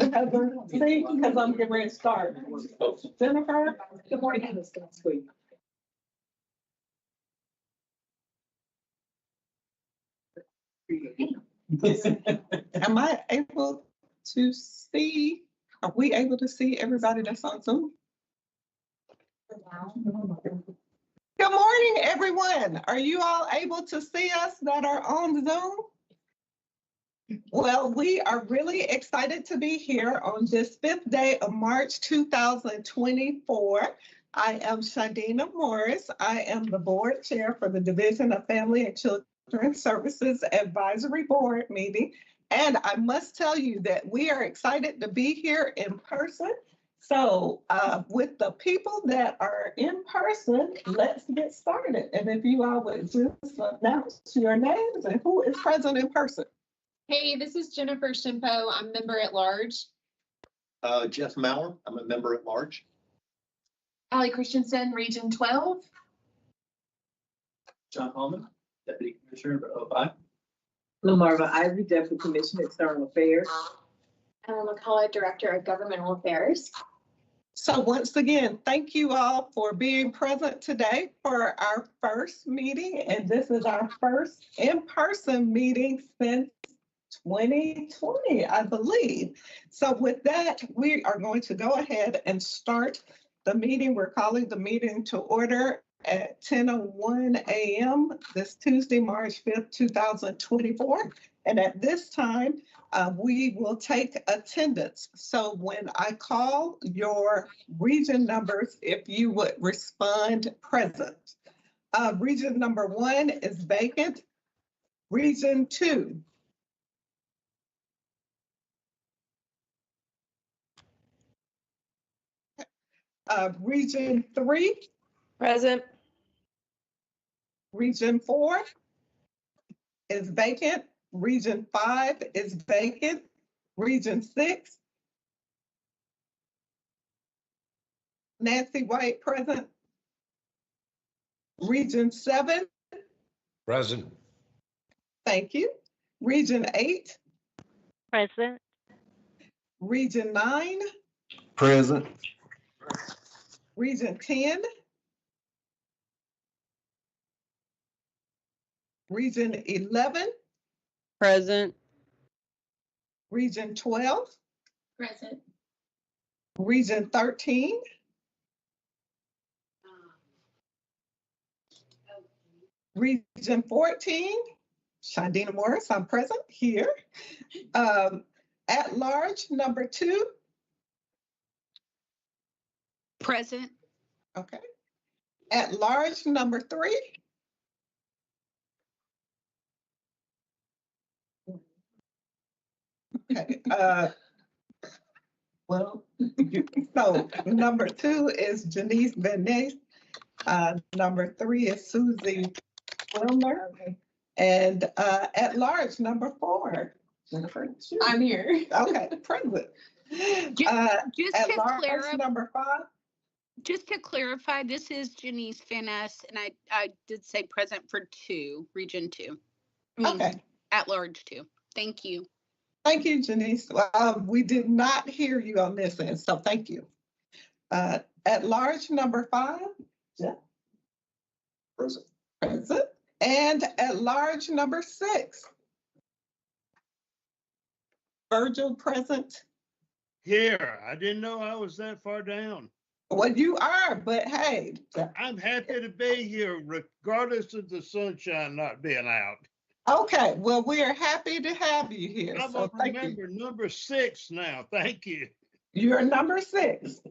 Because I'm getting ready to start. Jennifer, good morning. Am I able to see, are we able to see everybody that's on Zoom? Good morning, everyone. Are you all able to see us that are on Zoom? Well, we are really excited to be here on this 5th day of March 2024. I am Shadina Morris. I am the board chair for the Division of Family and Children Services Advisory Board meeting. And I must tell you that we are excited to be here in person. So with the people that are in person, let's get started. And if you all would just announce your names and who is present in person. Hey, this is Jennifer Shimpo. I'm member at large. Jeff Maurer, I'm a member at large. Allie Christensen, Region 12. John Holman, Deputy Commissioner of OPI. Lamarva Ivy, Deputy Commissioner, External Affairs. Ella McCullough, Director of Governmental Affairs. So once again, thank you all for being present today for our first meeting. And this is our first in-person meeting since 2020, I believe. So with that, we are going to go ahead and start the meeting. We're calling the meeting to order at 10:01 a.m. this Tuesday, March 5th, 2024. And at this time, we will take attendance. So when I call your region numbers, if you would respond present. Region number 1 is vacant. Region 2. Region 3. Present. Region 4 is vacant. Region 5 is vacant. Region 6. Nancy White present. Region 7. Present. Thank you. Region 8. Present. Region 9. Present. Region 10. Region 11. Present. Region 12. Present. Region 13. Region 14. Shadina Morris, I'm present here. At large, number 2. Present. Okay. At large, number 3. Okay. Well, so number 2 is Janice Van Ness. Number 3 is Susie Wilmer. And at large, number 4. Jennifer, I'm here. okay, present. Just At to large, clarify, number 5. just to clarify, this is Janice Finesse, and I did say present for 2, Region 2. I mean, Okay. at large 2. Thank you. Thank you, Janice. We did not hear you on this end, so thank you. At large, number 5. Jeff. Present. Present. And at large, number 6. Virgil present. Here, I didn't know I was that far down. Well, you are, but hey. I'm happy to be here regardless of the sunshine not being out. Okay, well, we are happy to have you here. I'm So gonna thank you. remember number 6 now. Thank you. You're number 6.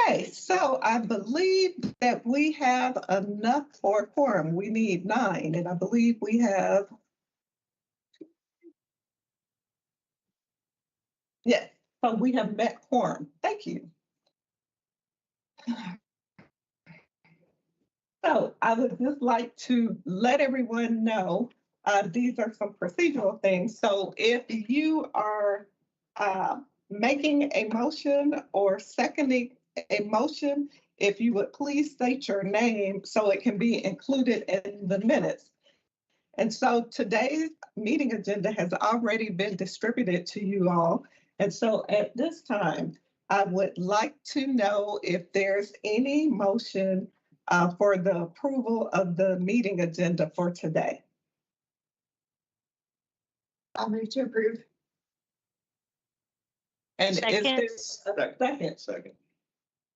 Okay, so I believe that we have enough for a quorum. We need 9, and I believe we have. Yes, so we have met quorum. Thank you. So I would just like to let everyone know, these are some procedural things. So if you are making a motion or seconding a motion, if you would please state your name so it can be included in the minutes. And so today's meeting agenda has already been distributed to you all. And so at this time, I would like to know if there's any motion for the approval of the meeting agenda for today. I'll move to approve. And is Second. there a second? Second.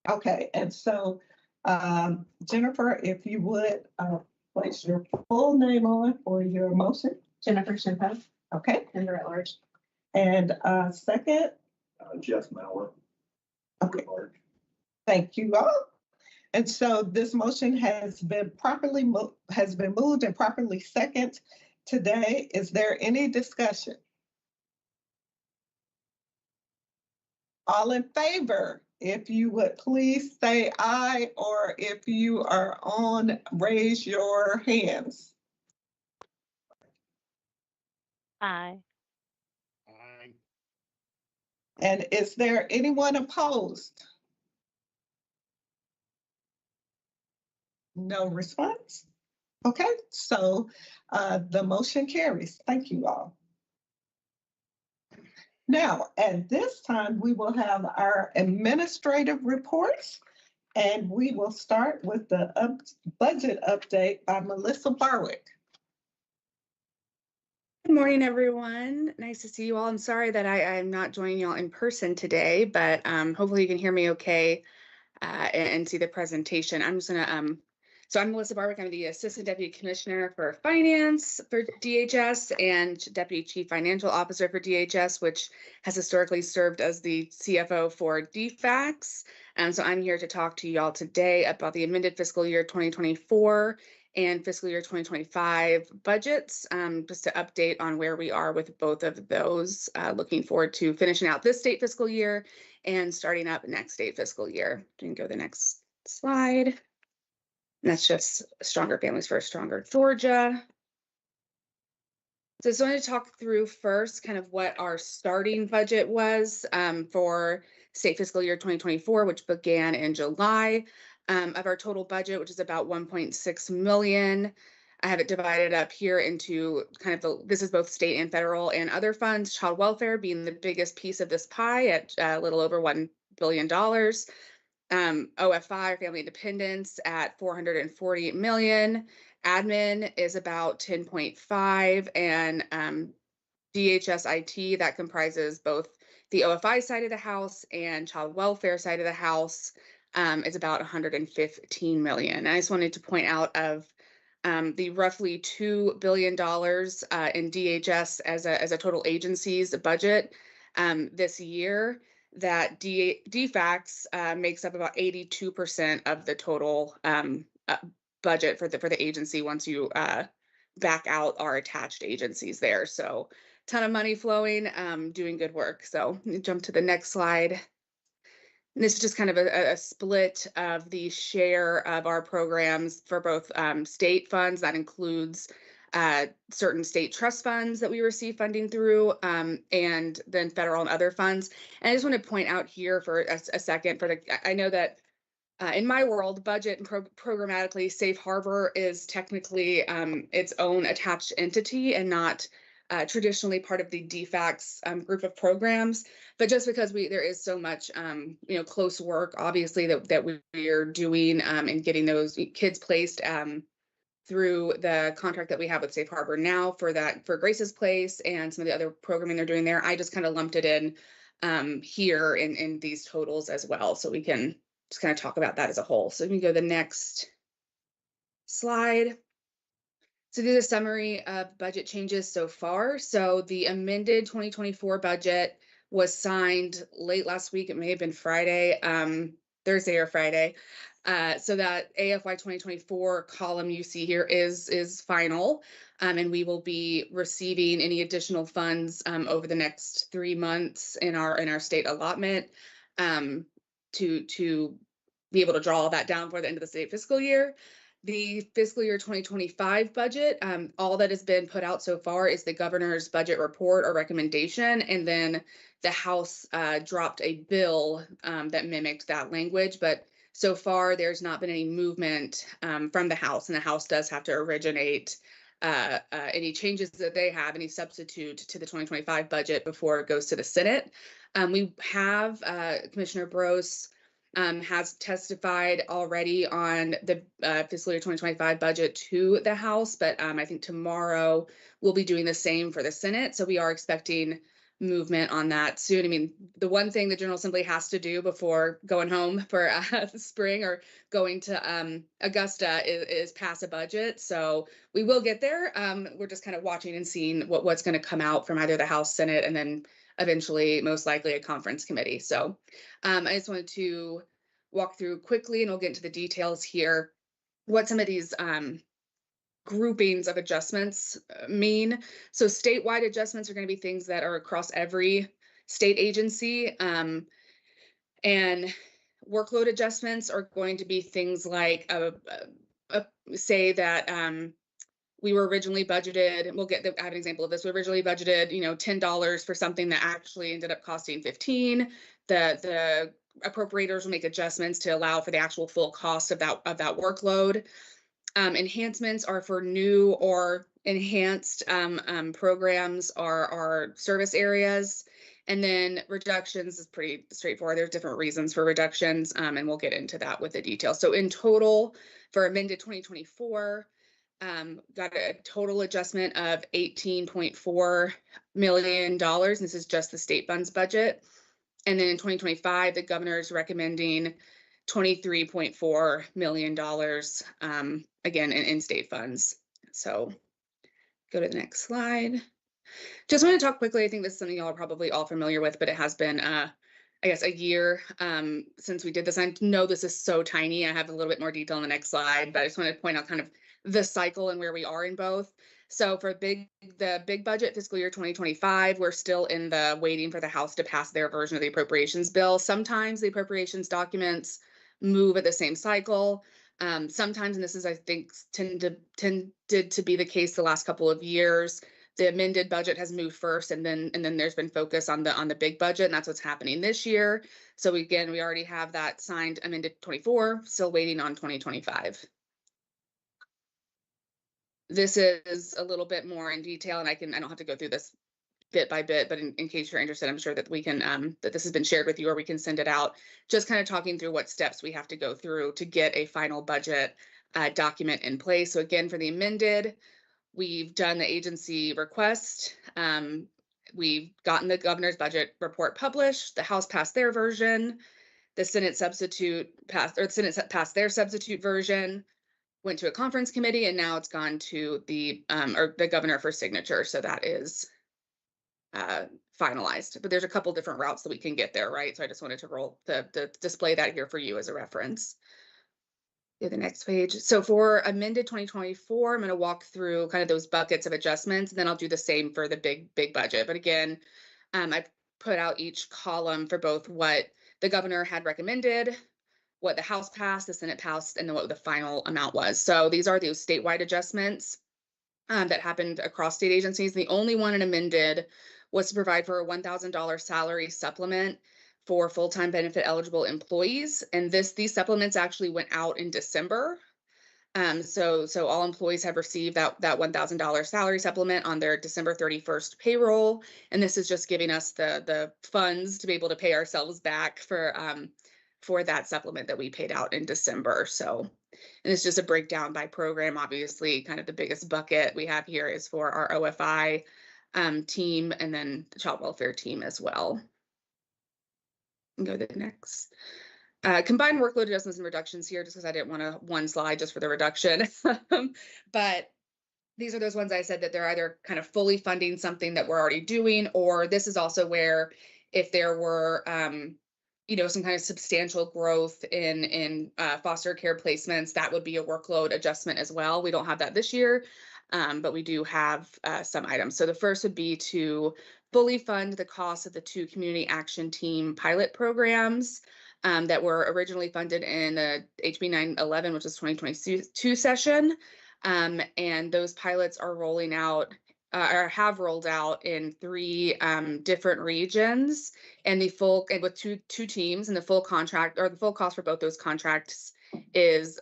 Okay, and so Jennifer, if you would place your full name on for your motion. Jennifer Shinpo, Okay, member at large. and second, Jeff Mauer. Okay. at large. thank you all. And so this motion has been moved and properly second today. Is there any discussion? All in favor, if you would please say aye, or if you are on, raise your hands. Aye. Aye. And is there anyone opposed? No response? Okay, so the motion carries. Thank you all. Now, at this time, we will have our administrative reports, and we will start with the budget update by Melissa Barwick. Good morning, everyone. Nice to see you all. I'm sorry that I'm not joining y'all in person today, but hopefully you can hear me okay and see the presentation. I'm just gonna, so I'm Melissa Barwick. I'm the Assistant Deputy Commissioner for Finance for DHS and Deputy Chief Financial Officer for DHS, which has historically served as the CFO for DFACS. So I'm here to talk to y'all today about the amended fiscal year 2024 and fiscal year 2025 budgets, just to update on where we are with both of those. Looking forward to finishing out this state fiscal year and starting up next state fiscal year. You can go to the next slide. And that's just Stronger Families for a Stronger Georgia. So I just wanted to talk through first kind of what our starting budget was for state fiscal year 2024, which began in July. Of our total budget, which is about 1.6 million. I have it divided up here into kind of this is both state and federal and other funds, child welfare being the biggest piece of this pie at a little over $1 billion. OFI, family independence, at 440 million. Admin is about 10.5, and DHS IT, that comprises both the OFI side of the house and child welfare side of the house, is about 115 million. And I just wanted to point out of the roughly $2 billion in DHS as a total agency's budget this year, that DFACS makes up about 82% of the total budget for the agency once you back out our attached agencies there. So ton of money flowing, doing good work. So jump to the next slide. And this is just kind of a split of the share of our programs for both state funds. That includes certain state trust funds that we receive funding through, and then federal and other funds. And I just want to point out here for a second, I know that in my world, budget and programmatically, Safe Harbor is technically its own attached entity and not traditionally part of the DFACS group of programs. But just because there is so much close work, obviously, that we are doing and getting those kids placed through the contract that we have with Safe Harbor now for Grace's Place and some of the other programming they're doing there, I just kind of lumped it in here in these totals as well, so we can just kind of talk about that as a whole. So we can go to the next slide. So this is a summary of budget changes so far. So the amended 2024 budget was signed late last week. It may have been Friday, Thursday or Friday. So that AFY 2024 column you see here is final, and we will be receiving any additional funds over the next 3 months in our state allotment to be able to draw all that down for the end of the state fiscal year. The fiscal year 2025 budget, all that has been put out so far is the governor's budget report or recommendation, and then the House dropped a bill that mimicked that language, but so far there's not been any movement from the House, and the House does have to originate any changes that they have, any substitute to the 2025 budget before it goes to the Senate. We have Commissioner Brose has testified already on the fiscal year 2025 budget to the House, but I think tomorrow we'll be doing the same for the Senate. So we are expecting movement on that soon. I mean, the one thing the General Assembly has to do before going home for spring or going to Augusta is pass a budget. So we will get there. We're just kind of watching and seeing what's going to come out from either the House, Senate, and then eventually, most likely, a conference committee. So I just wanted to walk through quickly, and we'll get into the details here, what some of these groupings of adjustments mean. So statewide adjustments are going to be things that are across every state agency. And workload adjustments are going to be things like, say that we were originally budgeted, and I have an example of this. We originally budgeted, $10 for something that actually ended up costing 15. The appropriators will make adjustments to allow for the actual full cost of that workload. Enhancements are for new or enhanced programs or service areas. And then reductions is pretty straightforward. There's different reasons for reductions, and we'll get into that with the details. So in total, for amended 2024, got a total adjustment of $18.4 million. This is just the state funds budget. And then in 2025, the governor is recommending $23.4 million, again, in state funds. So go to the next slide. Just want to talk quickly. I think this is something y'all are probably all familiar with, but it has been, I guess, a year since we did this. I know this is so tiny. I have a little bit more detail on the next slide, but I just want to point out kind of the cycle and where we are in both. So for the big budget fiscal year 2025, we're still in the waiting for the House to pass their version of the appropriations bill. Sometimes the appropriations documents move at the same cycle. Sometimes, and this is, I think, tended to be the case the last couple of years, the amended budget has moved first, and then there's been focus on the big budget, and that's what's happening this year. So again, we already have that signed amended 24, still waiting on 2025. This is a little bit more in detail, and I don't have to go through this bit by bit, but in case you're interested, I'm sure that we can, that this has been shared with you, or we can send it out, just kind of talking through what steps we have to go through to get a final budget document in place. So again, for the amended, we've done the agency request. We've gotten the governor's budget report published. The House passed their version. The Senate passed their substitute version, went to a conference committee, and now it's gone to the governor for signature. So that is finalized, but there's a couple different routes that we can get there, right? So I just wanted to display that here for you as a reference. To the next page. So for amended 2024, I'm going to walk through kind of those buckets of adjustments, and then I'll do the same for the big budget. But again, I've put out each column for both what the governor had recommended, what the House passed, the Senate passed, and then what the final amount was. So these are those statewide adjustments that happened across state agencies. The only one in amended was to provide for a $1,000 salary supplement for full-time benefit eligible employees. And these supplements actually went out in December. So all employees have received that $1,000 salary supplement on their December 31st payroll. And this is just giving us the funds to be able to pay ourselves back for that supplement that we paid out in December. So, and it's just a breakdown by program. Obviously, kind of the biggest bucket we have here is for our OFI team, and then the child welfare team as well. Go to the next. Combined workload adjustments and reductions here, just because I didn't want one slide just for the reduction. But these are those ones I said that they're either kind of fully funding something that we're already doing, or this is also where if there were some kind of substantial growth in foster care placements, that would be a workload adjustment as well. We don't have that this year, but we do have some items. So the first would be to fully fund the cost of the 2 community action team pilot programs that were originally funded in the HB 911, which is 2022 session. And those pilots are rolling out or have rolled out in 3 different regions, and with two teams, and the full contract or the full cost for both those contracts is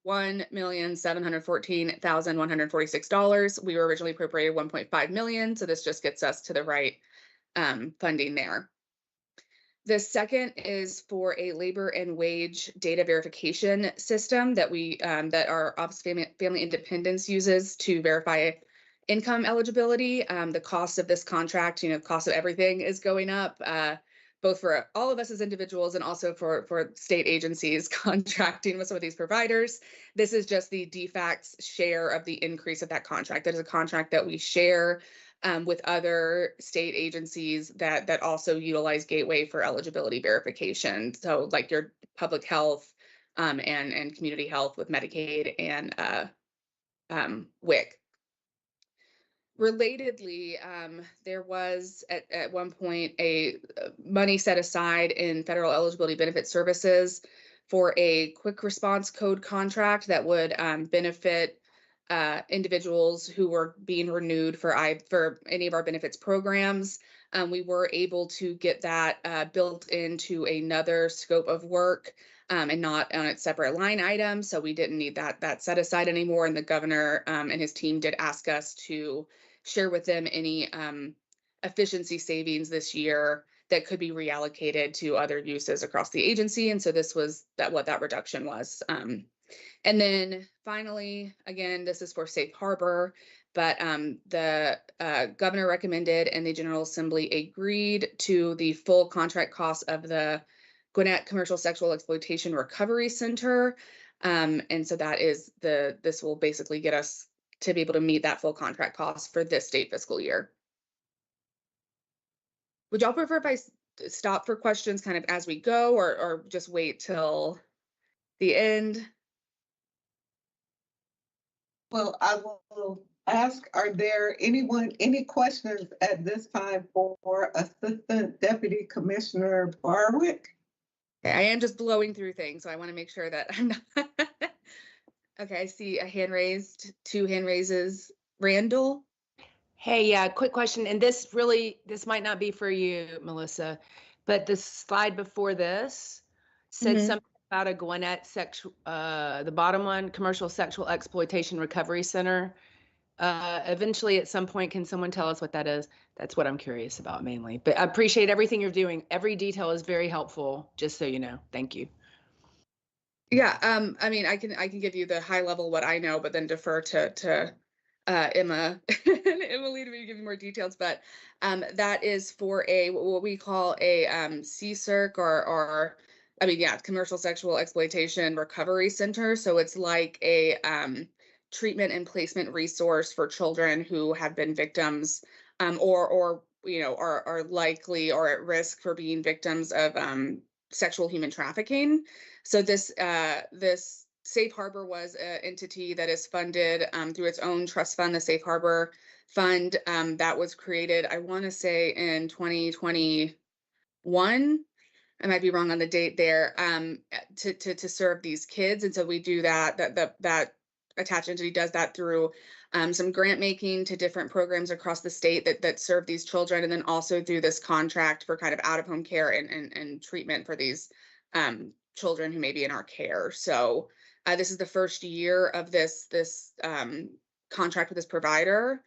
$1,714,146. We were originally appropriated 1.5 million, so this just gets us to the right funding there. The second is for a labor and wage data verification system that that our Office of Family Independence uses to verify income eligibility. The cost of this contract, cost of everything is going up, both for all of us as individuals and also for state agencies contracting with some of these providers. This is just the DFAC's share of the increase of that contract. That is a contract that we share with other state agencies that also utilize Gateway for eligibility verification. So like your public health and community health with Medicaid and WIC. Relatedly, there was at one point a money set aside in federal eligibility benefit services for a quick response code contract that would benefit individuals who were being renewed for any of our benefits programs. We were able to get that built into another scope of work and not on its separate line item. So we didn't need that set aside anymore. And the governor and his team did ask us to share with them any efficiency savings this year that could be reallocated to other uses across the agency. And so this was what that reduction was. And then finally, again, this is for Safe Harbor, but the governor recommended and the General Assembly agreed to the full contract cost of the Gwinnett Commercial Sexual Exploitation Recovery Center. And so this will basically get us to be able to meet that full contract cost for this state fiscal year. Would y'all prefer if I stop for questions kind of as we go or just wait till the end? Well, I will ask, are there any questions at this time for Assistant Deputy Commissioner Barwick? Okay, I am just blowing through things, so I want to make sure that I'm not. Okay, I see a hand raised, 2 hand raises. Randall? Hey, yeah, quick question. And this might not be for you, Melissa, but the slide before this said something about a Gwinnett the bottom one, Commercial Sexual Exploitation Recovery Center. Eventually, at some point, can someone tell us what that is? That's what I'm curious about mainly. But I appreciate everything you're doing. Every detail is very helpful, just so you know. Thank you. Yeah, I mean, I can give you the high level what I know, but then defer to Emma and Emily to give you more details. But that is for what we call a CSERC or Commercial Sexual Exploitation Recovery Center. So it's like a treatment and placement resource for children who have been victims or are likely or at risk for being victims of sexual human trafficking. So this Safe Harbor was an entity that is funded through its own trust fund, the Safe Harbor Fund, that was created, I want to say in 2021. I might be wrong on the date there, to serve these kids. And so we do that attached entity does that through some grant making to different programs across the state that serve these children, and then also through this contract for kind of out-of-home care and treatment for these children who may be in our care. So this is the first year of this contract with this provider.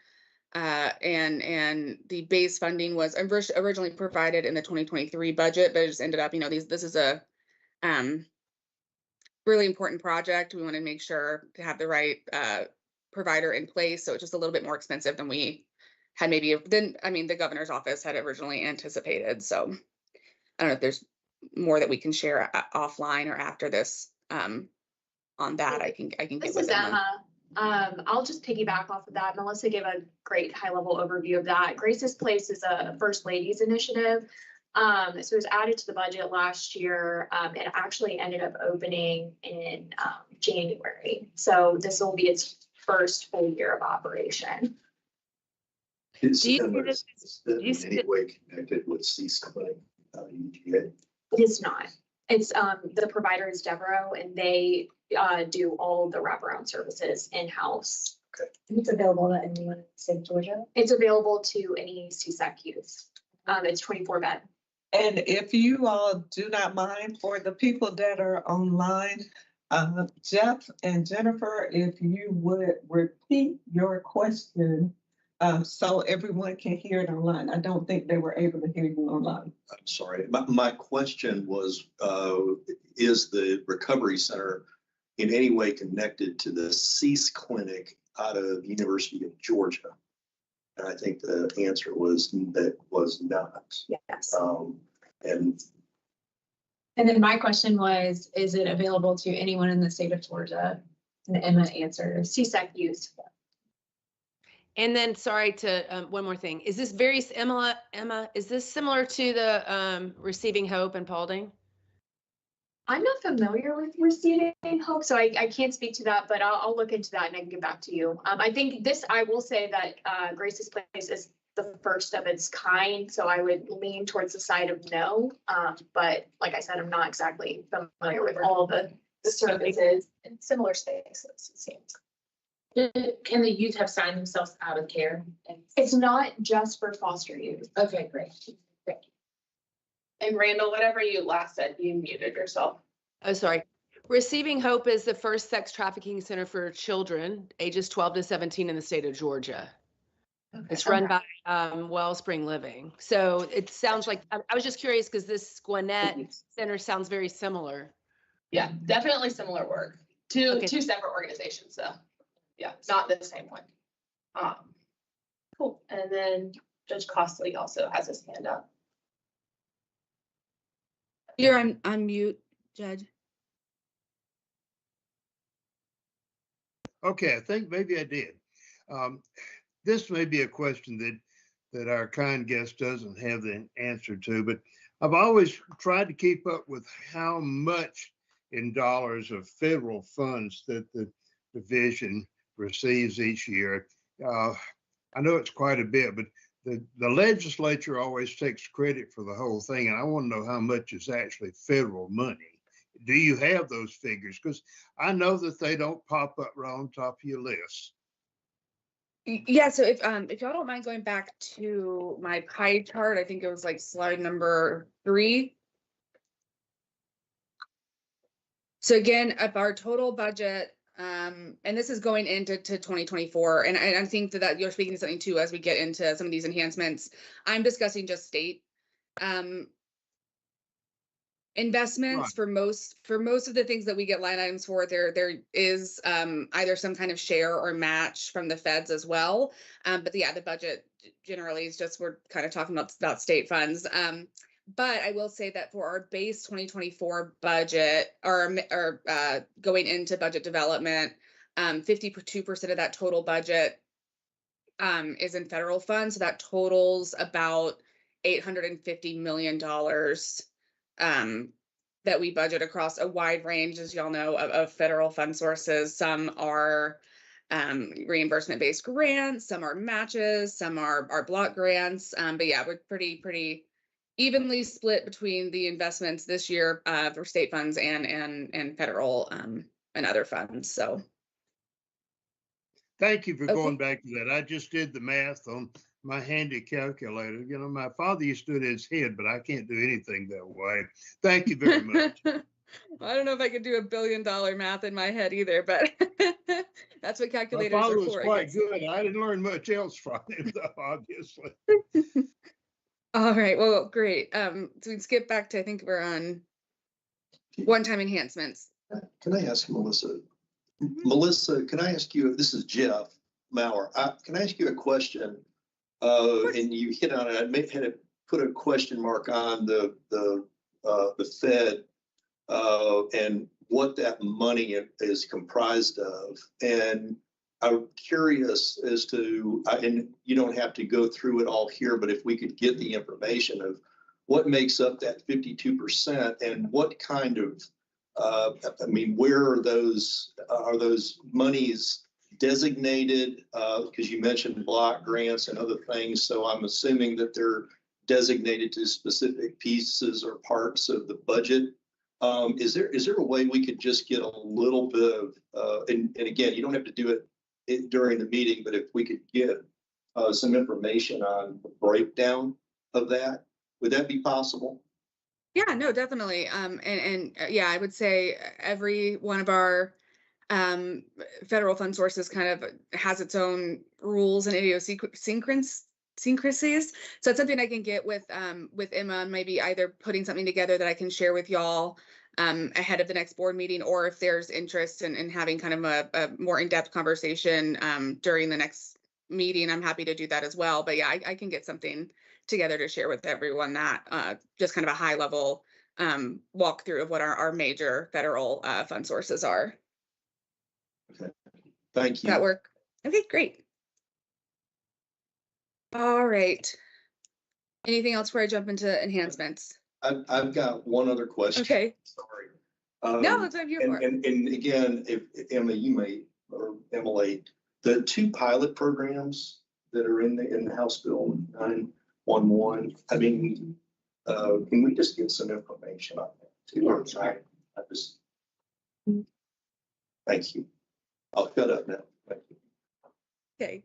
And the base funding was originally provided in the 2023 budget, but it just ended up, this is a really important project. We want to make sure to have the right provider in place. So it's just a little bit more expensive than we had the governor's office had originally anticipated. So I don't know if there's more that we can share offline or after this on that. I can get This with is Emma. I'll just piggyback off of that. Melissa gave a great high-level overview of that. Grace's Place is a First Ladies initiative. So it was added to the budget last year. It actually ended up opening in January. So this will be its first full year of operation. Is Do you Emma do you in see any the- way connected with CSERC ETA? It is not. It's the provider is Devereaux, and they do all the wraparound services in-house. It's available to anyone in the state of Georgia. It's available to any CSEC youth. It's 24-bed. And if you all do not mind, for the people that are online, Jeff and Jennifer, if you would repeat your question, so everyone can hear it online. I don't think they were able to hear you online. I'm sorry. My question was, is the recovery center in any way connected to the CEASE clinic out of University of Georgia? And I think the answer was that was not. Yes. And And then my question was, is it available to anyone in the state of Georgia? And Emma answers, CSEC use. And then, sorry to, one more thing. Is this Emma, is this similar to the Receiving Hope in Paulding? I'm not familiar with Receiving Hope, so I can't speak to that, but I'll look into that and I can get back to you. I think I will say that Grace's Place is the first of its kind, so I would lean towards the side of no. But like I said, I'm not exactly familiar with all the services in similar spaces, it seems. Can the youth have signed themselves out of care? It's not just for foster youth. Okay, great. And Randall, whatever you last said, you muted yourself. Oh, sorry. Receiving Hope is the first sex trafficking center for children ages 12 to 17 in the state of Georgia. It's run by Wellspring Living. So it sounds like, I was just curious because this Gwinnett Center sounds very similar. Yeah, definitely similar work. Two Okay. separate organizations though. Yeah, not the same one. Cool. And then Judge Costley also has his hand up. You're on mute, Judge. Okay, I think maybe I did. This may be a question that our kind guest doesn't have the answer to, but I've always tried to keep up with how much in dollars of federal funds that the division receives each year. I know it's quite a bit, but the legislature always takes credit for the whole thing, and I want to know how much is actually federal money. Do you have those figures? Because I know that they don't pop up right on top of your list. Yeah, so if y'all don't mind going back to my pie chart, I think it was like slide number 3. So again, of our total budget, and this is going into 2024, and I think that you're speaking to something too as we get into some of these enhancements. I'm discussing just state investments. Right. For most of the things that we get line items for, there is either some kind of share or match from the feds as well. But yeah, the budget generally is just, we're kind of talking about state funds. But I will say that for our base 2024 budget, or going into budget development, 52% of that total budget is in federal funds. So that totals about $850 million that we budget across a wide range, as y'all know, of federal fund sources. Some are reimbursement-based grants, some are matches, some are block grants. But yeah, we're pretty evenly split between the investments this year for state funds and federal and other funds. So thank you for going back to that. I just did the math on my handy calculator. You know, my father used to do it in his head, but I can't do anything that way. Thank you very much. I don't know if I could do $1 billion math in my head either, but that's what calculators are for. My father was quite good. I didn't learn much else from him, though, obviously. All right, well, great. So we can skip back to, I think we're on one-time enhancements. Can I ask Melissa? Melissa, can I ask you, this is Jeff Maurer. Can I ask you a question? And you hit on it. I may had to put a question mark on the Fed and what that money is comprised of. And I'm curious as to, and you don't have to go through it all here, but if we could get the information of what makes up that 52% and what kind of, I mean, where are those monies designated? Because you mentioned block grants and other things. So I'm assuming that they're designated to specific pieces or parts of the budget. Is there a way we could just get a little bit of, and again, you don't have to do it during the meeting, but if we could get some information on the breakdown of that, would that be possible? Yeah, no, definitely. Yeah, I would say every one of our federal fund sources kind of has its own rules and idiosyncrasies. So it's something I can get with Emma, maybe either putting something together that I can share with y'all ahead of the next board meeting, or if there's interest in having kind of a more in-depth conversation during the next meeting, I'm happy to do that as well. But yeah, I can get something together to share with everyone that just kind of a high level walkthrough of what our major federal fund sources are. Thank you. That work? Okay, great. All right. Anything else before I jump into enhancements? I've got one other question. Okay. Sorry. No, that's what I'm here for. And again, if Emma, you may, or Emily, the 2 pilot programs that are in the House Bill 911, I mean, can we just get some information on that too? Or I just, thank you. I'll shut up now. Thank you. Okay.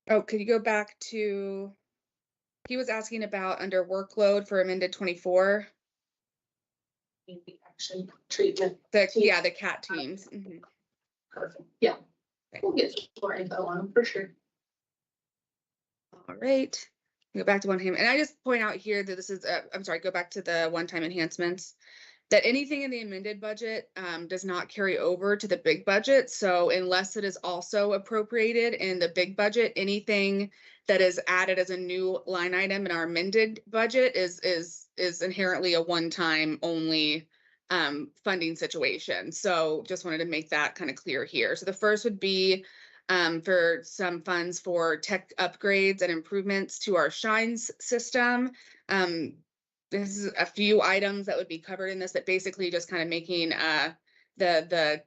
Oh, could you go back to, he was asking about under workload for amended 24. Maybe action treatment. Yeah, the CAT teams. Mhm. Perfect. Yeah. We'll get some more info on them for sure. All right. Go back to one time. And I just point out here that this is, I'm sorry, go back to the one-time enhancements, that anything in the amended budget does not carry over to the big budget. So unless it is also appropriated in the big budget, anything that is added as a new line item in our amended budget is inherently a one-time only funding situation. So just wanted to make that kind of clear here. So the first would be for some funds for tech upgrades and improvements to our Shines system. This is a few items that would be covered in this, that basically just kind of making the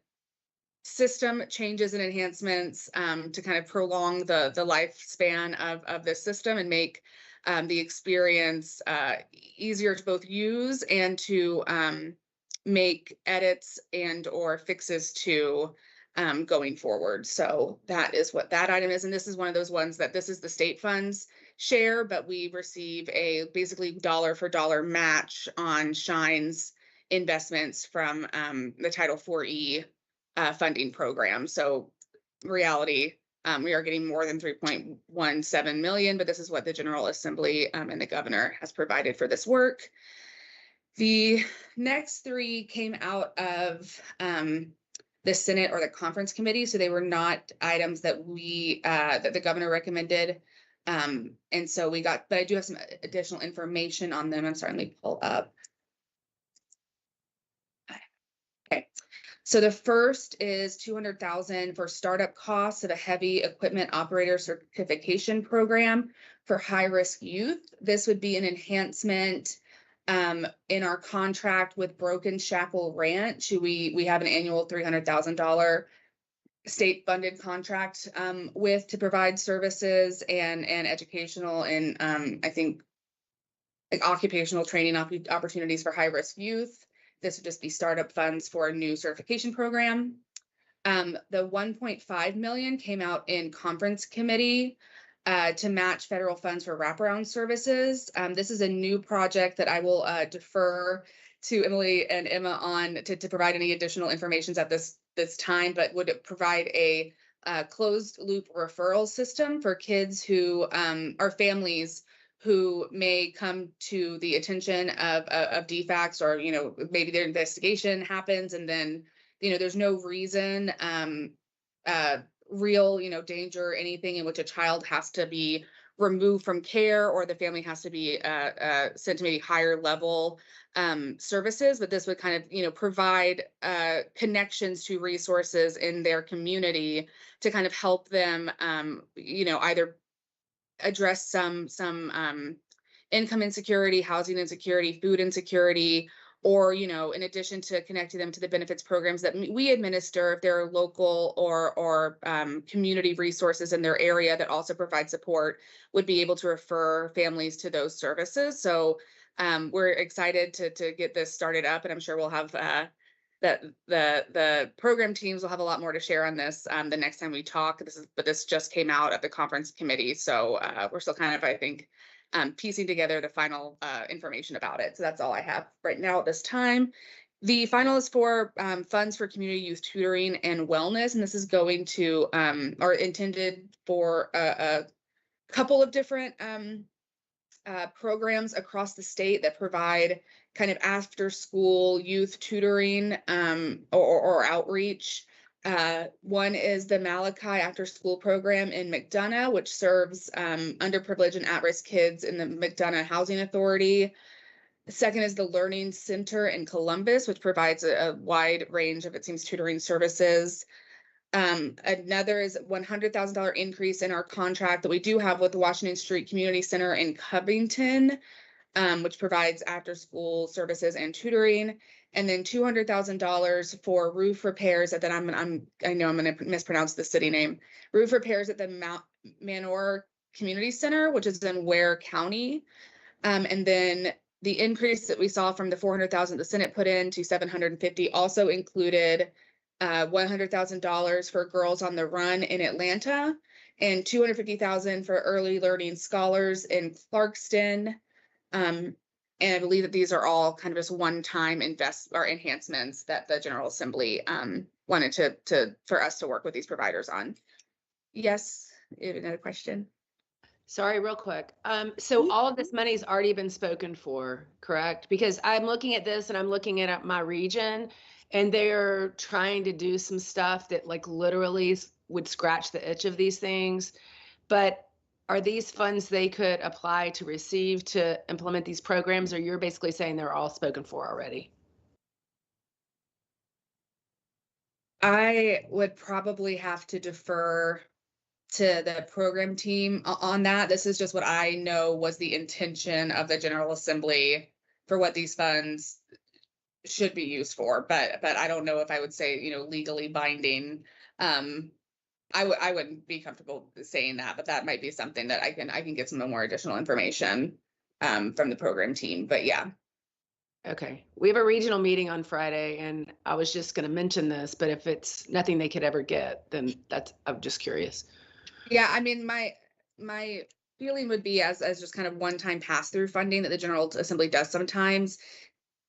system changes and enhancements to kind of prolong the lifespan of this system and make the experience easier to both use and to make edits and or fixes to going forward. So that is what that item is. And this is one of those ones that this is the state funds share, but we receive a basically dollar for dollar match on Shines investments from the Title IV-E funding program. So reality, we are getting more than 3.17 million, but this is what the General Assembly and the governor has provided for this work. The next 3 came out of the Senate or the conference committee. So they were not items that we, that the governor recommended. And so we got, but I do have some additional information on them. I'm sorry, let me pull up. Okay. So the first is 200,000 for startup costs of a heavy equipment operator certification program for high-risk youth. This would be an enhancement in our contract with Broken Shackle Ranch. We have an annual $300,000 state funded contract with to provide services and educational and I think like occupational training opportunities for high-risk youth. This would just be startup funds for a new certification program. The 1.5 million came out in conference committee to match federal funds for wraparound services. This is a new project that I will defer to Emily and Emma on to provide any additional information at this time, but would provide a closed loop referral system for kids who are families who may come to the attention of DFACS, or, you know, maybe their investigation happens and then, you know, there's no reason, real, you know, danger, anything in which a child has to be removed from care or the family has to be sent to maybe higher level services. But this would kind of, you know, provide connections to resources in their community to kind of help them, you know, either address some income insecurity, housing insecurity, food insecurity, or, you know, in addition to connecting them to the benefits programs that we administer, if there are local or community resources in their area that also provide support, would be able to refer families to those services. So we're excited to get this started up, and I'm sure we'll have the program teams will have a lot more to share on this the next time we talk. But this just came out at the conference committee, so we're still kind of, I think, piecing together the final information about it. So that's all I have right now at this time. The final is for funds for community youth tutoring and wellness, and this is going to or intended for a couple of different programs across the state that provide kind of after school youth tutoring or outreach. One is the Malachi After School Program in McDonough, which serves underprivileged and at-risk kids in the McDonough Housing Authority. The second is the Learning Center in Columbus, which provides a wide range of, it seems, tutoring services. Another is $100,000 increase in our contract that we do have with the Washington Street Community Center in Covington, which provides after-school services and tutoring. And then $200,000 for roof repairs at that I know I'm going to mispronounce the city name. Roof repairs at the Mount Manor Community Center, which is in Ware County. And then the increase that we saw from the $400,000 the Senate put in to $750 also included $100,000 for Girls on the Run in Atlanta and $250,000 for early learning scholars in Clarkston. And I believe that these are all kind of just one-time enhancements that the General Assembly wanted for us to work with these providers on. Yes, you have another question? Sorry, real quick. So all of this money's already been spoken for, correct? Because I'm looking at this and I'm looking at my region and they're trying to do some stuff that like literally would scratch the itch of these things. But are these funds they could apply to receive to implement these programs, or you're basically saying they're all spoken for already? I would probably have to defer to the program team on that. This is just what I know was the intention of the General Assembly for what these funds should be used for, but I don't know if I would say, legally binding. I wouldn't be comfortable saying that, but that might be something that I can get some more additional information from the program team, but yeah. Okay, we have a regional meeting on Friday and I was just going to mention this, but if it's nothing they could ever get, then I'm just curious. Yeah, I mean, my feeling would be as just kind of one-time pass-through funding that the General Assembly does sometimes.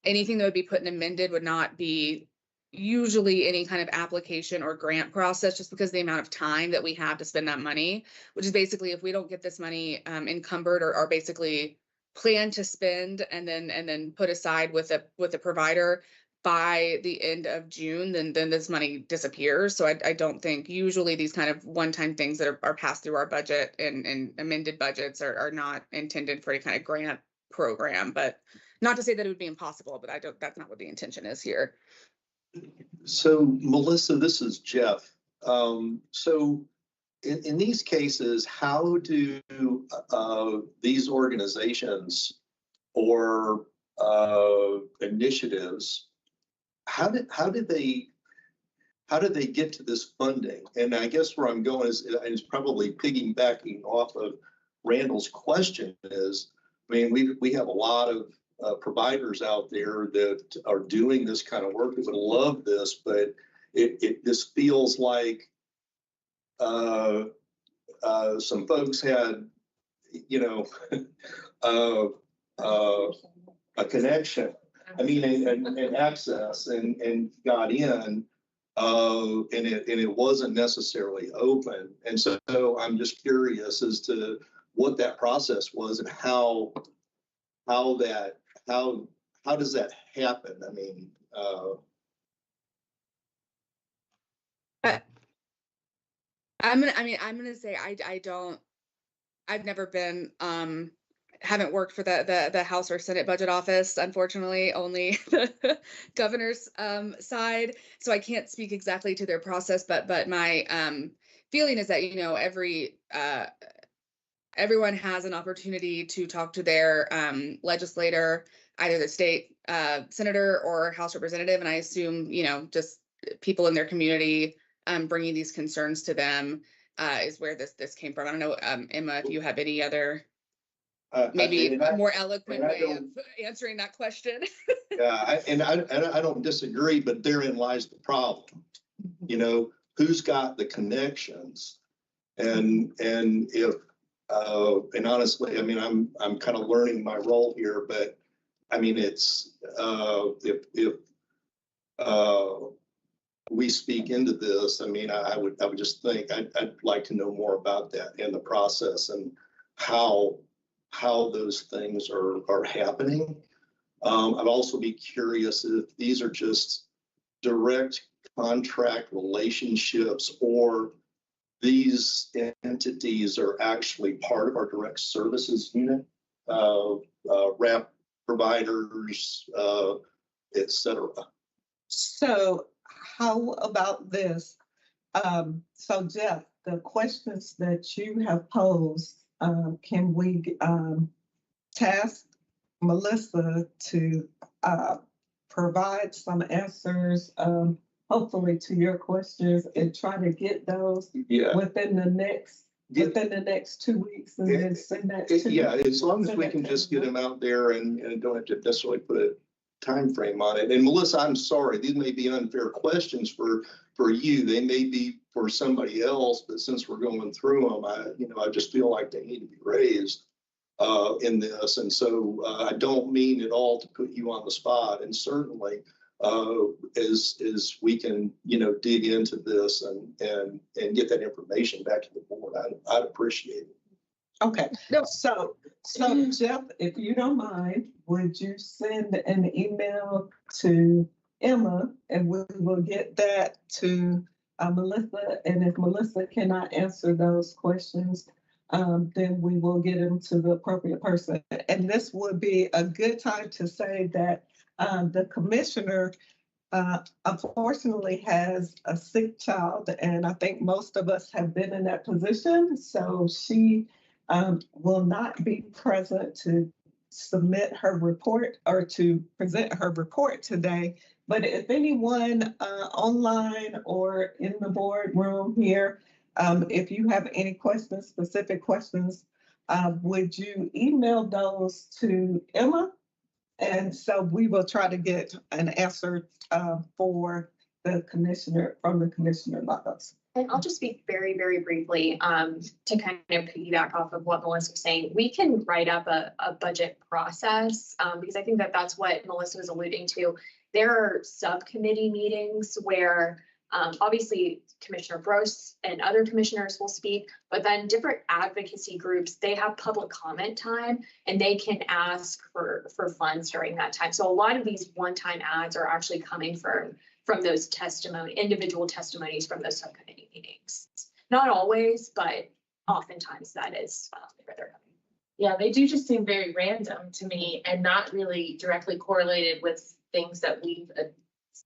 Anything that would be put in amended would not be usually any kind of application or grant process, just because the amount of time that we have to spend that money, which is basically if we don't get this money encumbered or basically plan to spend and then put aside with a provider by the end of June, then this money disappears. So I don't think usually these kind of one-time things that are passed through our budget and amended budgets are not intended for any kind of grant program, but not to say that it would be impossible, but that's not what the intention is here. So Melissa, this is Jeff. So in these cases, how do these organizations or initiatives, how did they get to this funding? And I guess where I'm going is probably piggybacking off of Randall's question is, I mean, we have a lot of providers out there that are doing this kind of work that would love this, but this feels like some folks had, a connection. I mean, and access and got in, and it wasn't necessarily open. And so I'm just curious as to what that process was and how does that happen? I mean, I'm gonna say I've never been haven't worked for the House or Senate budget office, unfortunately, only the governor's side. So I can't speak exactly to their process, but my feeling is that, everyone has an opportunity to talk to their legislator, either the state senator or House representative. And I assume, just people in their community bringing these concerns to them is where this came from. I don't know, Emma, if you have any other maybe a more eloquent way of answering that question. Yeah, I don't disagree, but therein lies the problem. Who's got the connections, and if And honestly, I mean, I'm kind of learning my role here, but I mean, it's, if we speak into this, I mean, I would just think, I'd like to know more about that in the process and how those things are happening. I'd also be curious if these are just direct contract relationships, or these entities are actually part of our direct services unit, RAP providers, et cetera. So how about this? So Jeff, the questions that you have posed, can we task Melissa to provide some answers, hopefully to your questions, and try to get those Yeah. within the next 2 weeks, and then send that to Yeah, as long as send we that can to just get them. them out there and don't have to necessarily put a time frame on it. And Melissa, I'm sorry, these may be unfair questions for you. They may be for somebody else, but since we're going through them, I just feel like they need to be raised in this. And so I don't mean at all to put you on the spot. And certainly as we can, dig into this and get that information back to the board, I'd appreciate it. Okay, No. so Jeff, if you don't mind, would you send an email to Emma, and we will get that to Melissa, and if Melissa cannot answer those questions, then we will get them to the appropriate person. And this would be a good time to say that the commissioner unfortunately has a sick child, and I think most of us have been in that position. So she will not be present to submit her report or to present her report today. But if anyone online or in the boardroom here, if you have any questions, specific questions, would you email those to Emma? And so we will try to get an answer for the commissioner, from the commissioner box. And I'll just speak very, very briefly to kind of piggyback off of what Melissa was saying. We can write up a budget process because I think that that's what Melissa was alluding to. There are subcommittee meetings where obviously Commissioner Gross and other commissioners will speak, but then different advocacy groups, they have public comment time and they can ask for funds during that time. So a lot of these one-time ads are actually coming from those individual testimonies from those subcommittee meetings. Not always, but oftentimes that is where they're coming. Yeah, they do just seem very random to me and not really directly correlated with things that we've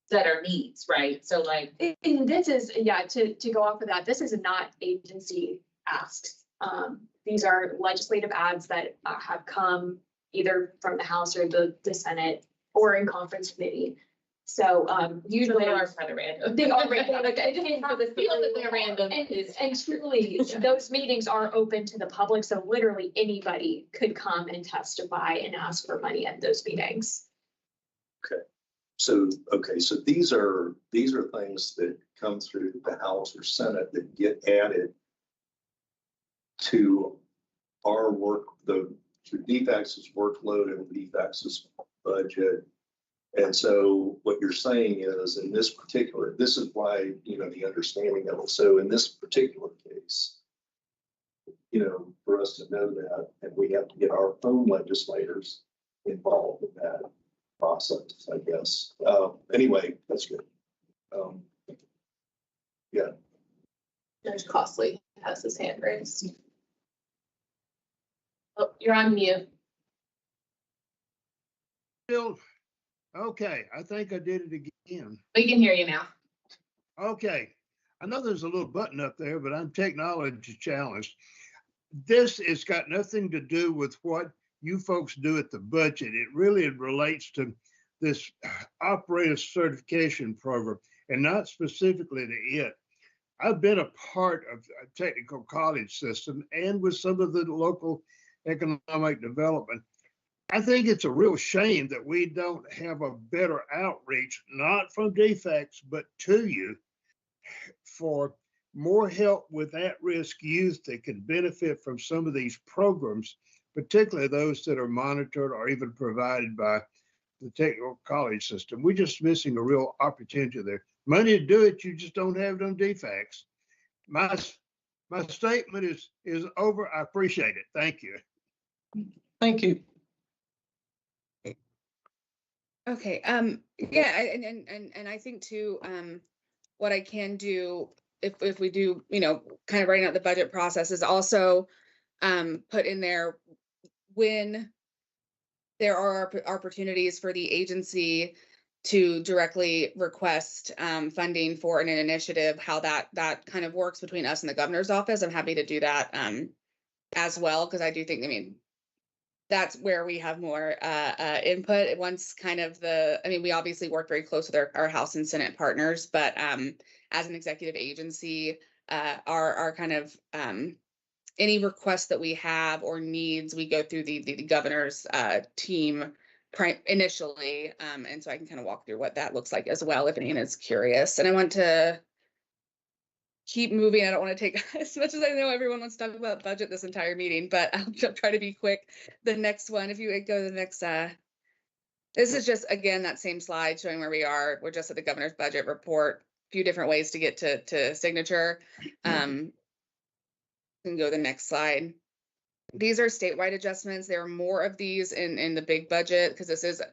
set our needs, right? So like. And this is, to go off of that, this is not agency asks. These are legislative ads that have come either from the House or the Senate or in conference committee. So usually they are kind of random. They are random. Like, I didn't have the feel that they're random. And truly, those meetings are open to the public. So literally anybody could come and testify and ask for money at those meetings. Okay. So these are things that come through the House or Senate that get added to our work, to DFACS's workload and DFACS's budget. And so what you're saying is this is why, the understanding of it. So in this particular case, for us to know that, and we have to get our own legislators involved in that process, I guess. Anyway, that's good. Yeah. There's Costly has his hand raised. Oh, you're on mute. Bill, okay, I think I did it again. We can hear you now. Okay, I know there's a little button up there, but I'm technology challenged. This has got nothing to do with what you folks do at the budget. It really relates to this operator certification program and not specifically to it. I've been a part of a technical college system and with some of the local economic development. I think it's a real shame that we don't have a better outreach, not from DFACS, but to you for more help with at-risk youth that could benefit from some of these programs, particularly those that are monitored or even provided by the technical college system. We're just missing a real opportunity there. Money to do it, you just don't have them defects. My statement is over. I appreciate it. Thank you. Thank you. Okay, yeah, and I think too, what I can do if we do, you know, kind of writing out the budget process is also put in there when there are opportunities for the agency to directly request funding for an initiative, how that kind of works between us and the governor's office. I'm happy to do that as well, because I do think, I mean, that's where we have more input. Once kind of we obviously work very close with our House and Senate partners, but as an executive agency, our kind of any requests that we have or needs, we go through the governor's team initially. And so I can kind of walk through what that looks like as well, if anyone is curious. And I want to keep moving. I don't want to take as much as I know everyone wants to talk about budget this entire meeting, but I'll try to be quick. The next one, if you would go to the next, this is just, again, that same slide showing where we are. We're just at the governor's budget report, a few different ways to get to signature. Can go to the next slide. These are statewide adjustments. There are more of these in the big budget, because this is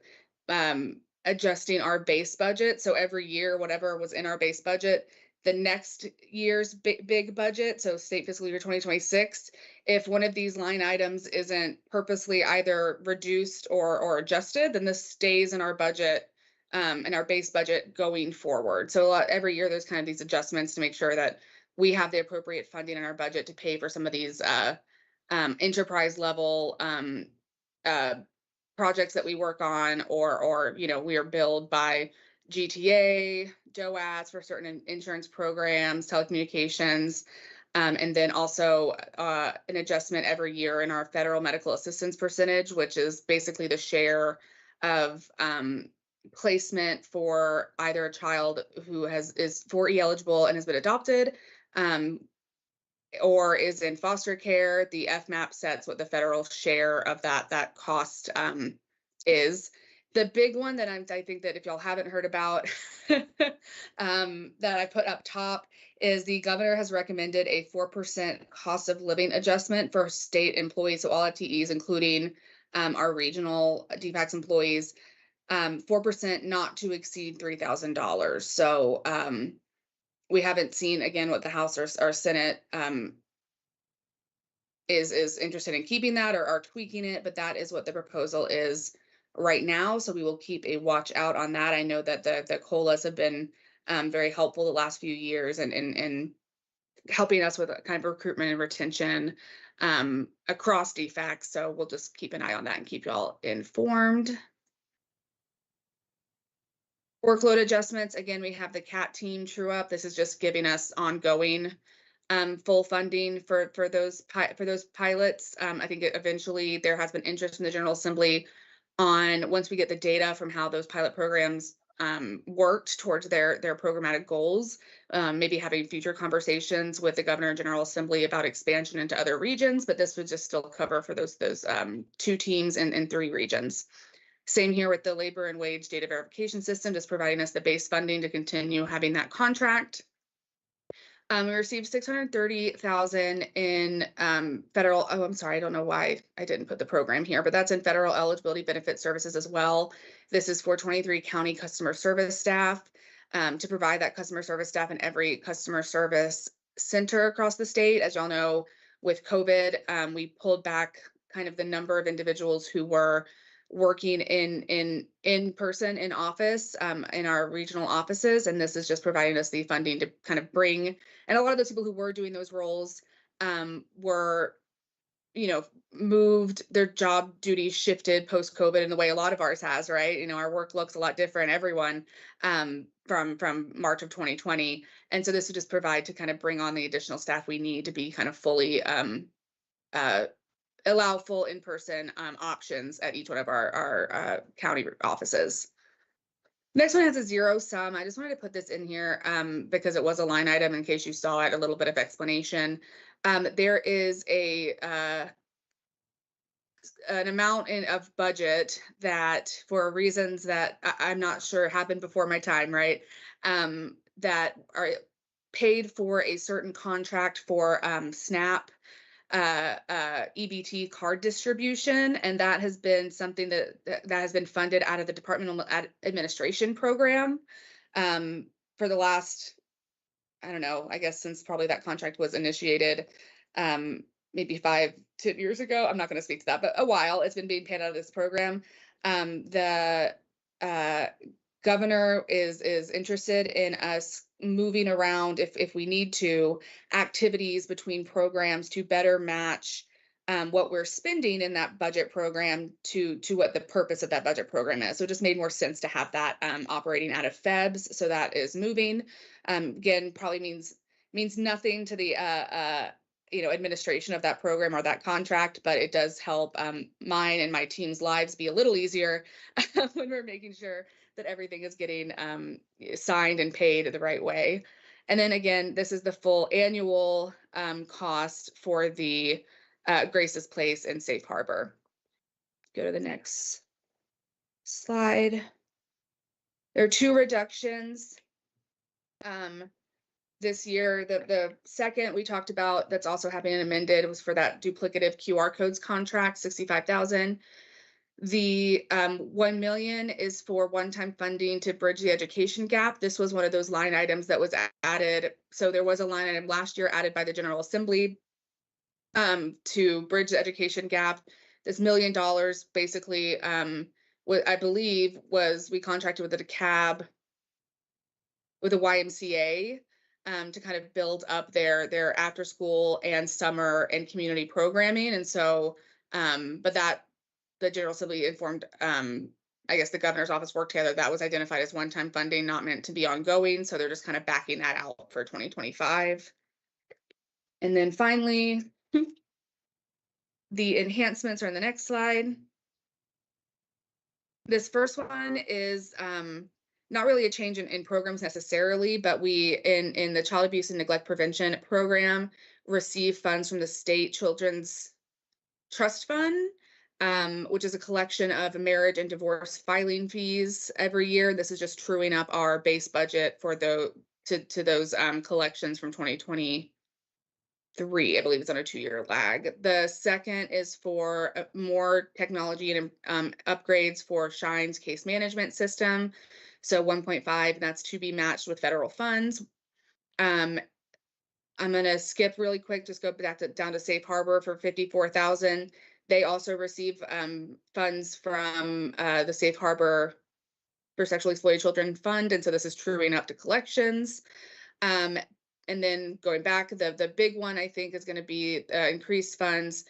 adjusting our base budget. So every year, whatever was in our base budget, the next year's big budget, so state fiscal year 2026, if one of these line items isn't purposely either reduced or adjusted, then this stays in our budget, in our base budget going forward. So every year there's kind of these adjustments to make sure that we have the appropriate funding in our budget to pay for some of these enterprise level projects that we work on, or you know, we are billed by GTA, DOAS for certain insurance programs, telecommunications, and then also an adjustment every year in our federal medical assistance percentage, which is basically the share of placement for either a child who is 4E eligible and has been adopted, or is in foster care. The FMAP sets what the federal share of that cost is. The big one that I think that if y'all haven't heard about, that I put up top, is the governor has recommended a 4% cost of living adjustment for state employees, so all FTEs, including our regional DFACS employees, 4% not to exceed $3,000. So we haven't seen, again, what the House or Senate is interested in keeping that or tweaking it, but that is what the proposal is right now. So we will keep a watch out on that. I know that the COLAs have been very helpful the last few years in helping us with kind of recruitment and retention across DFACS. So we'll just keep an eye on that and keep y'all informed. Workload adjustments. Again, we have the CAT team true up. This is just giving us ongoing full funding for those pilots. I think eventually there has been interest in the General Assembly on, once we get the data from how those pilot programs worked towards their programmatic goals, maybe having future conversations with the Governor and General Assembly about expansion into other regions, but this would just still cover for those two teams in 3 regions. Same here with the labor and wage data verification system, just providing us the base funding to continue having that contract. We received $630,000 in federal, oh, I'm sorry, I don't know why I didn't put the program here, but that's in federal eligibility benefit services as well. This is for 23 county customer service staff, to provide that customer service staff in every customer service center across the state. As y'all know, with COVID, we pulled back kind of the number of individuals who were working in person in office in our regional offices, and this is just providing us the funding to kind of bring, and a lot of those people who were doing those roles were, you know, moved, their job duties shifted post-COVID in the way a lot of ours has, right? You know, our work looks a lot different, everyone, from March of 2020, and so this would just provide to kind of bring on the additional staff we need to be kind of fully allow full in-person options at each one of our county offices. Next one has a zero sum. I just wanted to put this in here because it was a line item in case you saw it, a little bit of explanation. There is an amount of budget that for reasons that I'm not sure happened before my time, right? That are paid for a certain contract for SNAP EBT card distribution, and that has been something that has been funded out of the Departmental Administration program for the last, I don't know, I guess since probably that contract was initiated, maybe 5-10 years ago. I'm not going to speak to that, but a while it's been being paid out of this program. The governor is interested in us moving around, if we need to, activities between programs to better match what we're spending in that budget program to what the purpose of that budget program is. So it just made more sense to have that operating out of FEBS. So that is moving. Again, probably means nothing to the administration of that program or that contract, but it does help mine and my team's lives be a little easier when we're making sure that everything is getting signed and paid the right way. And then again, this is the full annual cost for the Grace's Place and Safe Harbor. Go to the next slide. There are two reductions. This year, the second we talked about that's also happening and amended was for that duplicative QR codes contract, $65,000. The $1 million is for one-time funding to bridge the education gap. This was one of those line items that was added. So there was a line item last year added by the General Assembly to bridge the education gap. This $1 million basically, what I believe was we contracted with the DeKalb, with the YMCA to kind of build up their after school and summer and community programming. And so, but that the General Assembly informed, I guess the governor's office worked together, that was identified as one-time funding, not meant to be ongoing. So they're just kind of backing that out for 2025. And then finally, the enhancements are in the next slide. This first one is not really a change in programs necessarily, but we, in the Child Abuse and Neglect Prevention Program, receive funds from the State Children's Trust Fund, which is a collection of marriage and divorce filing fees every year. This is just truing up our base budget for those collections from 2023. I believe it's on a 2-year lag. The second is for more technology and upgrades for Shine's case management system. So 1.5, that's to be matched with federal funds. I'm going to skip really quick, just go back down to Safe Harbor for $54,000. They also receive funds from the Safe Harbor for Sexually Exploited Children Fund, and so this is truing up to collections. And then going back, the big one I think is going to be increased funds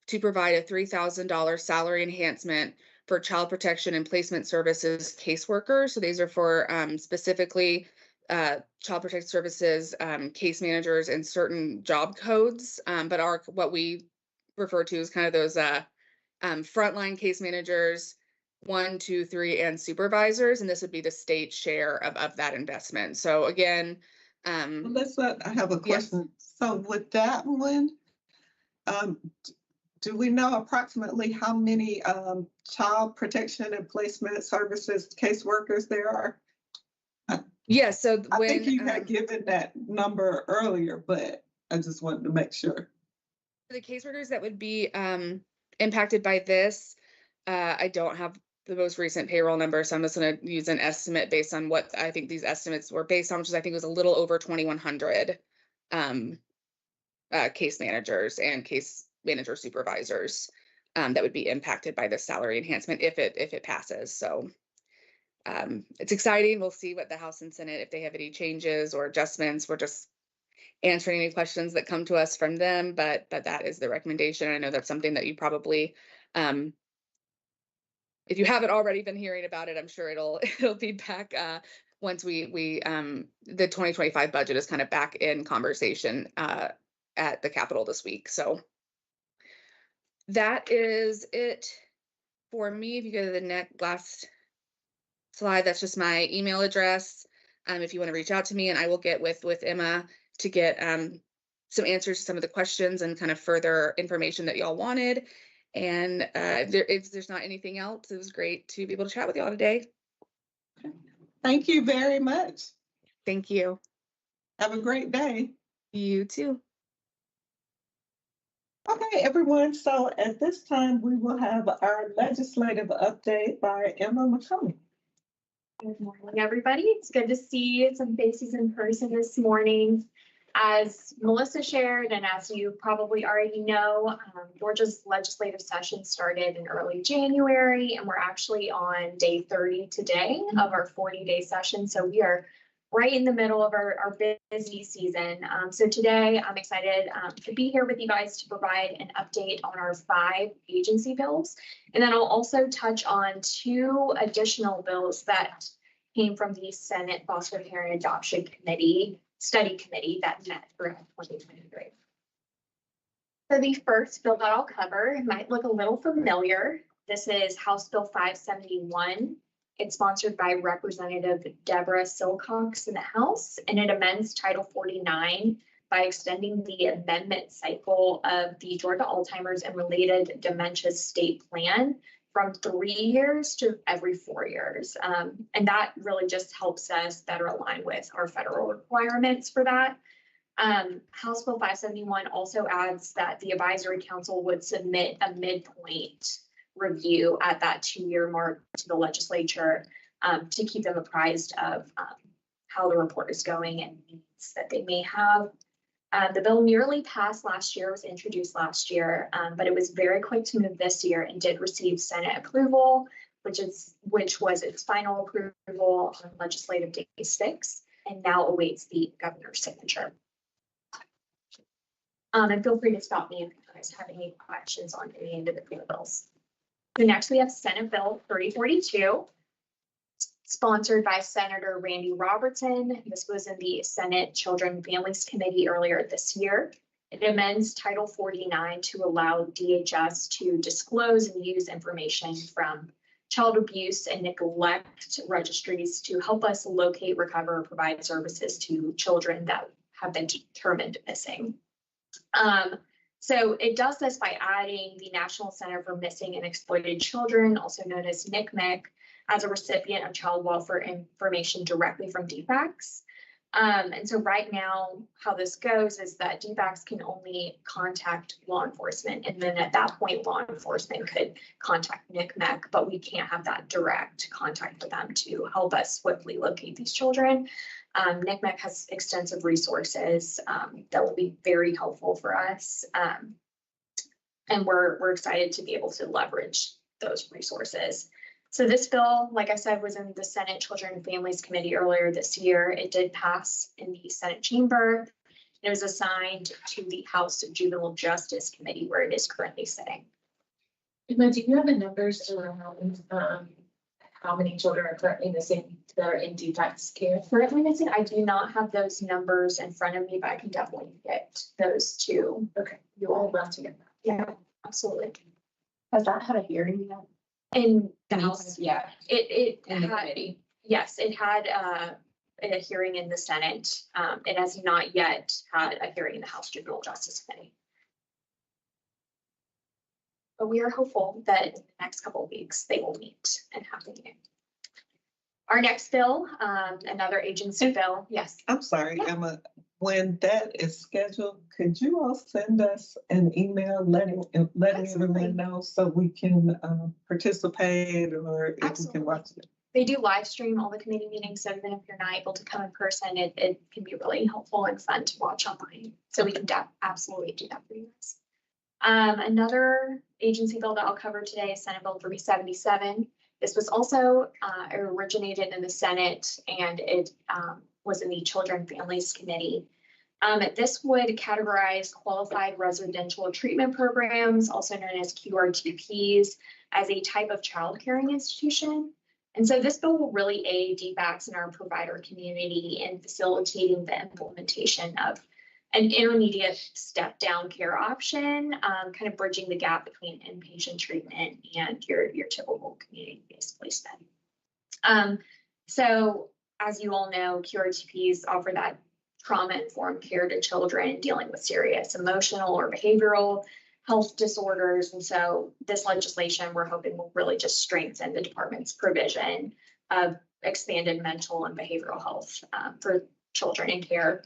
to provide a $3,000 salary enhancement for child protection and placement services caseworkers. So these are for specifically child protection services, case managers, and certain job codes, but are what we refer to as kind of those frontline case managers, 1, 2, 3, and supervisors, and this would be the state share of that investment. So again, Melissa, I have a question. Yes. So with that one, do we know approximately how many child protection and placement services caseworkers there are? Yes. So I when think you had given that number earlier, but I just wanted to make sure. the caseworkers that would be impacted by this, I don't have the most recent payroll number, so I'm just going to use an estimate based on what I think these estimates were based on, which is I think it was a little over 2,100 case managers and case manager supervisors that would be impacted by this salary enhancement if it passes. So it's exciting. We'll see what the House and Senate, if they have any changes or adjustments. We're just answering any questions that come to us from them, but that is the recommendation. I know that's something that you probably, if you haven't already been hearing about it, I'm sure it'll be back once the 2025 budget is kind of back in conversation at the Capitol this week. So that is it for me. If you go to the last slide, that's just my email address. If you want to reach out to me, and I will get with Emma to get some answers to some of the questions and kind of further information that y'all wanted. And if there's not anything else, it was great to be able to chat with y'all today. Thank you very much. Thank you. Have a great day. You too. Okay, everyone. So at this time, we will have our legislative update by Emma McCollum. Good morning, everybody. It's good to see some faces in person this morning. As Melissa shared, and as you probably already know, Georgia's legislative session started in early January, and we're actually on day 30 today of our 40-day session. So we are right in the middle of our busy season. So today I'm excited to be here with you guys to provide an update on our 5 agency bills. And then I'll also touch on 2 additional bills that came from the Senate Foster Care and Adoption Committee Study Committee that met throughout 2023. So the first bill that I'll cover might look a little familiar. This is House Bill 571. It's sponsored by Representative Deborah Silcox in the House, and it amends Title 49 by extending the amendment cycle of the Georgia Alzheimer's and Related Dementia State Plan from 3 years to every 4 years. And that really just helps us better align with our federal requirements for that. House Bill 571 also adds that the advisory council would submit a midpoint review at that 2-year mark to the legislature to keep them apprised of how the report is going and needs that they may have. The bill nearly passed last year, was introduced last year, but it was very quick to move this year and did receive Senate approval, which was its final approval on legislative day 6, and now awaits the governor's signature. And feel free to stop me if you guys have any questions on any individual bills. So next we have Senate Bill 3042. Sponsored by Senator Randy Robertson. This was in the Senate Children and Families Committee earlier this year. It amends Title 49 to allow DHS to disclose and use information from child abuse and neglect registries to help us locate, recover, and provide services to children that have been determined missing. So it does this by adding the National Center for Missing and Exploited Children, also known as NCMEC, as a recipient of child welfare information directly from DFACS. And so right now, how this goes is that DFACS can only contact law enforcement. And then at that point, law enforcement could contact NCMEC, but we can't have that direct contact with them to help us swiftly locate these children. NCMEC has extensive resources that will be very helpful for us. And we're excited to be able to leverage those resources. So this bill, like I said, was in the Senate Children and Families Committee earlier this year. It did pass in the Senate chamber. It was assigned to the House Juvenile Justice Committee, where it is currently sitting. Emma, do you have the numbers around how many children are currently missing that are in DFACS care? Currently missing, I do not have those numbers in front of me, but I can definitely get those too. Okay, you all love to get that. Yeah, absolutely. Has that had a hearing yet? In the House, Yeah. it In the had, committee. yes, it had a hearing in the Senate. It has not yet had a hearing in the House Juvenile Justice Committee. But we are hopeful that in the next couple of weeks they will meet and have the meeting. Our next bill, another agency bill. Yes. I'm sorry, Emma, when that is scheduled, could you all send us an email letting everyone know so we can participate or if we can watch it? They do live stream all the committee meetings, so even if you're not able to come in person, it can be really helpful and fun to watch online. So we can absolutely do that for you guys. Another agency bill that I'll cover today is Senate Bill 377. This was also originated in the Senate, and it was in the Children and Families Committee. This would categorize qualified residential treatment programs, also known as QRTPs, as a type of child caring institution. And so this bill will really aid DFACS and our provider community in facilitating the implementation of an intermediate step-down care option, kind of bridging the gap between inpatient treatment and your typical community-based placement. So as you all know, QRTPs offer that trauma-informed care to children dealing with serious emotional or behavioral health disorders. And so this legislation, we're hoping will really just strengthen the department's provision of expanded mental and behavioral health for children in care.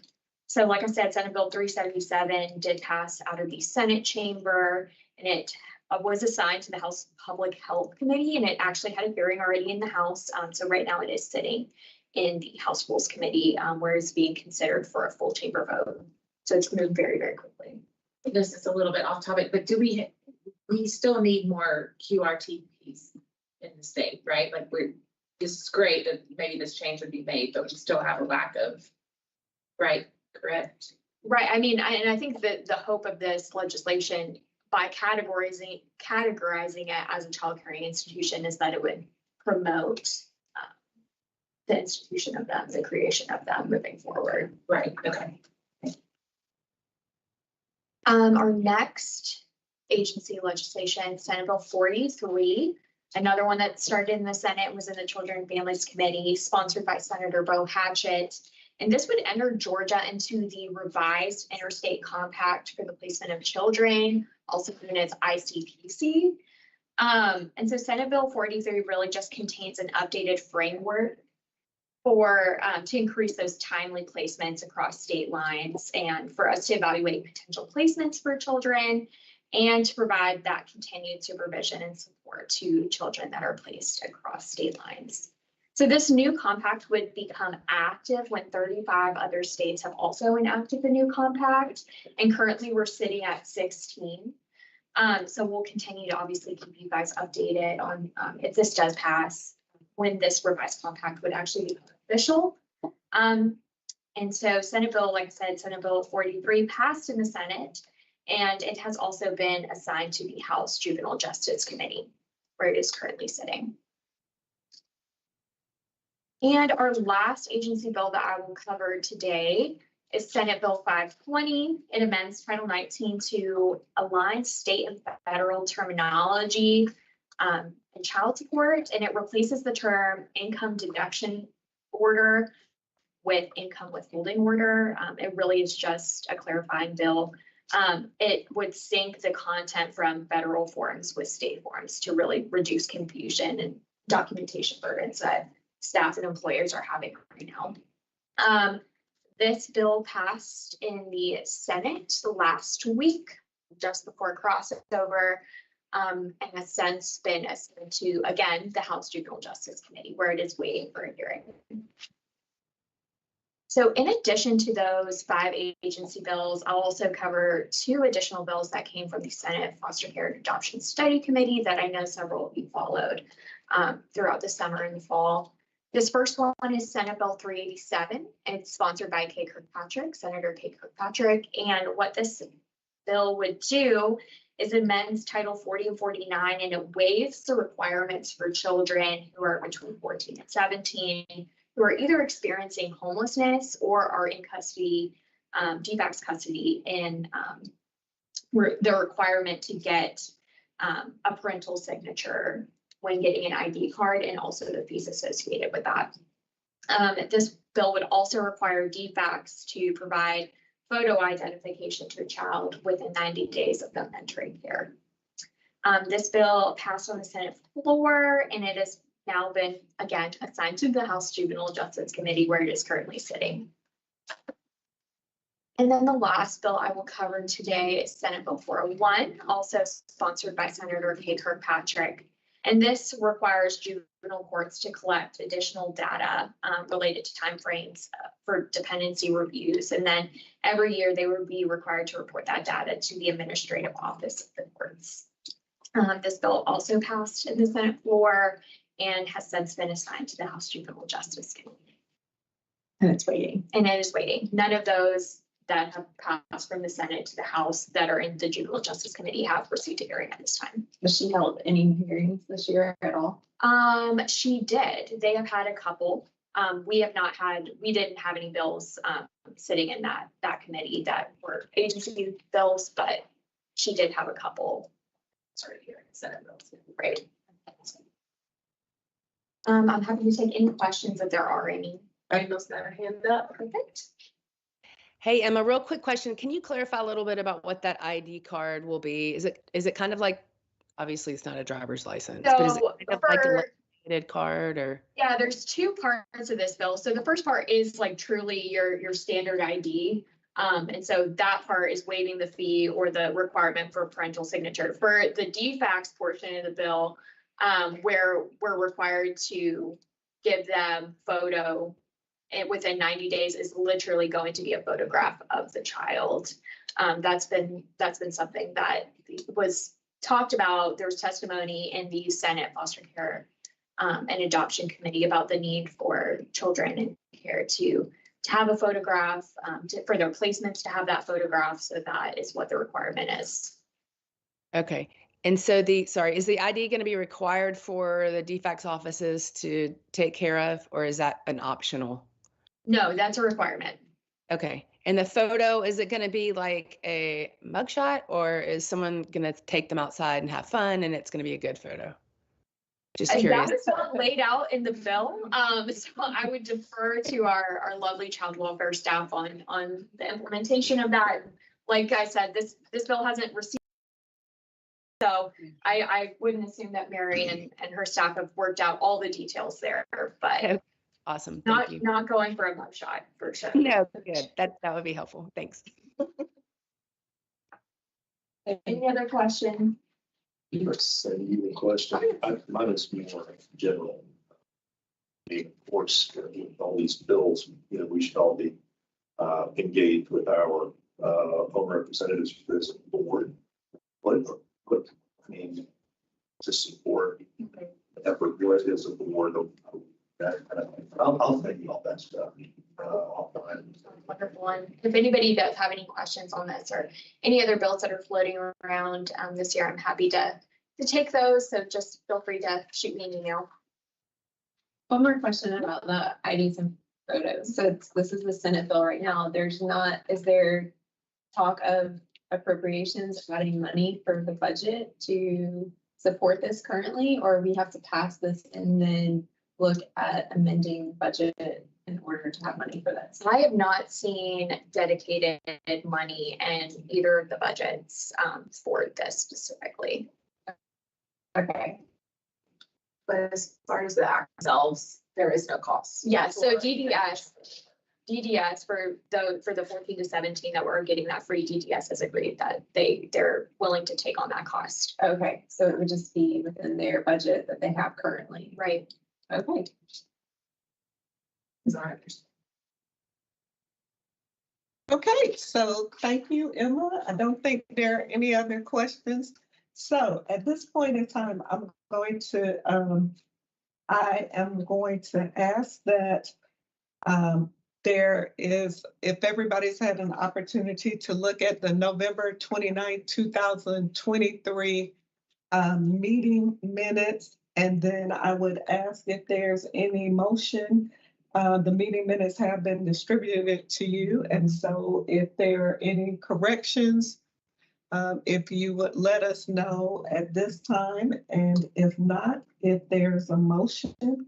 So like I said, Senate Bill 377 did pass out of the Senate chamber, and it was assigned to the House Public Health Committee, and it actually had a hearing already in the House. So right now it is sitting in the House Rules Committee, where it's being considered for a full chamber vote. So it's moved very, very quickly. This is a little bit off topic, but do we still need more QRTPs in the state, right? Like this is great that maybe this change would be made, but we still have a lack of, right? Correct. Right. I mean, and I think that the hope of this legislation by categorizing it as a child caring institution is that it would promote the institution of them, the creation of them moving forward. Right. Okay. Our next agency legislation, Senate Bill 43, another one that started in the Senate, was in the Children and Families Committee, sponsored by Senator Bo Hatchett. And this would enter Georgia into the revised Interstate Compact for the Placement of Children, also known as ICPC. And so Senate Bill 43 really just contains an updated framework for to increase those timely placements across state lines and for us to evaluate potential placements for children and to provide that continued supervision and support to children that are placed across state lines. So this new compact would become active when 35 other states have also enacted the new compact, and currently we're sitting at 16. So we'll continue to obviously keep you guys updated on if this does pass, when this revised compact would actually become official. And so Senate Bill, like I said, Senate Bill 43 passed in the Senate, and it has also been assigned to the House Juvenile Justice Committee, where it is currently sitting. And our last agency bill that I will cover today is Senate Bill 520. It amends Title 19 to align state and federal terminology and child support, and it replaces the term income deduction order with income withholding order. It really is just a clarifying bill. It would sync the content from federal forms with state forms to really reduce confusion and documentation burdens that staff and employers are having right now. This bill passed in the Senate last week, just before crossover, and has since been assigned to, again, the House Juvenile Justice Committee, where it is waiting for a hearing. So in addition to those 5 agency bills, I'll also cover 2 additional bills that came from the Senate Foster Care and Adoption Study Committee that I know several of you followed throughout the summer and the fall. This first one is Senate Bill 387. It's sponsored by Kay Kirkpatrick, Senator Kay Kirkpatrick. And what this bill would do is amends Title 40 and 49, and it waives the requirements for children who are between 14 and 17 who are either experiencing homelessness or are in custody, DFACS custody, in the requirement to get a parental signature when getting an ID card, and also the fees associated with that. This bill would also require DFACS to provide photo identification to a child within 90 days of them entering care. This bill passed on the Senate floor, and it has now been, again, assigned to the House Juvenile Justice Committee, where it is currently sitting. And then the last bill I will cover today is Senate Bill 401, also sponsored by Senator Kay Kirkpatrick. And this requires juvenile courts to collect additional data related to timeframes for dependency reviews. And then every year they would be required to report that data to the administrative office of the courts. This bill also passed in the Senate floor and has since been assigned to the House Juvenile Justice Committee. And it's waiting. And it is waiting. None of those that have passed from the Senate to the House that are in the Juvenile Justice Committee have received a hearing at this time. Has she held any hearings this year at all? She did. They have had a couple. We didn't have any bills sitting in that committee that were agency bills, but she did have a couple. Sorry, hearings, Senate bills. Right. I'm happy to take any questions if there are any. Randall's got her hand up. Perfect. Hey, Emma, real quick question. Can you clarify a little bit about what that ID card will be? Is it kind of like, obviously it's not a driver's license, but is it So kind of like a for, laminated card or? yeah, there's two parts of this bill. So the first part is like truly your standard ID. And so that part is waiving the fee or the requirement for parental signature. For the DFAX portion of the bill, where we're required to give them photo and within 90 days is literally going to be a photograph of the child. That's been something that was talked about. There was testimony in the Senate Foster Care and Adoption Committee about the need for children in care to have a photograph, for their placements to have that photograph. So that is what the requirement is. Okay. And so is the ID going to be required for the DFAX offices to take care of, or is that an optional? No, that's a requirement. Okay. And the photo, is it going to be like a mugshot, or is someone going to take them outside and have fun and it's going to be a good photo? Just curious. That is not laid out in the bill. So I would defer to our lovely child welfare staff on the implementation of that. Like I said, this bill hasn't received. So I wouldn't assume that Mary and her staff have worked out all the details there, but Okay. Awesome. Thank you. not going for a mugshot for sure. No, good. That would be helpful. Thanks. Any other question? Yes, you a question. Mine is more general. Of course, with all these bills, we should all be engaged with our home representatives for this board. What I mean, to support effort with as a board. That kind of thing. I'll think about that stuff. Wonderful. And if anybody does have any questions on this or any other bills that are floating around this year, I'm happy to take those. So just feel free to shoot me an email. One more question about the IDs and photos. So this is the Senate bill right now. Is there talk of appropriations, adding money for the budget to support this currently, or we have to pass this and then look at amending budget in order to have money for this? I have not seen dedicated money in either of the budgets for this specifically. Okay. But as far as the act themselves, there is no cost. Yeah, so DDS for the 14 to 17 that we're getting that free, DDS has agreed that they're willing to take on that cost. Okay, so it would just be within their budget that they have currently. Right. Okay. Okay, so thank you, Emma. I don't think there are any other questions. So at this point in time, I am going to ask that if everybody's had an opportunity to look at the November 29, 2023 meeting minutes, and then I would ask if there's any motion. The meeting minutes have been distributed to you, and so if there are any corrections, if you would let us know at this time, and if not, if there's a motion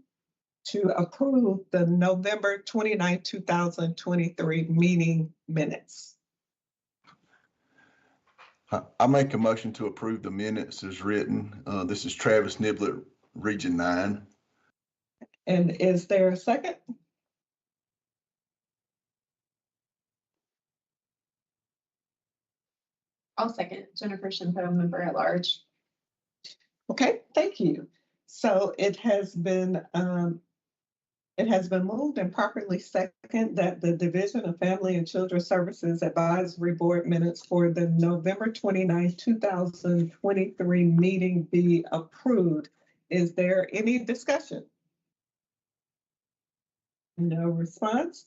to approve the November 29, 2023 meeting minutes. I make a motion to approve the minutes as written. This is Travis Niblett, Region 9. And is there a second? I'll second. Jennifer Shinpo, member at large. Okay, thank you. So it has been moved and properly second that the Division of Family and Children Services Advisory Board minutes for the November 29, 2023 meeting be approved. Is there any discussion? No response.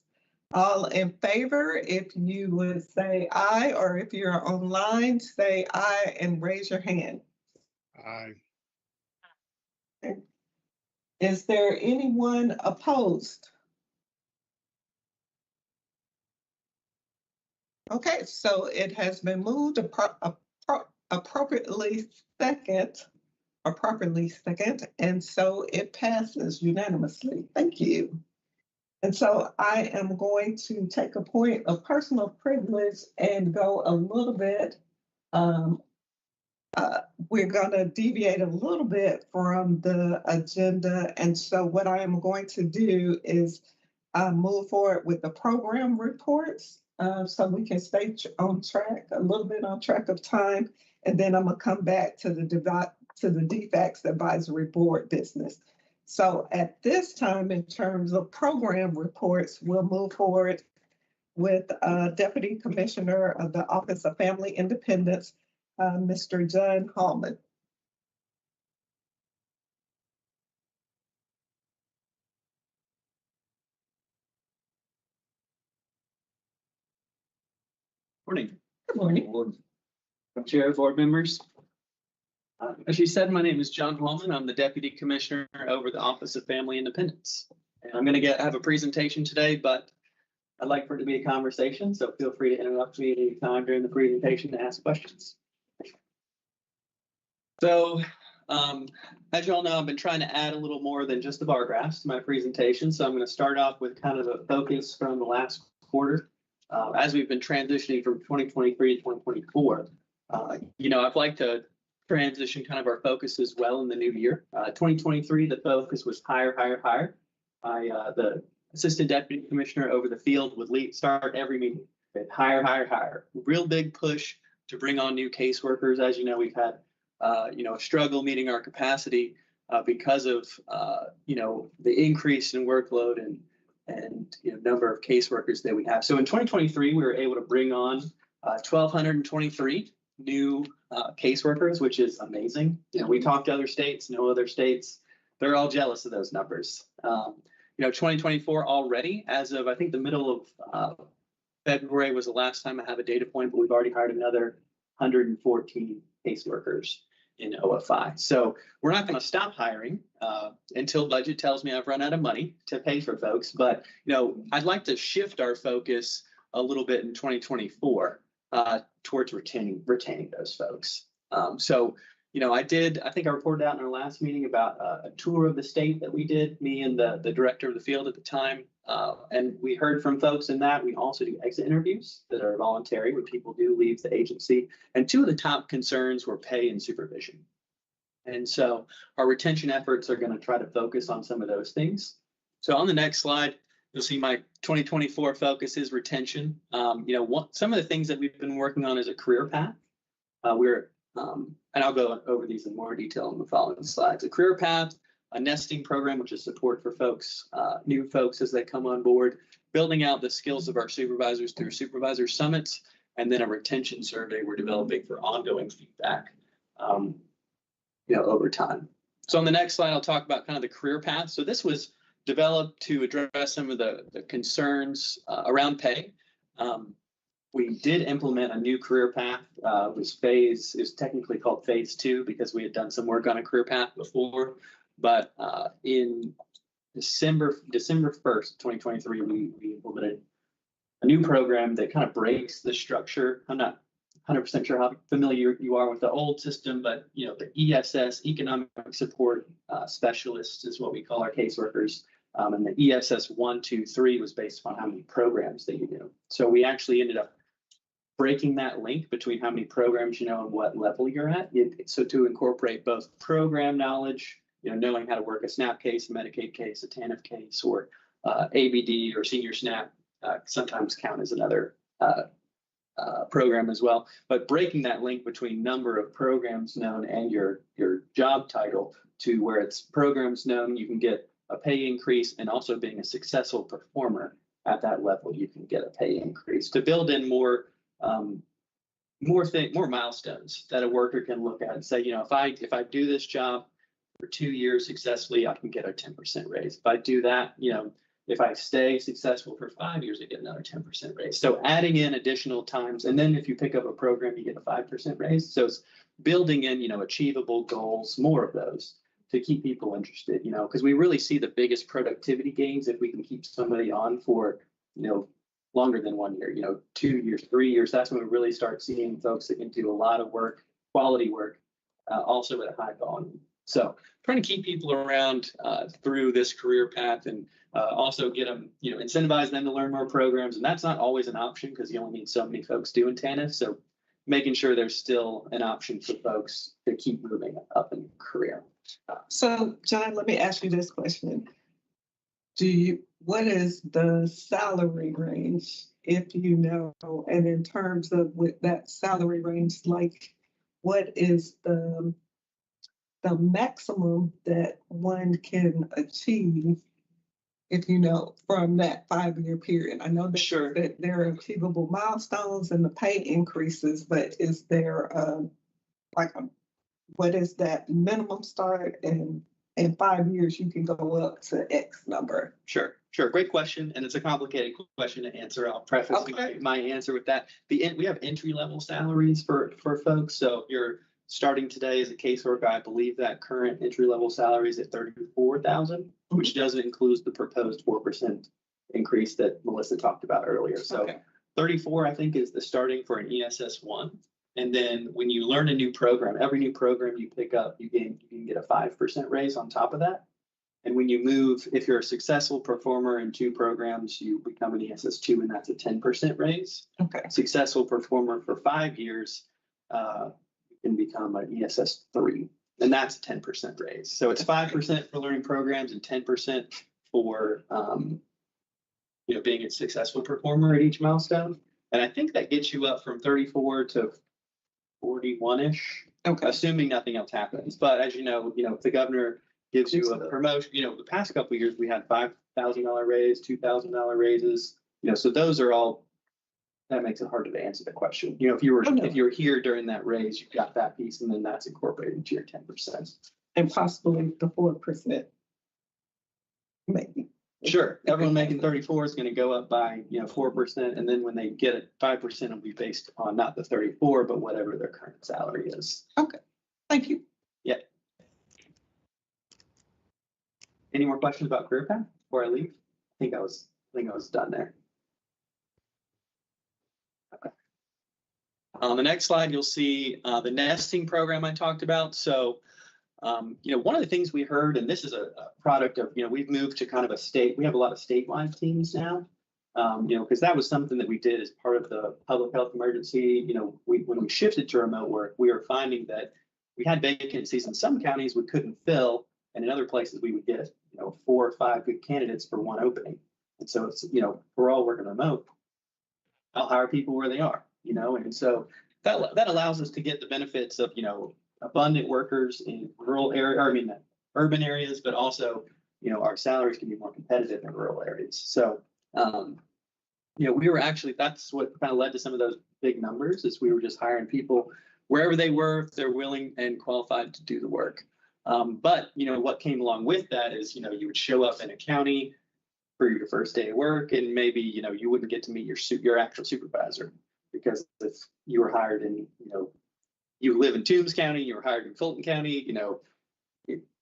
All in favor, if you would say aye, or if you're online, say aye and raise your hand. Aye. Okay. Is there anyone opposed? Okay, so it has been moved appropriately second are properly second, and so it passes unanimously. Thank you. And so I am going to take a point of personal privilege and go a little bit, we're going to deviate a little bit from the agenda. And so what I am going to do is move forward with the program reports so we can stay on track, a little bit on track of time. And then I'm going to come back to the DFACS Advisory Board business. So at this time, in terms of program reports, we'll move forward with Deputy Commissioner of the Office of Family Independence, Mr. John Hallman. Morning. Good morning. Chair, board members. As you said, my name is John Hallman. I'm the Deputy Commissioner over the Office of Family Independence. And I'm going to have a presentation today, but I'd like for it to be a conversation, so feel free to interrupt me at any time during the presentation to ask questions. So, as you all know, I've been trying to add a little more than just the bar graphs to my presentation. So I'm going to start off with kind of a focus from the last quarter. As we've been transitioning from 2023 to 2024, I'd like to transition kind of our focus as well in the new year. 2023, the focus was higher, higher, higher. The Assistant Deputy Commissioner over the field would start every meeting with higher, higher, higher. Real big push to bring on new caseworkers. As you know, we've had a struggle meeting our capacity because of the increase in workload and number of caseworkers that we have. So in 2023, we were able to bring on 1,223 new caseworkers, which is amazing. We talked to other states, no other states, they're all jealous of those numbers. 2024 already, as of I think the middle of February was the last time I have a data point, but we've already hired another 114 caseworkers in OFI. So we're not going to stop hiring until budget tells me I've run out of money to pay for folks. But, I'd like to shift our focus a little bit in 2024 towards retaining those folks. I think I reported out in our last meeting about a tour of the state that we did, me and the director of the field at the time. And we heard from folks in that. We also do exit interviews that are voluntary when people do leave the agency. And two of the top concerns were pay and supervision. And so our retention efforts are going to try to focus on some of those things. So on the next slide, you'll see my 2024 focus is retention. Some of the things that we've been working on is a career path. And I'll go over these in more detail in the following slides. A career path, a nesting program, which is support for folks, new folks as they come on board, building out the skills of our supervisors through supervisor summits, and then a retention survey we're developing for ongoing feedback, over time. So on the next slide, I'll talk about kind of the career path. So this was developed to address some of the concerns around pay. We did implement a new career path. Is technically called phase 2 because we had done some work on a career path before. But in December 1st, 2023, we implemented a new program that kind of breaks the structure. I'm not 100% sure how familiar you are with the old system, but the ESS, Economic Support Specialists, is what we call our caseworkers. And the ESS 1, 2, 3 was based upon how many programs that you do. So we actually ended up breaking that link between how many programs you know and what level you're at. So to incorporate both program knowledge, knowing how to work a SNAP case, a Medicaid case, a TANF case, or ABD or Senior SNAP sometimes count as another program as well. But breaking that link between number of programs known and your job title to where it's programs known, you can get a pay increase, and also being a successful performer at that level, you can get a pay increase to build in more milestones that a worker can look at and say, if I do this job for 2 years successfully, I can get a 10% raise. If I do that, if I stay successful for 5 years, I get another 10% raise. So adding in additional times, and then if you pick up a program, you get a 5% raise. So it's building in, achievable goals, more of those to keep people interested, because we really see the biggest productivity gains if we can keep somebody on for, longer than 1 year, 2 years, 3 years. That's when we really start seeing folks that can do a lot of work, quality work, also at a high volume. So trying to keep people around through this career path and also get them, incentivize them to learn more programs. And that's not always an option because you only need so many folks doing TANF. So making sure there's still an option for folks to keep moving up in career. So John, let me ask you this question. What is the salary range, if you know, and in terms of with that salary range, like what is the maximum that one can achieve, if you know, from that 5-year period? I know that there are achievable milestones and the pay increases, but is there what is that minimum start, and in 5 years you can go up to X number? Sure. Great question. And it's a complicated question to answer. I'll preface my answer with that. We have entry level salaries for folks. So if you're starting today as a caseworker, I believe that current entry level salary is at $34,000, which doesn't include the proposed 4% increase that Melissa talked about earlier. So 34, I think, is the starting for an ESS 1. And then when you learn a new program, every new program you pick up, you can get a 5% raise on top of that. And when you move, if you're a successful performer in 2 programs, you become an ESS 2, and that's a 10% raise. Successful performer for 5 years, you can become an ESS 3, and that's a 10% raise. So it's 5% for learning programs and 10% for being a successful performer at each milestone. And I think that gets you up from 34 to 41-ish, assuming nothing else happens. But as you know, if the governor gives you a promotion, the past couple of years we had $5,000 raise, $2,000 raises, so those are all, that makes it hard to answer the question. If you were here during that raise, you got that piece, and then that's incorporated into your 10%. And possibly the 4%, maybe. Sure. Everyone making 34 is going to go up by 4%, and then when they get it, 5% will be based on not the 34, but whatever their current salary is. Okay. Thank you. Yeah. Any more questions about career path before I leave? I think I was done there. Okay. On the next slide, you'll see the nesting program I talked about. So, one of the things we heard, and this is a product of, we've moved to kind of we have a lot of statewide teams now, because that was something that we did as part of the public health emergency. When we shifted to remote work, we were finding that we had vacancies in some counties we couldn't fill, and in other places we would get, 4 or 5 good candidates for one opening. And so it's, we're all working remote. I'll hire people where they are, and so that allows us to get the benefits of, abundant workers in urban areas, but also, our salaries can be more competitive in rural areas. So, we were actually, that's what kind of led to some of those big numbers, is we were just hiring people wherever they were, if they're willing and qualified to do the work. But, what came along with that is, you would show up in a county for your first day of work, and maybe, you wouldn't get to meet your actual supervisor, because if you were hired in, you live in Toombs County, you were hired in Fulton County,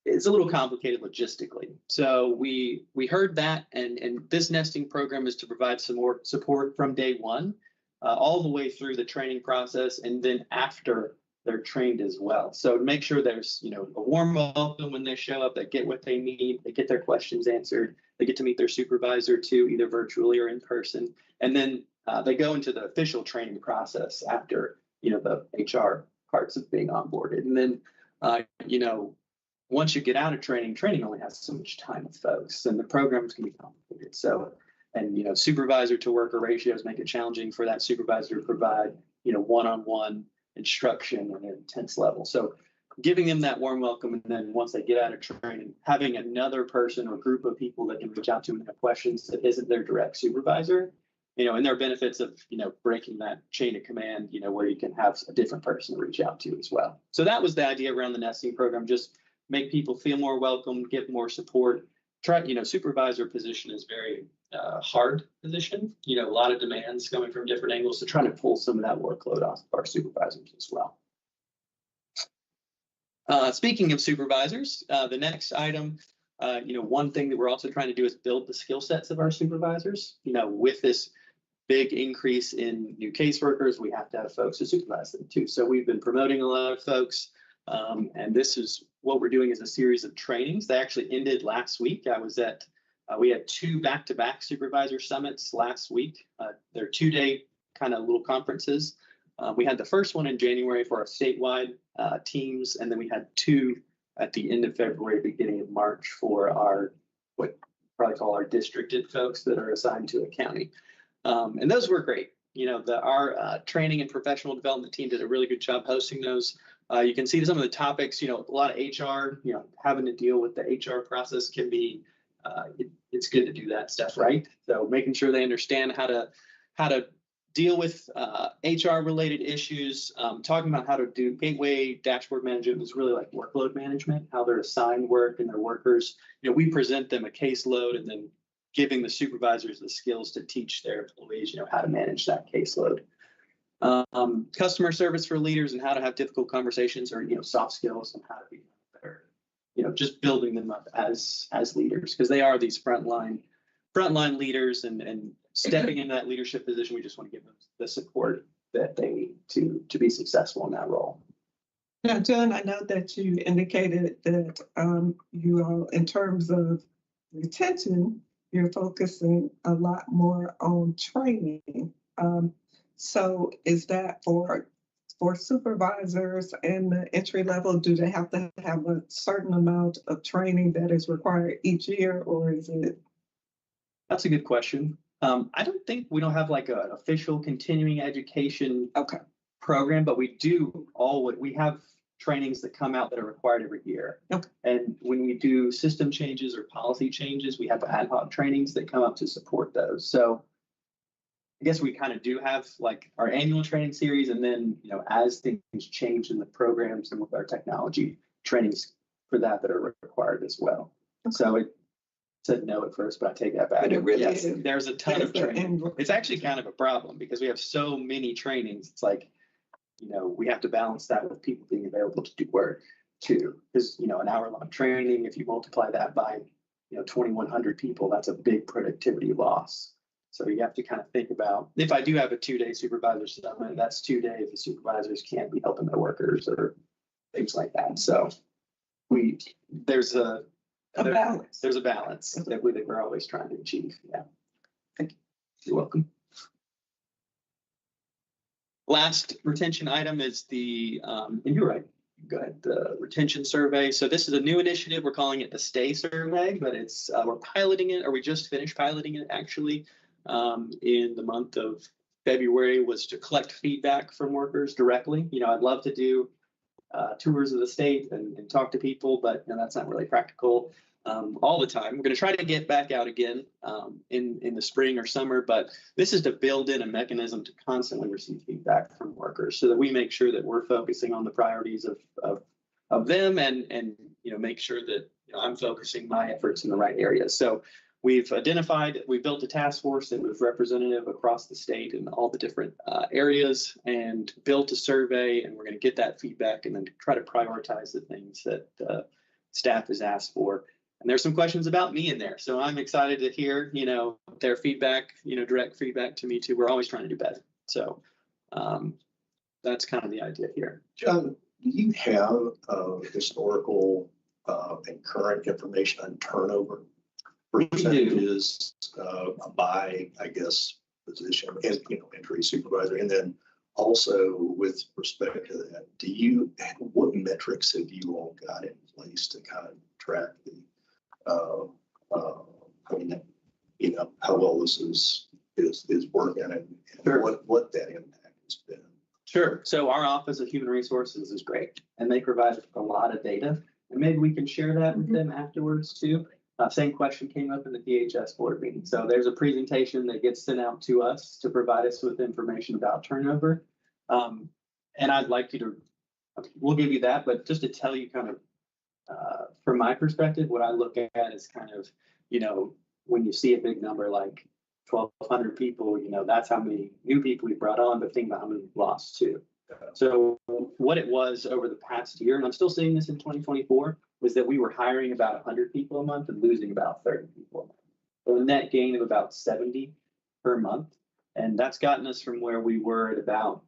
it's a little complicated logistically. So we heard that, and this nesting program is to provide some more support from day one, all the way through the training process, and then after they're trained as well. So to make sure there's, a warm welcome when they show up, they get what they need, they get their questions answered, they get to meet their supervisor too, either virtually or in person. And then they go into the official training process after, the HR parts of being onboarded. And then, once you get out of training only has so much time with folks, and the programs can be complicated. So, and, supervisor to worker ratios make it challenging for that supervisor to provide, one-on-one instruction on an intense level. So giving them that warm welcome, and then once they get out of training, having another person or group of people that can reach out to them and have questions that isn't their direct supervisor, and there are benefits of, breaking that chain of command, where you can have a different person to reach out to as well. So that was the idea around the nesting program, just make people feel more welcome, get more support. Supervisor position is very hard position, a lot of demands coming from different angles, so trying to pull some of that workload off of our supervisors as well. Speaking of supervisors, the next item, one thing that we're also trying to do is build the skill sets of our supervisors. With this big increase in new caseworkers, we have to have folks to supervise them too. So we've been promoting a lot of folks, and this is what we're doing is a series of trainings. They actually ended last week. I was at, we had 2 back-to-back supervisor summits last week. They're 2-day kind of little conferences. We had the first one in January for our statewide teams, and then we had 2 at the end of February, beginning of March for our, what we probably call our districted folks that are assigned to a county. And those were great. You know, our training and professional development team did a really good job hosting those. You can see some of the topics, you know, a lot of HR, you know, having to deal with the HR process can be, it's good to do that stuff right. So making sure they understand how to deal with HR related issues, talking about how to do gateway dashboard management is really like workload management, how they're assigned work and their workers. You know, we present them a caseload and then giving the supervisors the skills to teach their employees, you know, how to manage that caseload. Customer service for leaders and how to have difficult conversations, or, you know, soft skills and how to be better, you know, just building them up as leaders, because they are these frontline leaders, and stepping into that leadership position, we just want to give them the support that they need to be successful in that role. Now, John, I know that you indicated that you all, in terms of retention, you're focusing a lot more on training. So is that for supervisors and the entry level? Do they have to have a certain amount of training that is required each year, or is it? That's a good question. I don't think we don't have like an official continuing education program, but we do we have trainings that come out that are required every year. Okay. And when we do system changes or policy changes, we have ad hoc trainings that come up to support those. So I guess we kind of do have like our annual training series, and then, you know, as things change in the programs and with our technology, trainings for that are required as well. Okay. So it said no at first, but I take that back. But it really yes, is. There's a ton of training. It's actually kind of a problem because we have so many trainings. It's like, you know, we have to balance that with people being available to do work too. Because, you know, an hour-long training, if you multiply that by, you know, 2,100 people, that's a big productivity loss. So you have to kind of think about, if I do have a 2-day supervisor summit, that's 2 days the supervisors can't be helping their workers or things like that. So there's a balance. There's a balance that we're always trying to achieve. Yeah. Thank you. You're welcome. Last retention item is the, and you're right, go ahead, the retention survey. So this is a new initiative. We're calling it the Stay Survey, but it's, we're piloting it, or we just finished piloting it actually in the month of February, was to collect feedback from workers directly. You know, I'd love to do tours of the state and talk to people, but you know, that's not really practical all the time. We're going to try to get back out again in the spring or summer, but this is to build in a mechanism to constantly receive feedback from workers so that we make sure that we're focusing on the priorities of them, and you know, make sure that, you know, I'm focusing my efforts in the right areas. So we built a task force that was representative across the state and all the different areas, and built a survey, and we're going to get that feedback and then try to prioritize the things that staff has asked for. And there's some questions about me in there. So I'm excited to hear, you know, their feedback, you know, direct feedback to me too. We're always trying to do better. So that's kind of the idea here. John, do you have historical and current information on turnover percentages by, I guess, position and, you know, entry supervisor? And then also with respect to that, what metrics have you all got in place to kind of track the, I mean, you know, how well this is working, and sure, what that impact has been? Sure. So our Office of Human Resources is great, and they provide a lot of data, and maybe we can share that with them afterwards too. Same question came up in the DHS board meeting. So there's a presentation that gets sent out to us to provide us with information about turnover. And I'd like you to, we'll give you that, but just to tell you kind of, from my perspective, what I look at is kind of, you know, when you see a big number like 1,200 people, you know, that's how many new people we brought on, but think about how many we've lost too. So what it was over the past year, and I'm still seeing this in 2024, was that we were hiring about 100 people a month and losing about 30 people a month. So a net gain of about 70 per month. And that's gotten us from where we were at about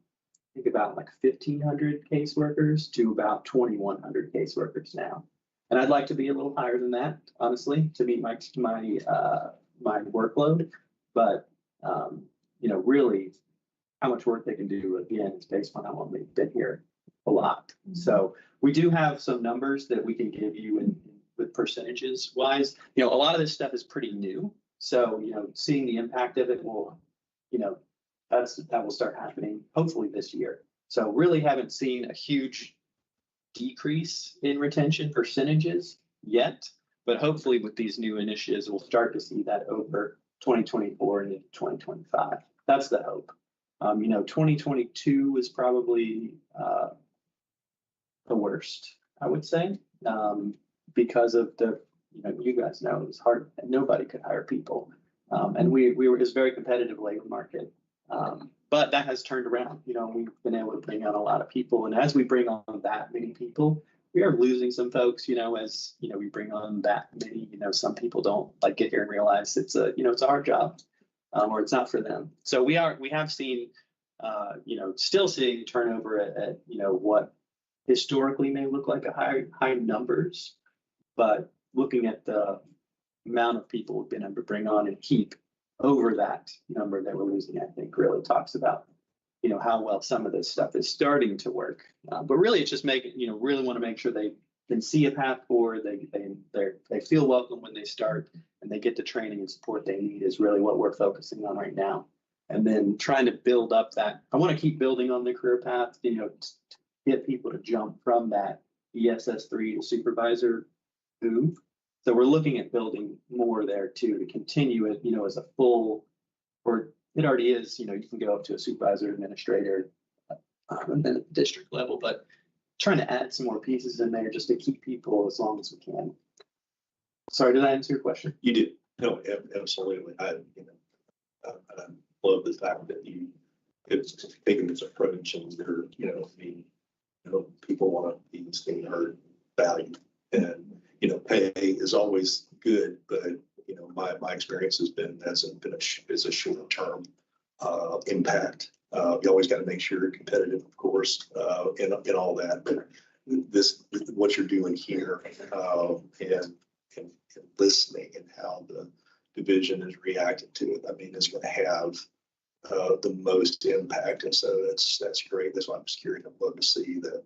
think about like 1,500 caseworkers to about 2,100 caseworkers now. And I'd like to be a little higher than that, honestly, to meet my workload. But, you know, really how much work they can do, again, is based on how long they've been here a lot. So we do have some numbers that we can give you in with percentages wise. You know, a lot of this stuff is pretty new. So, you know, seeing the impact of it will, you know, that will start happening hopefully this year. So really haven't seen a huge decrease in retention percentages yet, but hopefully with these new initiatives, we'll start to see that over 2024 and into 2025. That's the hope. You know, 2022 was probably the worst, I would say, because of the, you know, you guys know it was hard and nobody could hire people. And we were, it's a very competitive labor market. But that has turned around. You know, we've been able to bring on a lot of people. And as we bring on that many people, we are losing some folks, you know, as, you know, we bring on that many, you know, some people don't like get here and realize it's a, you know, it's a hard job, or it's not for them. So we have seen, you know, still seeing turnover at, you know, what historically may look like a high numbers, but looking at the amount of people we've been able to bring on and keep over that number that we're losing, I think really talks about, you know, how well some of this stuff is starting to work. But really it's just making, you know, really want to make sure they can see a path forward. They feel welcome when they start and they get the training and support they need is really what we're focusing on right now. And then trying to build up that, I want to keep building on the career path, you know, to get people to jump from that ESS3 to supervisor move. So we're looking at building more there too, to continue it, you know, as a full, or it already is, you know, you can go up to a supervisor, administrator, and then at the district level, but trying to add some more pieces in there just to keep people as long as we can. Sorry, did I answer your question? You did. No, absolutely. I love the fact that it's taking this approach and they're, you know, people want to be seen, heard, valued, and you know, pay is always good, but you know, my experience has been is a short term impact. You always got to make sure you're competitive, of course, in all that. But what you're doing here, and listening and how the division is reacting to it, I mean, is going to have the most impact. And so that's great. That's why I'm just curious. I'd love to see that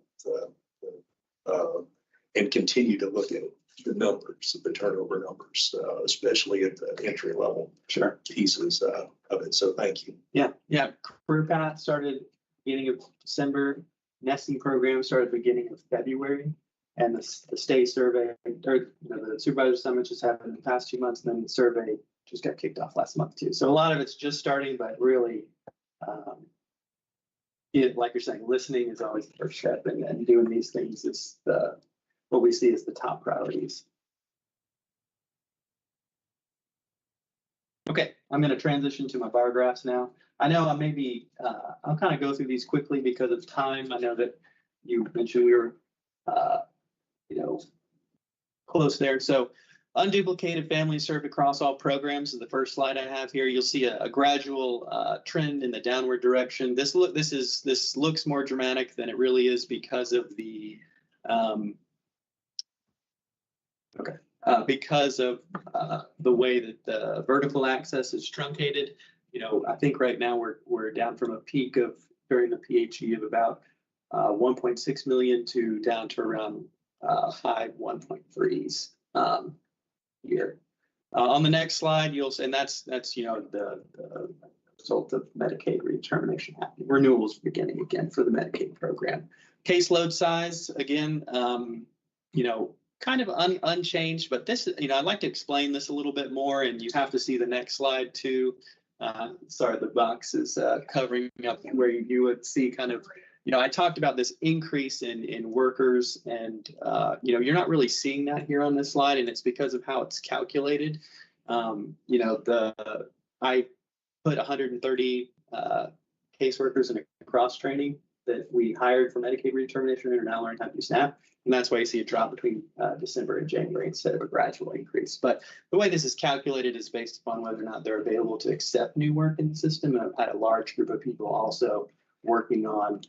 and continue to look at the numbers, the turnover numbers, especially at the entry level pieces of it. So thank you. Yeah. Career Path started beginning of December. Nesting program started beginning of February. And the state survey, or you know, the supervisor summit just happened in the past 2 months, and then the survey just got kicked off last month too. So a lot of it's just starting, but really, like you're saying, listening is always the first step, and doing these things is what we see as the top priorities. Okay, I'm going to transition to my bar graphs now. I know I maybe I'll kind of go through these quickly because of time. I know that you mentioned we were you know, close there. So unduplicated families served across all programs is the first slide I have here. You'll see a gradual trend in the downward direction. This looks more dramatic than it really is because of the because of the way that the vertical axis is truncated. You know, I think right now we're down from a peak of during the PHE of about 1.6 million to down to around high 1.3s here. On the next slide, you'll see, and that's you know the result of Medicaid redetermination happening. Renewals beginning again for the Medicaid program. Caseload size again, you know, kind of unchanged, but this, you know, I'd like to explain this a little bit more, and you have to see the next slide too. Sorry, the box is covering up where you would see kind of, you know, I talked about this increase in workers, and you know, you're not really seeing that here on this slide, and it's because of how it's calculated. You know, I put 130 caseworkers in a cross training that we hired for Medicaid redetermination and are now learning how to do SNAP. And that's why you see a drop between December and January instead of a gradual increase. But the way this is calculated is based upon whether or not they're available to accept new work in the system. And I've had a large group of people also working on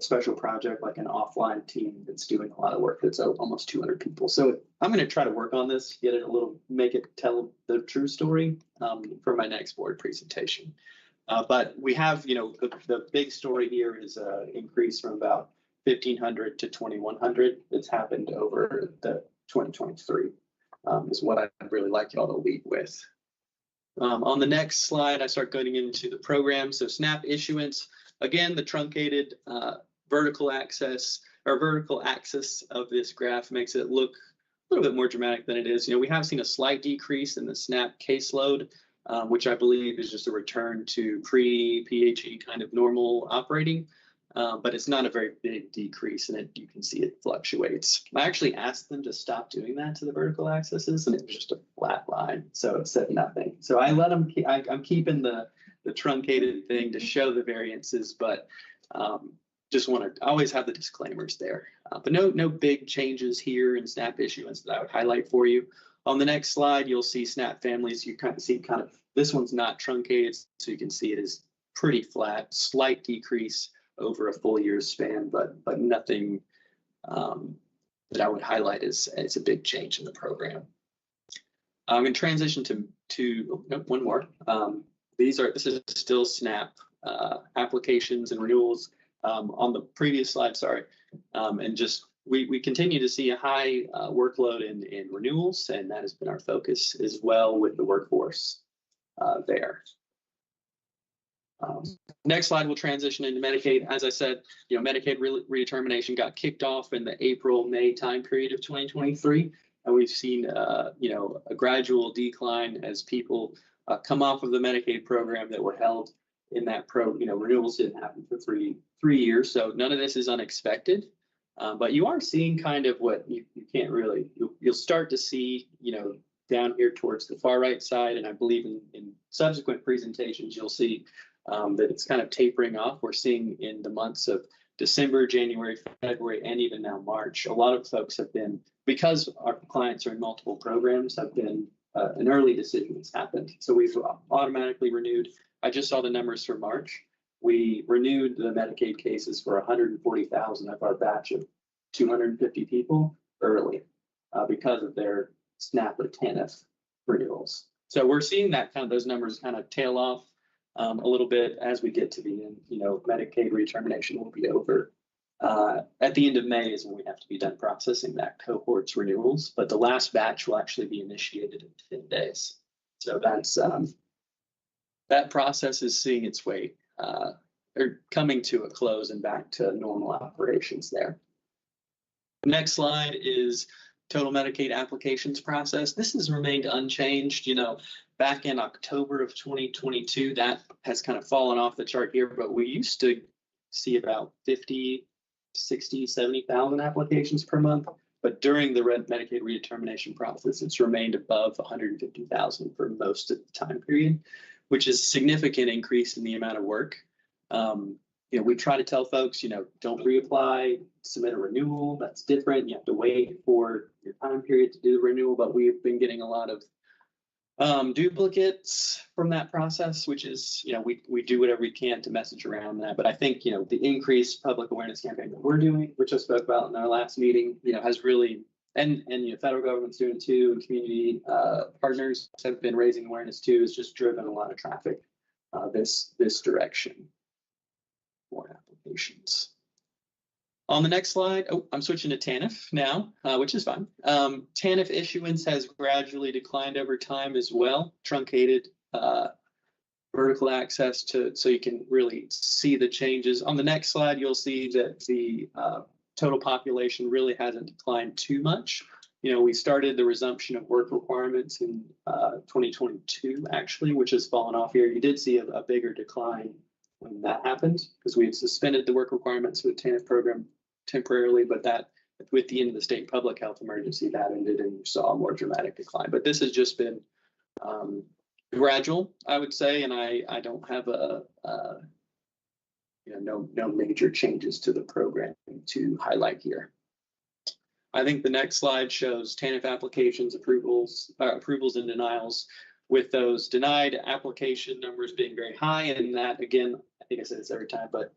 special project, like an offline team that's doing a lot of work. That's almost 200 people. So I'm going to try to work on this, get it a little, make it tell the true story for my next board presentation. But we have, the big story here is an increase from about 1,500 to 2,100 that's happened over the 2023 is what I'd really like y'all to lead with. On the next slide, I start going into the program. So SNAP issuance, again, the truncated vertical axis of this graph makes it look a little bit more dramatic than it is. We have seen a slight decrease in the SNAP caseload, which I believe is just a return to pre-PHE kind of normal operating. But it's not a very big decrease, and you can see it fluctuates. I actually asked them to stop doing that to the vertical axes, and it was just a flat line, so it said nothing. So I let them. I'm keeping the truncated thing to show the variances, but just want to always have the disclaimers there. But no big changes here in SNAP issuance that I would highlight for you. On the next slide, you'll see SNAP families. You kind of see this one's not truncated, so you can see it is pretty flat, slight decrease over a full year's span, but nothing that I would highlight as a big change in the program. I'm going to transition to one more. This is still SNAP applications and renewals on the previous slide, sorry. And just we continue to see a high workload in renewals, and that has been our focus as well with the workforce there. Next slide, we'll transition into Medicaid. As I said, Medicaid redetermination got kicked off in the April-May time period of 2023, and we've seen a gradual decline as people come off of the Medicaid program that were held in that renewals didn't happen for three years, so none of this is unexpected. But you are seeing kind of what you can't really, you'll start to see, down here towards the far right side, and I believe in subsequent presentations, you'll see that it's kind of tapering off. We're seeing in the months of December, January, February, and even now March, a lot of folks have been, because our clients are in multiple programs, have been an early decision has happened. So we've automatically renewed. I just saw the numbers for March. We renewed the Medicaid cases for 140,000 of our batch of 250 people early because of their SNAP or TANF renewals. So we're seeing that those numbers kind of tail off a little bit as we get to the end. Medicaid redetermination will be over. At the end of May is when we have to be done processing that cohort's renewals, but the last batch will actually be initiated in 10 days. So that's that process is seeing its way or coming to a close and back to normal operations there. Next slide is total Medicaid applications process. This has remained unchanged. Back in October of 2022, that has kind of fallen off the chart here, but we used to see about 50, 60, 70,000 applications per month. But during the Medicaid redetermination process, it's remained above 150,000 for most of the time period, which is a significant increase in the amount of work. We try to tell folks, don't reapply, submit a renewal. That's different. You have to wait for your time period to do the renewal, but we've been getting a lot of duplicates from that process, which is, we do whatever we can to message around that. But I think, the increased public awareness campaign that we're doing, which I spoke about in our last meeting, has really, and federal government's doing it too, and community partners have been raising awareness too, has just driven a lot of traffic this direction. More applications. On the next slide, I'm switching to TANF now, which is fine. TANF issuance has gradually declined over time as well, truncated vertical access so you can really see the changes. On the next slide, you'll see that the total population really hasn't declined too much. We started the resumption of work requirements in 2022, actually, which has fallen off here. You did see a bigger decline when that happened because we had suspended the work requirements with the TANF program temporarily, but that with the end of the state public health emergency, that ended and you saw a more dramatic decline. But this has just been gradual, I would say, and I don't have no major changes to the program to highlight here. I think the next slide shows TANF applications, approvals and denials. with those denied application numbers being very high. And that, again, I think I said this every time, but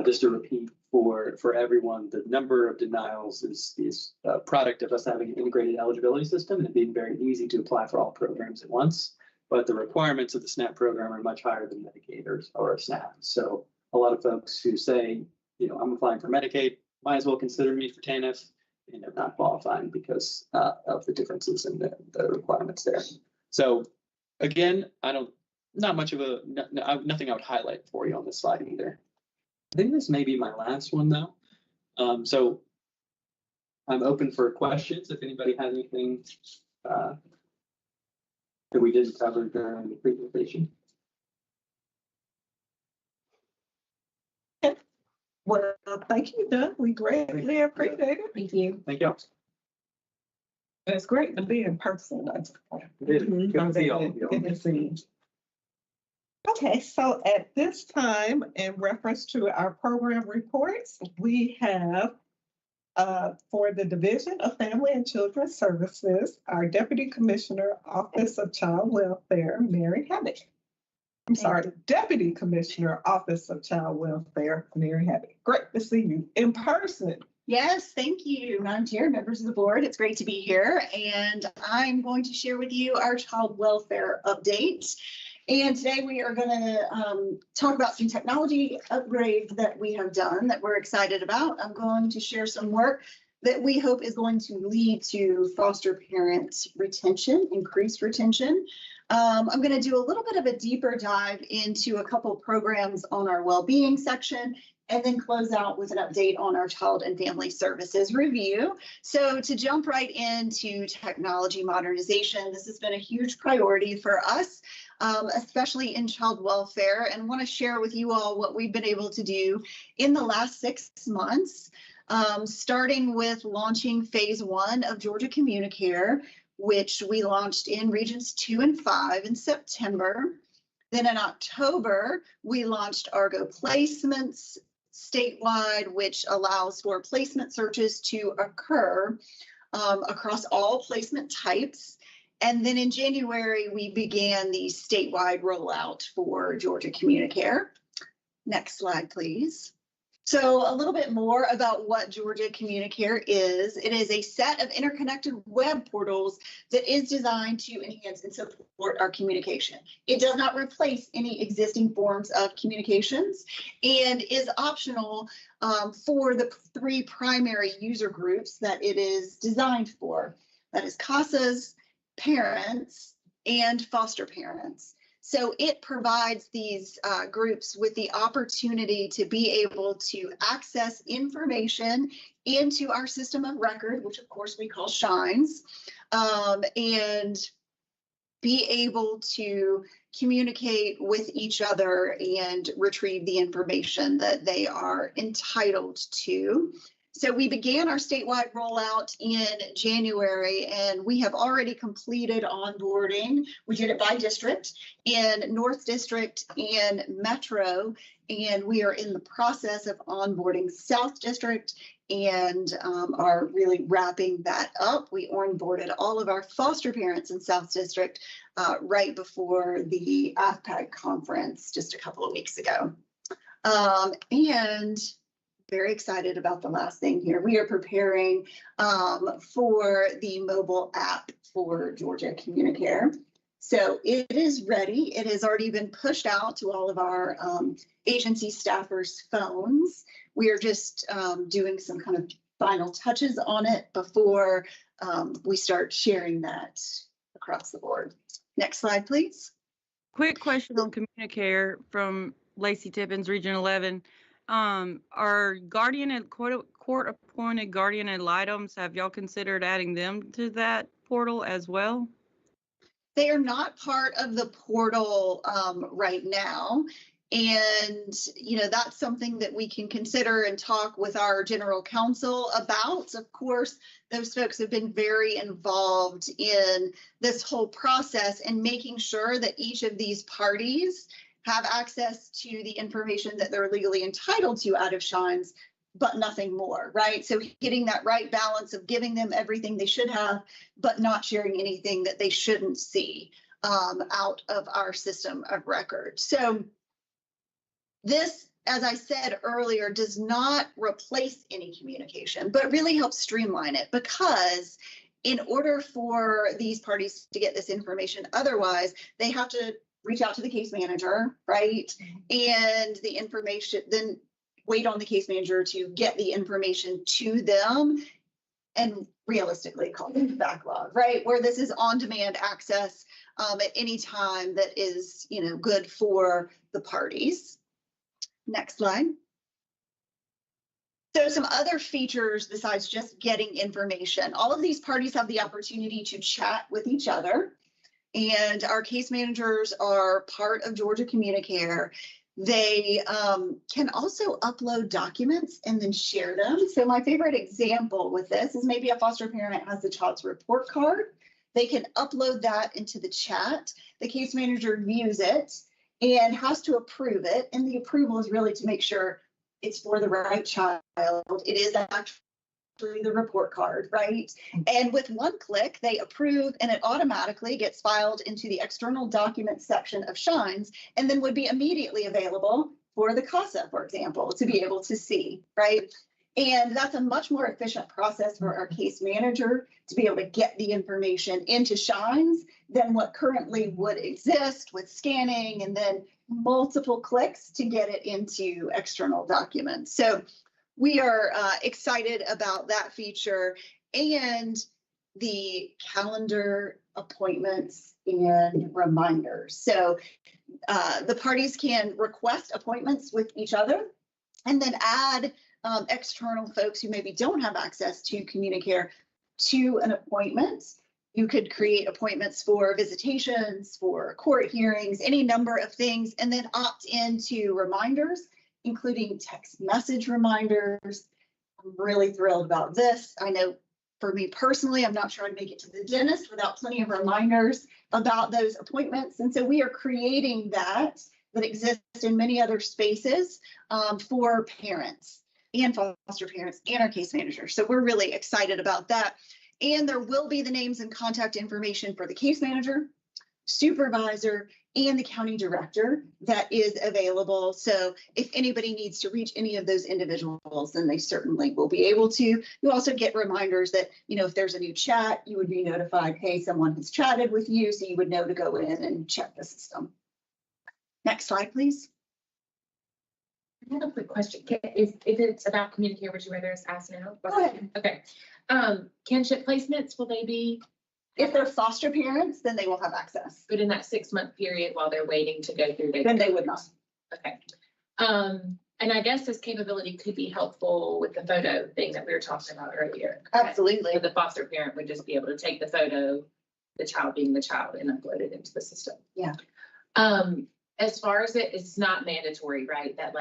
just to repeat for everyone, the number of denials is a product of us having an integrated eligibility system and being very easy to apply for all programs at once. But the requirements of the SNAP program are much higher than Medicaid or SNAP. So a lot of folks who say, I'm applying for Medicaid, might as well consider me for TANF, end up not qualifying because of the differences in the requirements there. So again, not much of nothing I would highlight for you on this slide either. I think this may be my last one though. So I'm open for questions if anybody has anything that we didn't cover during the presentation. Well, thank you, Doug. We greatly appreciate it. Thank you. Thank you. It's great to be in person. Good to see all of you. Good to see you. Okay, so at this time, in reference to our program reports, we have for the Division of Family and Children's Services, our Deputy Commissioner, Office of Child Welfare, Mary Habit. I'm sorry, Deputy Commissioner, Office of Child Welfare, Mary Habit. Great to see you in person. Yes, thank you, Madam Chair, members of the board. It's great to be here, and I'm going to share with you our child welfare update. And today we are going to talk about some technology upgrades that we have done that we're excited about. I'm going to share some work that we hope is going to lead to foster parent retention, increased retention. I'm going to do a little bit of a deeper dive into a couple programs on our well-being section, and then close out with an update on our Child and Family Services review. So to jump right into technology modernization, this has been a huge priority for us, especially in child welfare, and want to share with you all what we've been able to do in the last 6 months, starting with launching phase 1 of Georgia Communicare, which we launched in Regions 2 and 5 in September. Then in October, we launched Argo Placements statewide, which allows for placement searches to occur across all placement types. And then in January, we began the statewide rollout for Georgia Communicare. Next slide, please. So a little bit more about what Georgia Communicare is. It is a set of interconnected web portals that is designed to enhance and support our communication. It does not replace any existing forms of communications and is optional for the 3 primary user groups that it is designed for. That is CASAs, parents, and foster parents. So it provides these groups with the opportunity to be able to access information into our system of record, which of course we call SHINES, and be able to communicate with each other and retrieve the information that they are entitled to. So we began our statewide rollout in January, and we have already completed onboarding. We did it by district in North District and Metro, and we are in the process of onboarding South District and are really wrapping that up. We onboarded all of our foster parents in South District right before the AFPAG conference just a couple of weeks ago. And very excited about the last thing here. We are preparing for the mobile app for Georgia Communicare. So it is ready. It has already been pushed out to all of our agency staffers' phones. We are just doing some kind of final touches on it before we start sharing that across the board. Next slide, please. Quick question on Communicare from Lacey Tippins, Region 11. Our guardian and court-appointed guardian ad litems, have y'all considered adding them to that portal as well? They are not part of the portal right now. And, that's something that we can consider and talk with our general counsel about. Of course, those folks have been very involved in this whole process and making sure that each of these parties have access to the information that they're legally entitled to out of SHINES, but nothing more, right? So getting that right balance of giving them everything they should have, but not sharing anything that they shouldn't see. out of our system of record. So this, as I said earlier, does not replace any communication, but really helps streamline it, because in order for these parties to get this information, otherwise they have to reach out to the case manager, right? And the information, then wait on the case manager to get the information to them, and realistically call it backlog, right? Where this is on-demand access at any time that is, good for the parties. Next slide. So some other features besides just getting information. All of these parties have the opportunity to chat with each other, and our case managers are part of Georgia CommuniCare. They can also upload documents and then share them. So my favorite example with this is maybe a foster parent has the child's report card. They can upload that into the chat. The case manager views it and has to approve it. And the approval is really to make sure it's for the right child. It is actually the report card, right? And with one click, they approve, and it automatically gets filed into the external documents section of Shines, and then would be immediately available for the CASA, for example, to be able to see, right? And that's a much more efficient process for our case manager to be able to get the information into Shines than what currently would exist with scanning and then multiple clicks to get it into external documents. So we are excited about that feature and the calendar appointments and reminders. So the parties can request appointments with each other and then add external folks who maybe don't have access to CommuniCare to an appointment. You could create appointments for visitations, for court hearings, any number of things, and then opt into reminders, including text message reminders. I'm really thrilled about this. I know for me personally, I'm not sure I'd make it to the dentist without plenty of reminders about those appointments. And so we are creating that exists in many other spaces for parents and foster parents and our case managers. So we're really excited about that. And there will be the names and contact information for the case manager, supervisor, and the county director that is available. So if anybody needs to reach any of those individuals, then they certainly will be able to. You also get reminders that, if there's a new chat, you would be notified, hey, someone has chatted with you, so you would know to go in and check the system. Next slide, please. I have a quick question. If it's about CommuniCare, would you rather us ask now? Go ahead. Okay. Kinship placements, will they be? If they're foster parents, then they will have access. But in that 6-month period while they're waiting to go through. Then they would not. Okay. And I guess this capability could be helpful with the photo thing that we were talking about earlier. Absolutely. So the foster parent would just be able to take the photo, the child being the child, and upload it into the system. Yeah. As far as it's not mandatory, right? That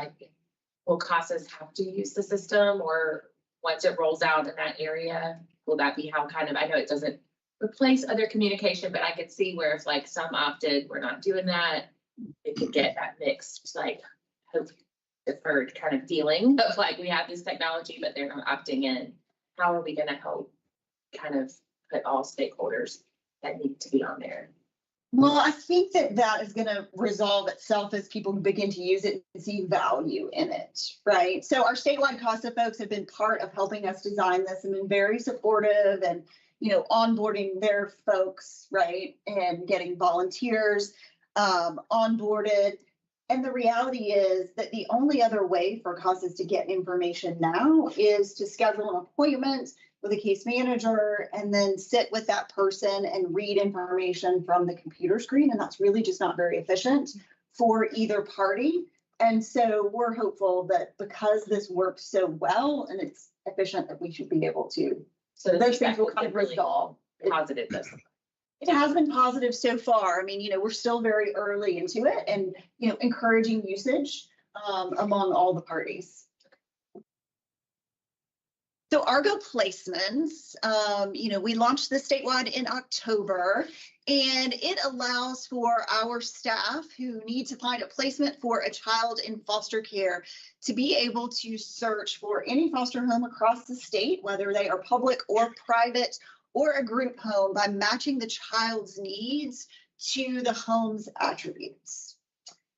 will CASAs have to use the system, or once it rolls out in that area, will that be how I know it doesn't replace other communication, but I could see where if some opted, we're not doing that, it could get that mixed, hope deferred kind of feeling of we have this technology, but they're not opting in. How are we going to help kind of put all stakeholders that need to be on there? Well, I think that is going to resolve itself as people begin to use it and see value in it, right? So our statewide CASA folks have been part of helping us design this and been very supportive and, onboarding their folks, right? And getting volunteers onboarded. And the reality is that the only other way for CASAs to get information now is to schedule an appointment with a case manager and then sit with that person and read information from the computer screen. And that's really just not very efficient for either party. And so we're hopeful that because this works so well and it's efficient, that we should be able to. So those things will kind of resolve. Positive. It has been positive so far. I mean, we're still very early into it and, encouraging usage among all the parties. So Argo placements, we launched this statewide in October, and it allows for our staff who need to find a placement for a child in foster care to be able to search for any foster home across the state, whether they are public or private or a group home, by matching the child's needs to the home's attributes.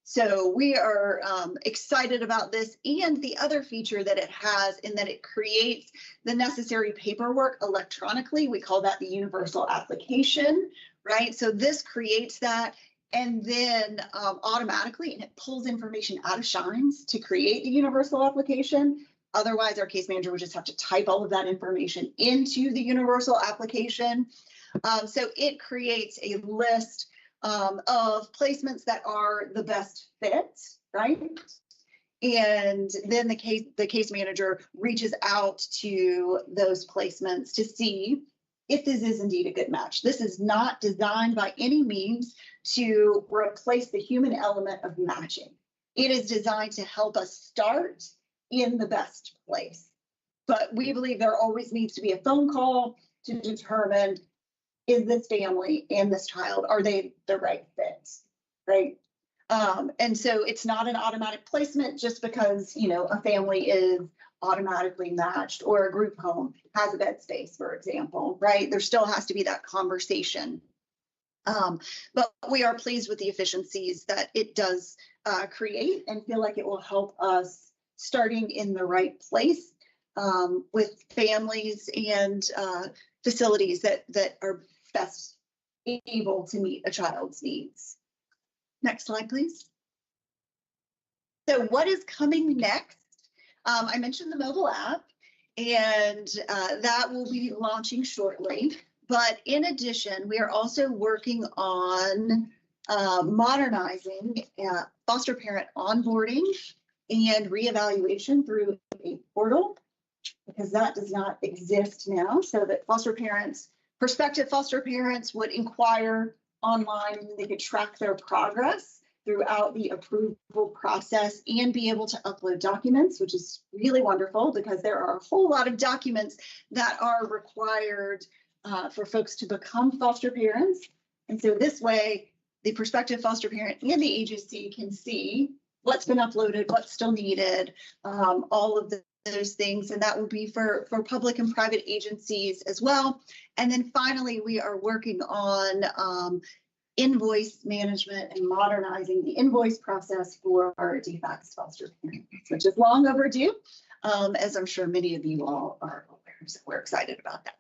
So we are excited about this, and the other feature that it has in that it creates the necessary paperwork electronically. We call that the universal application, right? So this creates that, and then automatically, and it pulls information out of Shines to create the universal application. Otherwise, our case manager would just have to type all of that information into the universal application. So it creates a list of placements that are the best fit, right? And then the case manager reaches out to those placements to see if this is indeed a good match. This is not designed by any means to replace the human element of matching. It is designed to help us start in the best place. But we believe there always needs to be a phone call to determine, is this family and this child, are they the right fit, right? And so it's not an automatic placement just because, you know, a family is automatically matched or a group home has a bed space, for example, right? There still has to be that conversation. But we are pleased with the efficiencies that it does create and feel like it will help us starting in the right place with families and facilities that are best able to meet a child's needs. Next slide, please. So what is coming next? I mentioned the mobile app, and that will be launching shortly. But in addition, we are also working on modernizing foster parent onboarding and reevaluation through a portal, because that does not exist now, so that prospective foster parents would inquire online, they could track their progress throughout the approval process and be able to upload documents, which is really wonderful because there are a whole lot of documents that are required for folks to become foster parents. And so this way, the prospective foster parent and the agency can see what's been uploaded, what's still needed, all of those things. And that will be for public and private agencies as well. And then finally, we are working on invoice management and modernizing the invoice process for our DFACS foster parents, which is long overdue, as I'm sure many of you all are aware. So we're excited about that.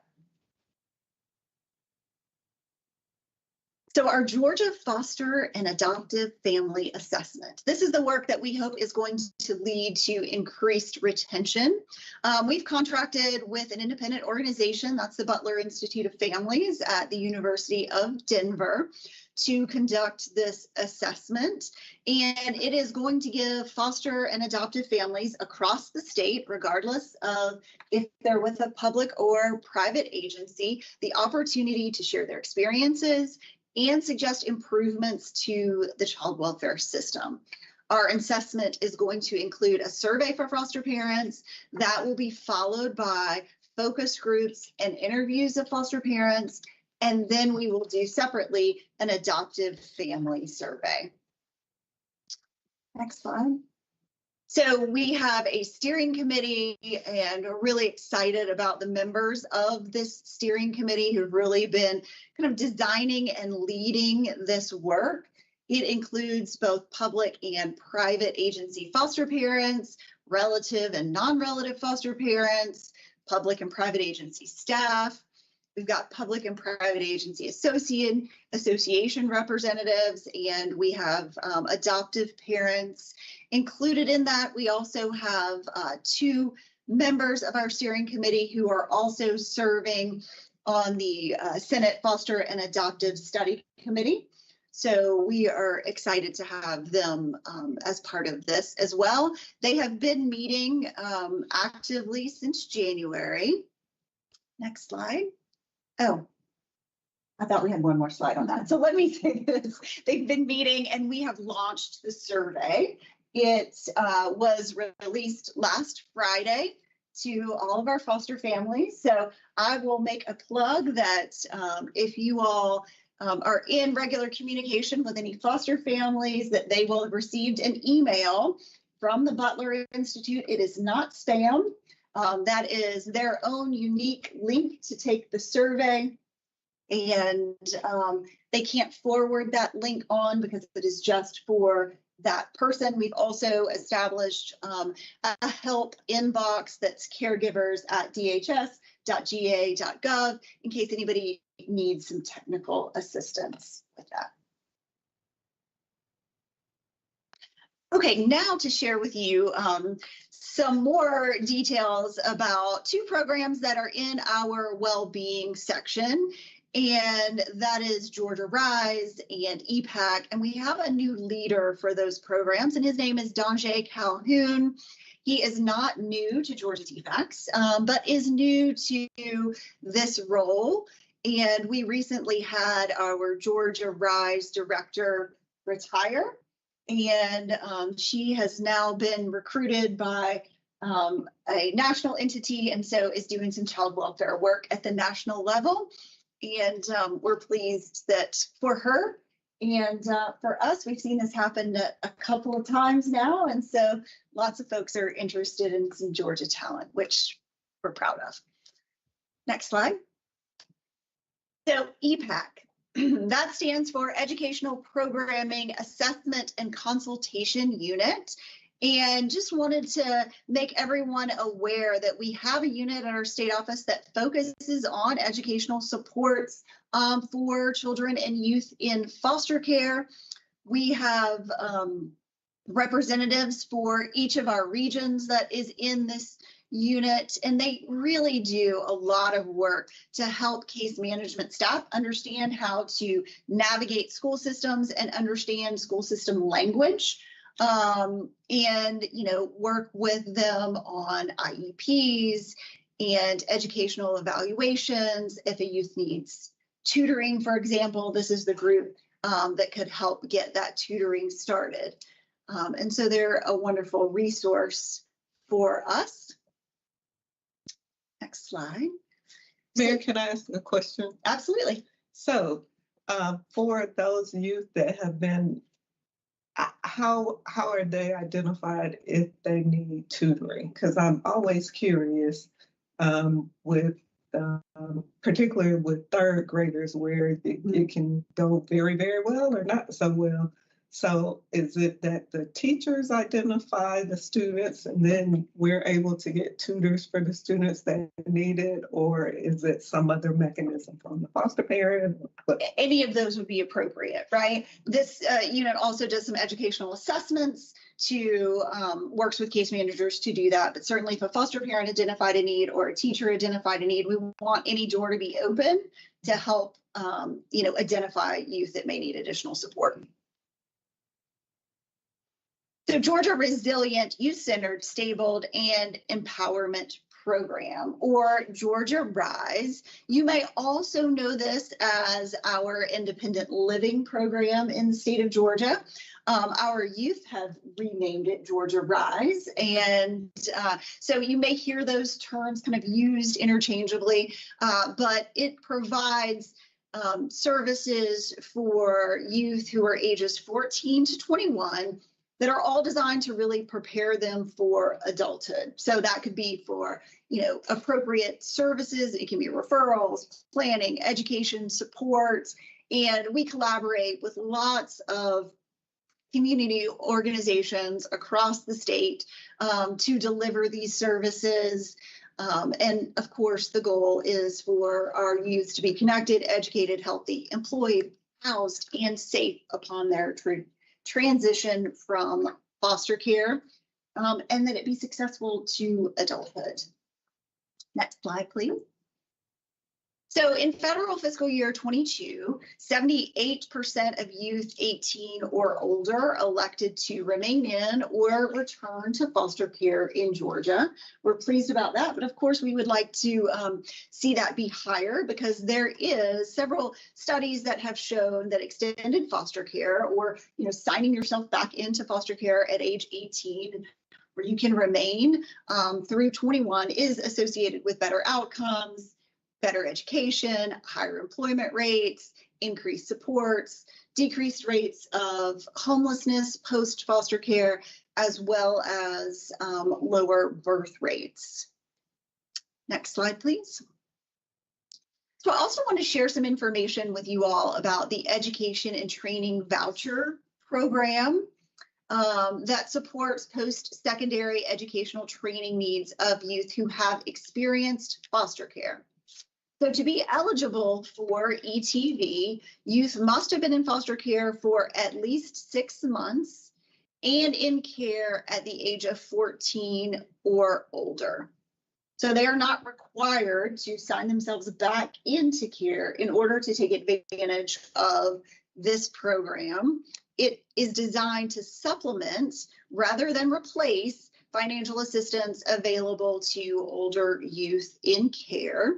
So our Georgia Foster and Adoptive Family Assessment. This is the work that we hope is going to lead to increased retention. We've contracted with an independent organization, that's the Butler Institute of Families at the University of Denver, to conduct this assessment. And it is going to give foster and adoptive families across the state, regardless of if they're with a public or private agency, the opportunity to share their experiences and suggest improvements to the child welfare system. Our assessment is going to include a survey for foster parents that will be followed by focus groups and interviews of foster parents. And then we will do separately an adoptive family survey. Next slide. So we have a steering committee, and we're really excited about the members of this steering committee who've really been kind of designing and leading this work. It includes both public and private agency foster parents, relative and non-relative foster parents, public and private agency staff. We've got public and private agency association representatives, and we have adoptive parents. Included in that, we also have 2 members of our steering committee who are also serving on the Senate Foster and Adoptive Study Committee. So we are excited to have them as part of this as well. They have been meeting actively since January. Next slide. Oh, I thought we had one more slide on that. So let me say this. They've been meeting and we have launched the survey. It was released last Friday to all of our foster families. So I will make a plug that if you all are in regular communication with any foster families, that they will have received an email from the Butler Institute. It is not spam. That is their own unique link to take the survey. And they can't forward that link on because it is just for that person. We've also established a help inbox that's caregivers@dhs.ga.gov in case anybody needs some technical assistance with that. Okay, now to share with you some more details about two programs that are in our well-being section, and that is Georgia Rise and EPAC. And we have a new leader for those programs, and his name is Donjay Calhoun. He is not new to Georgia DFACS, but is new to this role. And we recently had our Georgia Rise director retire. And she has now been recruited by a national entity, and so is doing some child welfare work at the national level. And we're pleased that for her and for us, we've seen this happen a couple of times now. And so lots of folks are interested in some Georgia talent, which we're proud of. Next slide. So EPAC. That stands for Educational Programming Assessment and Consultation Unit. And just wanted to make everyone aware that we have a unit at our state office that focuses on educational supports for children and youth in foster care. We have representatives for each of our regions that is in this unit, and they really do a lot of work to help case management staff understand how to navigate school systems and understand school system language, and work with them on IEPs and educational evaluations. If a youth needs tutoring, for example, this is the group that could help get that tutoring started. And so they're a wonderful resource for us. Next slide. Mayor, can I ask a question? Absolutely. So for those youth that have been, how are they identified if they need tutoring? Because I'm always curious with particularly with third graders where it can go very, very well or not so well. So is it that the teachers identify the students and then we're able to get tutors for the students that need it, or is it some other mechanism from the foster parent? Any of those would be appropriate, right? This unit also does some educational assessments to works with case managers to do that. But certainly if a foster parent identified a need or a teacher identified a need, we want any door to be open to help identify youth that may need additional support. So Georgia Resilient, Youth-Centered, Stable, and Empowerment Program, or Georgia Rise. You may also know this as our independent living program in the state of Georgia. Our youth have renamed it Georgia Rise. And so you may hear those terms kind of used interchangeably, but it provides services for youth who are ages 14 to 21 that are all designed to really prepare them for adulthood. So that could be for, appropriate services. It can be referrals, planning, education, support. And we collaborate with lots of community organizations across the state to deliver these services. And of course, the goal is for our youth to be connected, educated, healthy, employed, housed, and safe upon their transition from foster care, and that it be successful to adulthood. Next slide, please. So in federal fiscal year 22, 78% of youth 18 or older elected to remain in or return to foster care in Georgia. We're pleased about that, but of course we would like to see that be higher, because there is several studies that have shown that extended foster care, or signing yourself back into foster care at age 18, where you can remain through 21, is associated with better outcomes, better education, higher employment rates, increased supports, decreased rates of homelessness post foster care, as well as lower birth rates. Next slide, please. So I also want to share some information with you all about the Education and Training Voucher Program that supports post-secondary educational training needs of youth who have experienced foster care. So to be eligible for ETV, youth must have been in foster care for at least 6 months and in care at the age of 14 or older. So they are not required to sign themselves back into care in order to take advantage of this program. It is designed to supplement rather than replace financial assistance available to older youth in care.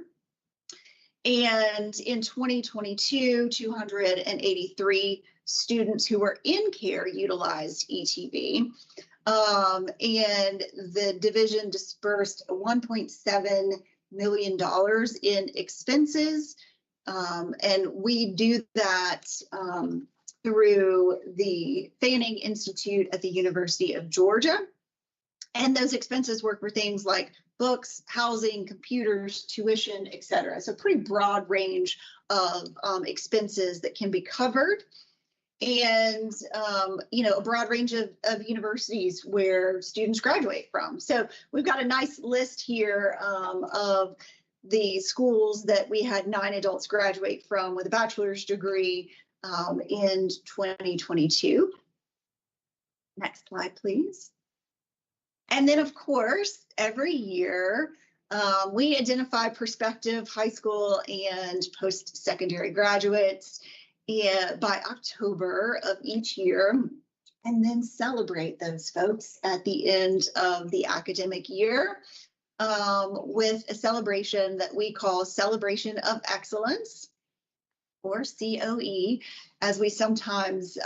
And in 2022, 283 students who were in care utilized ETV. And the division dispersed $1.7 million in expenses. And we do that through the Fanning Institute at the University of Georgia. And those expenses were for things like books, housing, computers, tuition, et cetera. So pretty broad range of expenses that can be covered. And, a broad range of universities where students graduate from. So we've got a nice list here of the schools that we had 9 adults graduate from with a bachelor's degree in 2022. Next slide, please. And then, of course, every year, we identify prospective high school and post-secondary graduates by October of each year, and then celebrate those folks at the end of the academic year with a celebration that we call Celebration of Excellence, or COE, as we sometimes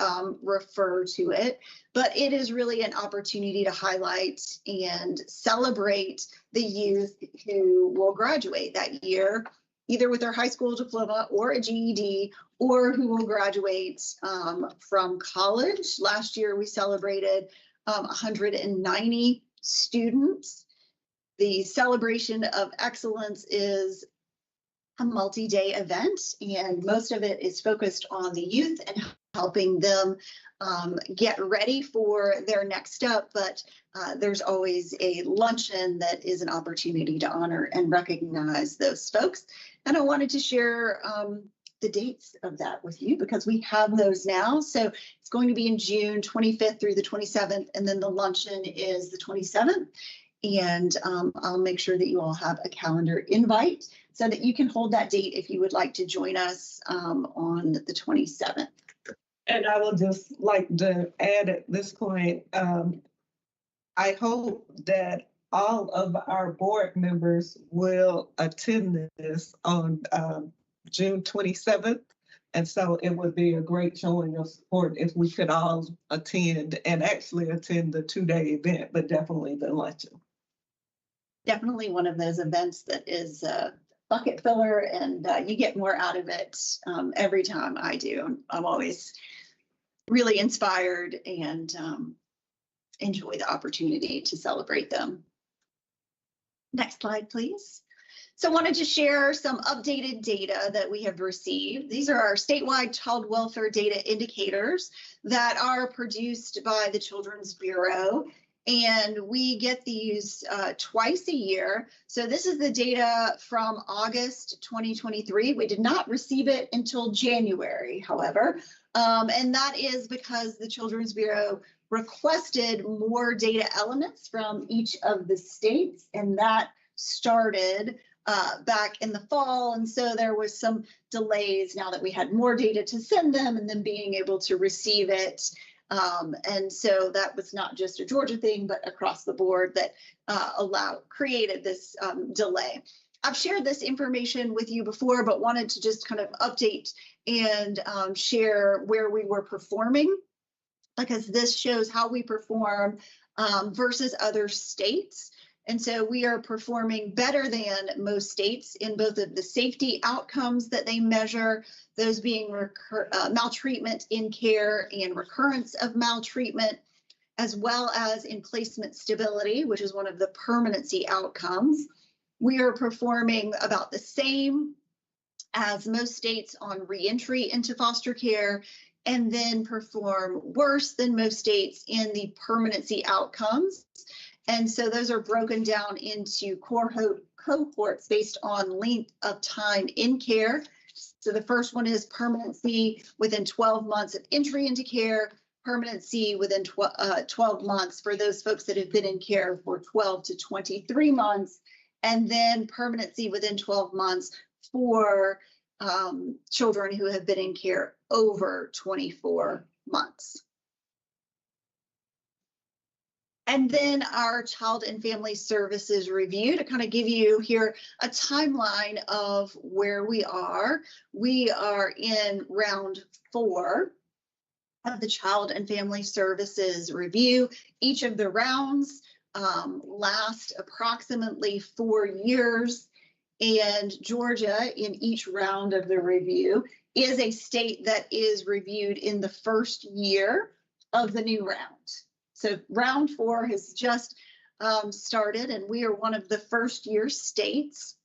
refer to it. But it is really an opportunity to highlight and celebrate the youth who will graduate that year, either with their high school diploma or a GED, or who will graduate from college. Last year, we celebrated 190 students. The Celebration of Excellence is a multi-day event, and most of it is focused on the youth and helping them get ready for their next step. But there's always a luncheon that is an opportunity to honor and recognize those folks. And I wanted to share the dates of that with you because we have those now. So it's going to be in June 25th through the 27th, and then the luncheon is the 27th. And I'll make sure that you all have a calendar invite so that you can hold that date if you would like to join us on the 27th. And I will just like to add at this point, I hope that all of our board members will attend this on June 27th. And so it would be a great showing of support if we could all attend and actually attend the 2-day event, but definitely the luncheon. Definitely one of those events that is a bucket filler, and you get more out of it every time I do. I'm always really inspired and enjoy the opportunity to celebrate them. Next slide, please. So I wanted to share some updated data that we have received. These are our statewide child welfare data indicators that are produced by the Children's Bureau. And we get these twice a year. So this is the data from August 2023. We did not receive it until January, however. And that is because the Children's Bureau requested more data elements from each of the states, and that started back in the fall. And so there was some delays now that we had more data to send them and then being able to receive it. And so that was not just a Georgia thing, but across the board that created this delay. I've shared this information with you before, but wanted to just kind of update and share where we were performing, because this shows how we perform versus other states. And so we are performing better than most states in both of the safety outcomes that they measure, those being maltreatment in care and recurrence of maltreatment, as well as in placement stability, which is one of the permanency outcomes. We are performing about the same as most states on reentry into foster care, and then perform worse than most states in the permanency outcomes. And so those are broken down into cohorts based on length of time in care. So the first one is permanency within 12 months of entry into care, permanency within 12 months for those folks that have been in care for 12 to 23 months, and then permanency within 12 months for children who have been in care over 24 months. And then our Child and Family Services review, to kind of give you here a timeline of where we are. We are in round 4 of the Child and Family Services review. Each of the rounds last approximately 4 years. And Georgia, in each round of the review, is a state that is reviewed in the first year of the new round. So round 4 has just started, and we are one of the first year states.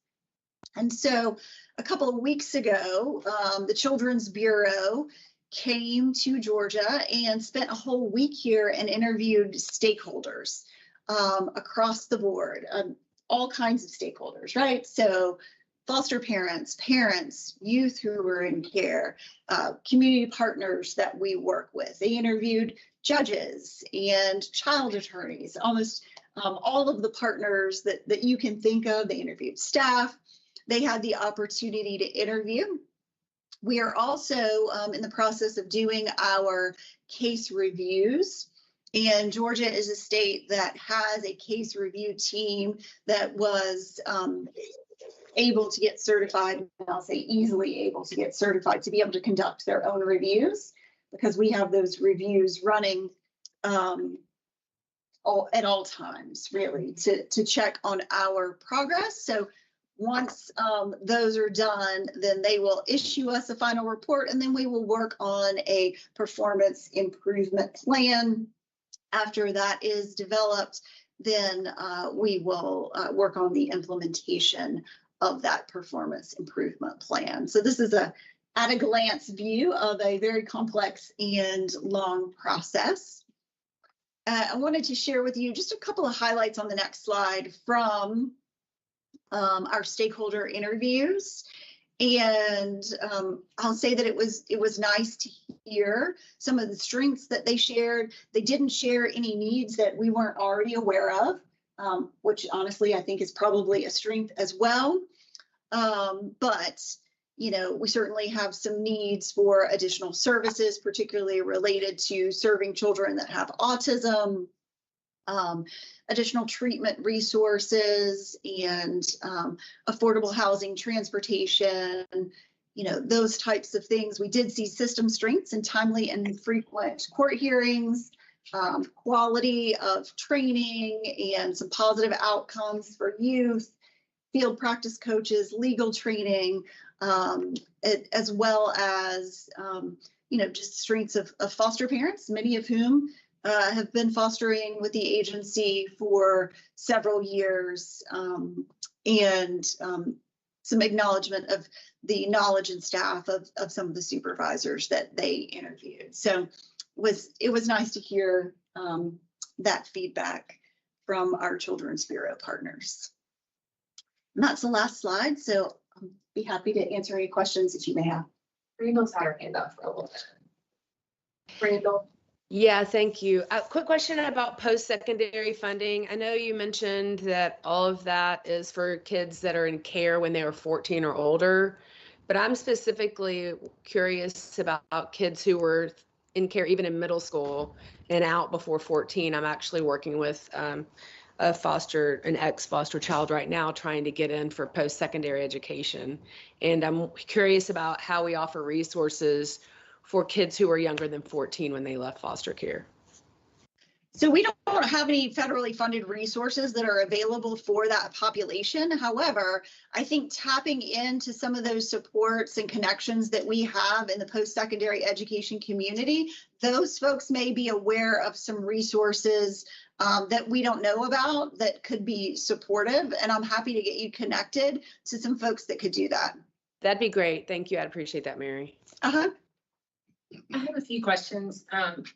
And so a couple of weeks ago, the Children's Bureau came to Georgia and spent a whole week here and interviewed stakeholders across the board, all kinds of stakeholders, right? So foster parents, youth who are in care, community partners that we work with. They interviewed judges and child attorneys, almost all of the partners that you can think of. They interviewed staff. They had the opportunity to interview. We are also in the process of doing our case reviews. And Georgia is a state that has a case review team that was able to get certified, and I'll say easily able to get certified to be able to conduct their own reviews, because we have those reviews running at all times, really, to check on our progress. So once those are done, then they will issue us a final report, and then we will work on a performance improvement plan. After that is developed, then we will work on the implementation of that performance improvement plan. So this is at a glance view of a very complex and long process. I wanted to share with you just a couple of highlights on the next slide from our stakeholder interviews. And I'll say that it was nice to hear some of the strengths that they shared. They didn't share any needs that we weren't already aware of, which honestly I think is probably a strength as well. But we certainly have some needs for additional services, particularly related to serving children that have autism, additional treatment resources, and affordable housing, transportation, those types of things. We did see system strengths and timely and frequent court hearings, quality of training, and some positive outcomes for youth, field practice coaches, legal training, as well as, just strengths of foster parents, many of whom have been fostering with the agency for several years, and some acknowledgement of the knowledge and staff of some of the supervisors that they interviewed. So it was nice to hear that feedback from our Children's Bureau partners. And that's the last slide, so I'll be happy to answer any questions that you may have. Randall's had her hand up for a little bit. Randall. Yeah, thank you. A quick question about post-secondary funding. I know you mentioned that all of that is for kids that are in care when they were 14 or older, but I'm specifically curious about kids who were in care even in middle school and out before 14. I'm actually working with an ex-foster child right now trying to get in for post-secondary education. And I'm curious about how we offer resources for kids who are younger than 14 when they left foster care. So we don't have any federally funded resources that are available for that population. However, I think tapping into some of those supports and connections that we have in the post-secondary education community, those folks may be aware of some resources that we don't know about that could be supportive. And I'm happy to get you connected to some folks that could do that. That'd be great. Thank you. I'd appreciate that, Mary. Uh-huh. I have a few questions.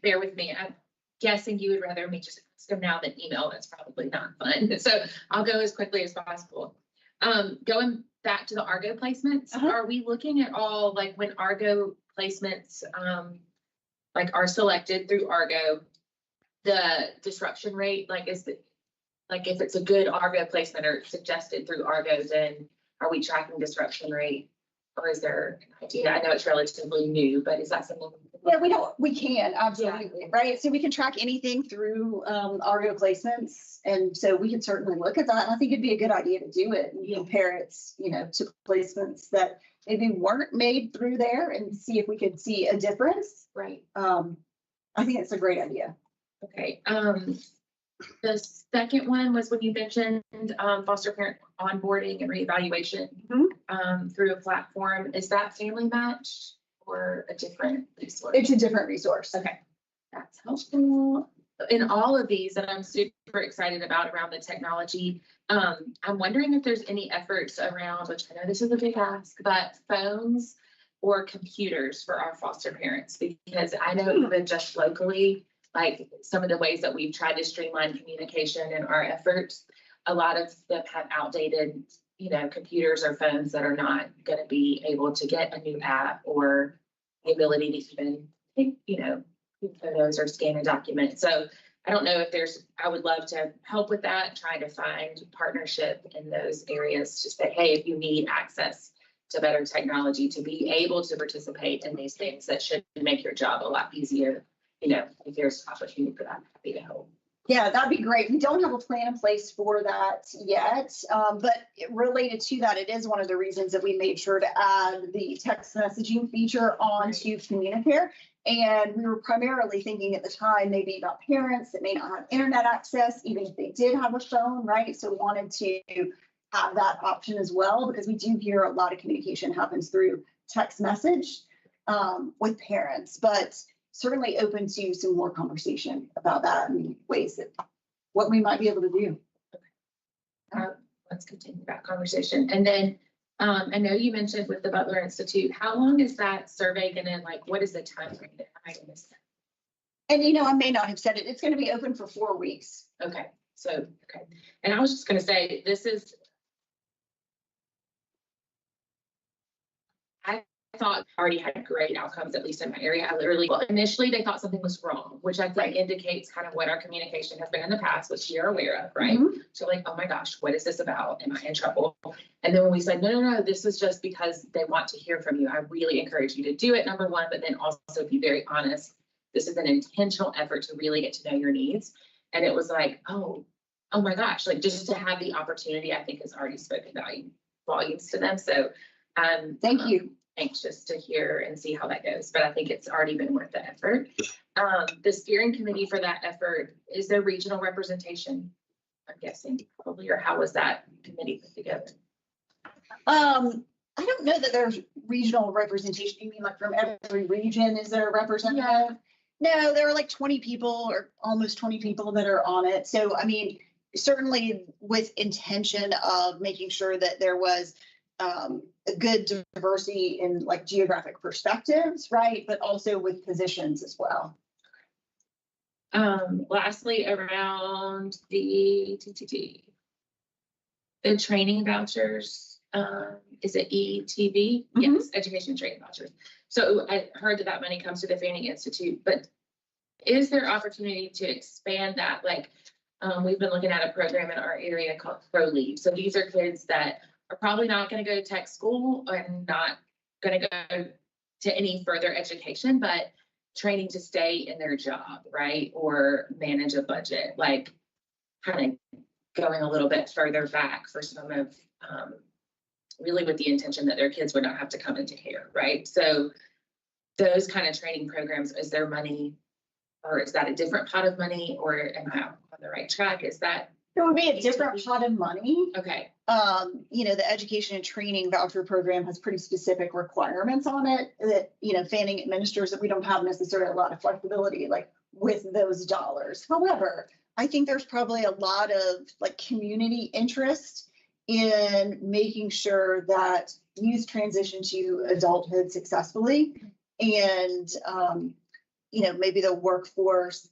Bear with me. I'm guessing you would rather me just ask them now than email. That's probably not fun. So I'll go as quickly as possible. Going back to the Argo placements, are we looking at all, like when Argo placements, like are selected through Argo, the disruption rate, like is it, like if it's a good Argo placement or suggested through Argo, then are we tracking disruption rate? Or is there an idea? I know it's relatively new, but is that something? Yeah, we can, absolutely, right? So we can track anything through Argo placements. And so we can certainly look at that. And I think it'd be a good idea to do it and compare it, to placements that maybe weren't made through there and see if we could see a difference. Right. I think it's a great idea. Okay. The second one was when you mentioned foster parent onboarding and reevaluation through a platform. Is that Family Match or a different resource? It's a different resource. Okay, that's helpful. In all of these that I'm super excited about around the technology, I'm wondering if there's any efforts around, which I know this is a big ask, but phones or computers for our foster parents, because I know even just locally, like some of the ways that we've tried to streamline communication in our efforts, a lot of them have outdated, computers or phones that are not going to be able to get a new app or the ability to even take, take photos or scan a document. So I don't know if I would love to help with that, trying to find partnership in those areas to say, hey, if you need access to better technology to be able to participate in these things, that should make your job a lot easier. If there's opportunity for that, happy to help. Yeah, that'd be great. We don't have a plan in place for that yet, but related to that, it is one of the reasons that we made sure to add the text messaging feature onto Communicare. And we were primarily thinking at the time maybe about parents that may not have internet access, even if they did have a phone, right? So we wanted to have that option as well, because we do hear a lot of communication happens through text message with parents, but certainly open to some more conversation about that and ways that what we might be able to do. Let's continue that conversation. And then I know you mentioned with the Butler Institute, how long is that survey gonna, what is the time frame behind this? And I may not have said it, it's gonna be open for 4 weeks. Okay, so, okay. And I was just gonna say, I thought already had great outcomes, at least in my area. Initially they thought something was wrong, which I think indicates kind of what our communication has been in the past, which you're aware of, right? So oh my gosh, what is this about? Am I in trouble? And then when we said, no, this is just because they want to hear from you. I really encourage you to do it, number one, but then also be very honest. This is an intentional effort to really get to know your needs. And it was oh my gosh, just to have the opportunity, I think has already spoken volumes to them. So thank you. Anxious to hear and see how that goes, but I think it's already been worth the effort. The steering committee for that effort, is there regional representation? I'm guessing probably, or how was that committee put together? I don't know that there's regional representation. You mean from every region? Is there a representative? No, there are 20 people or almost 20 people that are on it. So, certainly with intention of making sure that there was a good diversity in geographic perspectives, right? But also with positions as well. Lastly, around the training vouchers, is it ETV? Yes, education training vouchers. So I heard that money comes to the Fanning Institute, but is there opportunity to expand that? We've been looking at a program in our area called Pro Leave. So these are kids that are probably not going to go to tech school and not going to go to any further education, but training to stay in their job, right? Or manage a budget, kind of going a little bit further back for some of, really with the intention that their kids would not have to come into care, right? So those kind of training programs, is there money, or is that a different pot of money, or am I on the right track? Is that? It would be a different pot of money. Okay. The education and training voucher program has pretty specific requirements on it that, Fanning administers, that we don't have necessarily a lot of flexibility with those dollars. However, I think there's probably a lot of community interest in making sure that youth transition to adulthood successfully. And, maybe the workforce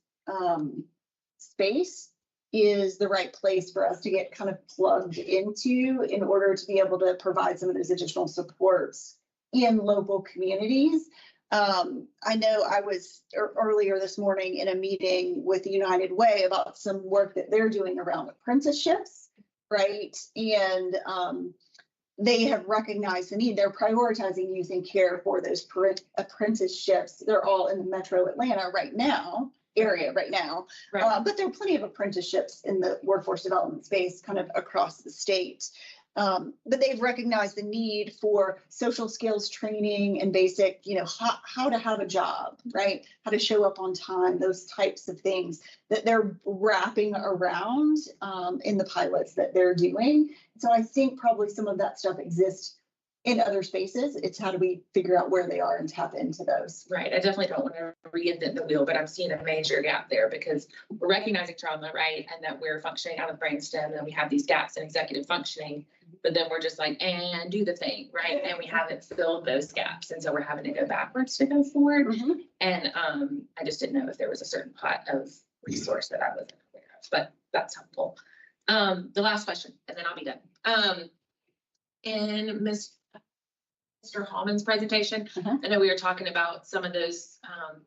space is the right place for us to get kind of plugged into in order to be able to provide some of those additional supports in local communities. I know I was earlier this morning in a meeting with United Way about some work that they're doing around apprenticeships, right? And they have recognized the need. They're prioritizing youth and care for those apprenticeships. They're all in the Metro Atlanta area right now. Right. But there are plenty of apprenticeships in the workforce development space kind of across the state. But they've recognized the need for social skills training and basic, how to have a job, right? How to show up on time, those types of things that they're wrapping around in the pilots that they're doing. So I think probably some of that stuff exists in other spaces. It's how do we figure out where they are and tap into those. Right. I definitely don't want to reinvent the wheel, but I'm seeing a major gap there because we're recognizing trauma, right? And that we're functioning out of brainstem and we have these gaps in executive functioning, but then we're just like, and do the thing, right? And we haven't filled those gaps. And so we're having to go backwards to go forward. Mm-hmm. And I just didn't know if there was a certain pot of resource that I wasn't aware of, but that's helpful. The last question, and then I'll be done. In Mr. Hallman's presentation, I know we were talking about some of those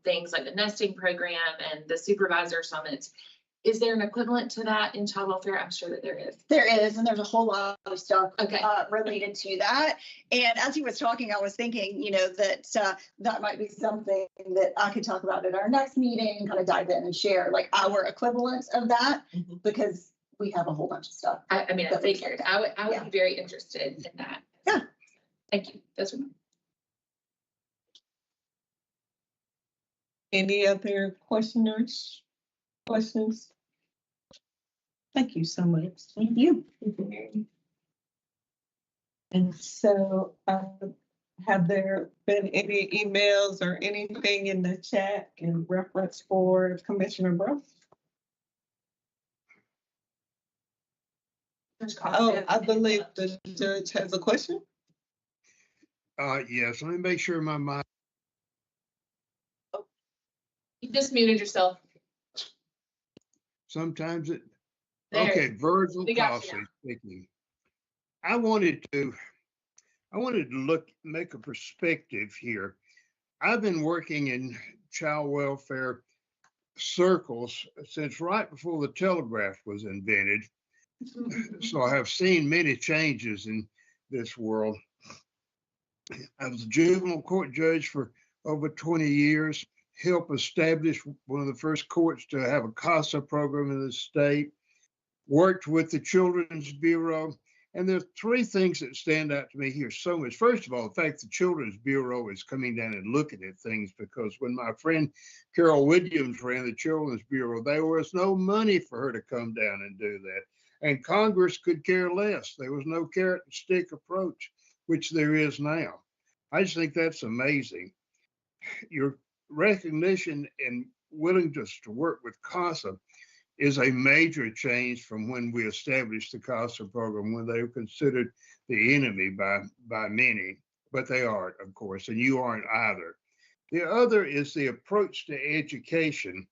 things like the nesting program and the supervisor summits. Is there an equivalent to that in child welfare? I'm sure that there is. There is, and there's a whole lot of stuff related to that. And as he was talking, I was thinking, that might be something that I could talk about at our next meeting and kind of dive in and share like our equivalent of that, because we have a whole bunch of stuff. I figured I would be very interested in that. Yeah. Thank you. Those are Any other questions? Thank you so much. Thank you. And so, have there been any emails or anything in the chat in reference for Commissioner Bruff? Oh, I believe the judge has a question. Yes, let me make sure my mic. You just muted yourself. Sometimes it. There. Okay, Virgil We got you Costley speaking. I wanted to make a perspective here. I've been working in child welfare circles since right before the telegraph was invented. So I have seen many changes in this world. I was a juvenile court judge for over 20 years, helped establish one of the first courts to have a CASA program in the state, worked with the Children's Bureau. And there's three things that stand out to me here so much. First of all, the fact the Children's Bureau is coming down and looking at things, because when my friend Carol Williams ran the Children's Bureau, there was no money for her to come down and do that. And Congress could care less. There was no carrot and stick approach, which there is now. I just think that's amazing. Your recognition and willingness to work with CASA is a major change from when we established the CASA program, when they were considered the enemy by many, but they aren't, of course, and you aren't either. The other is the approach to education.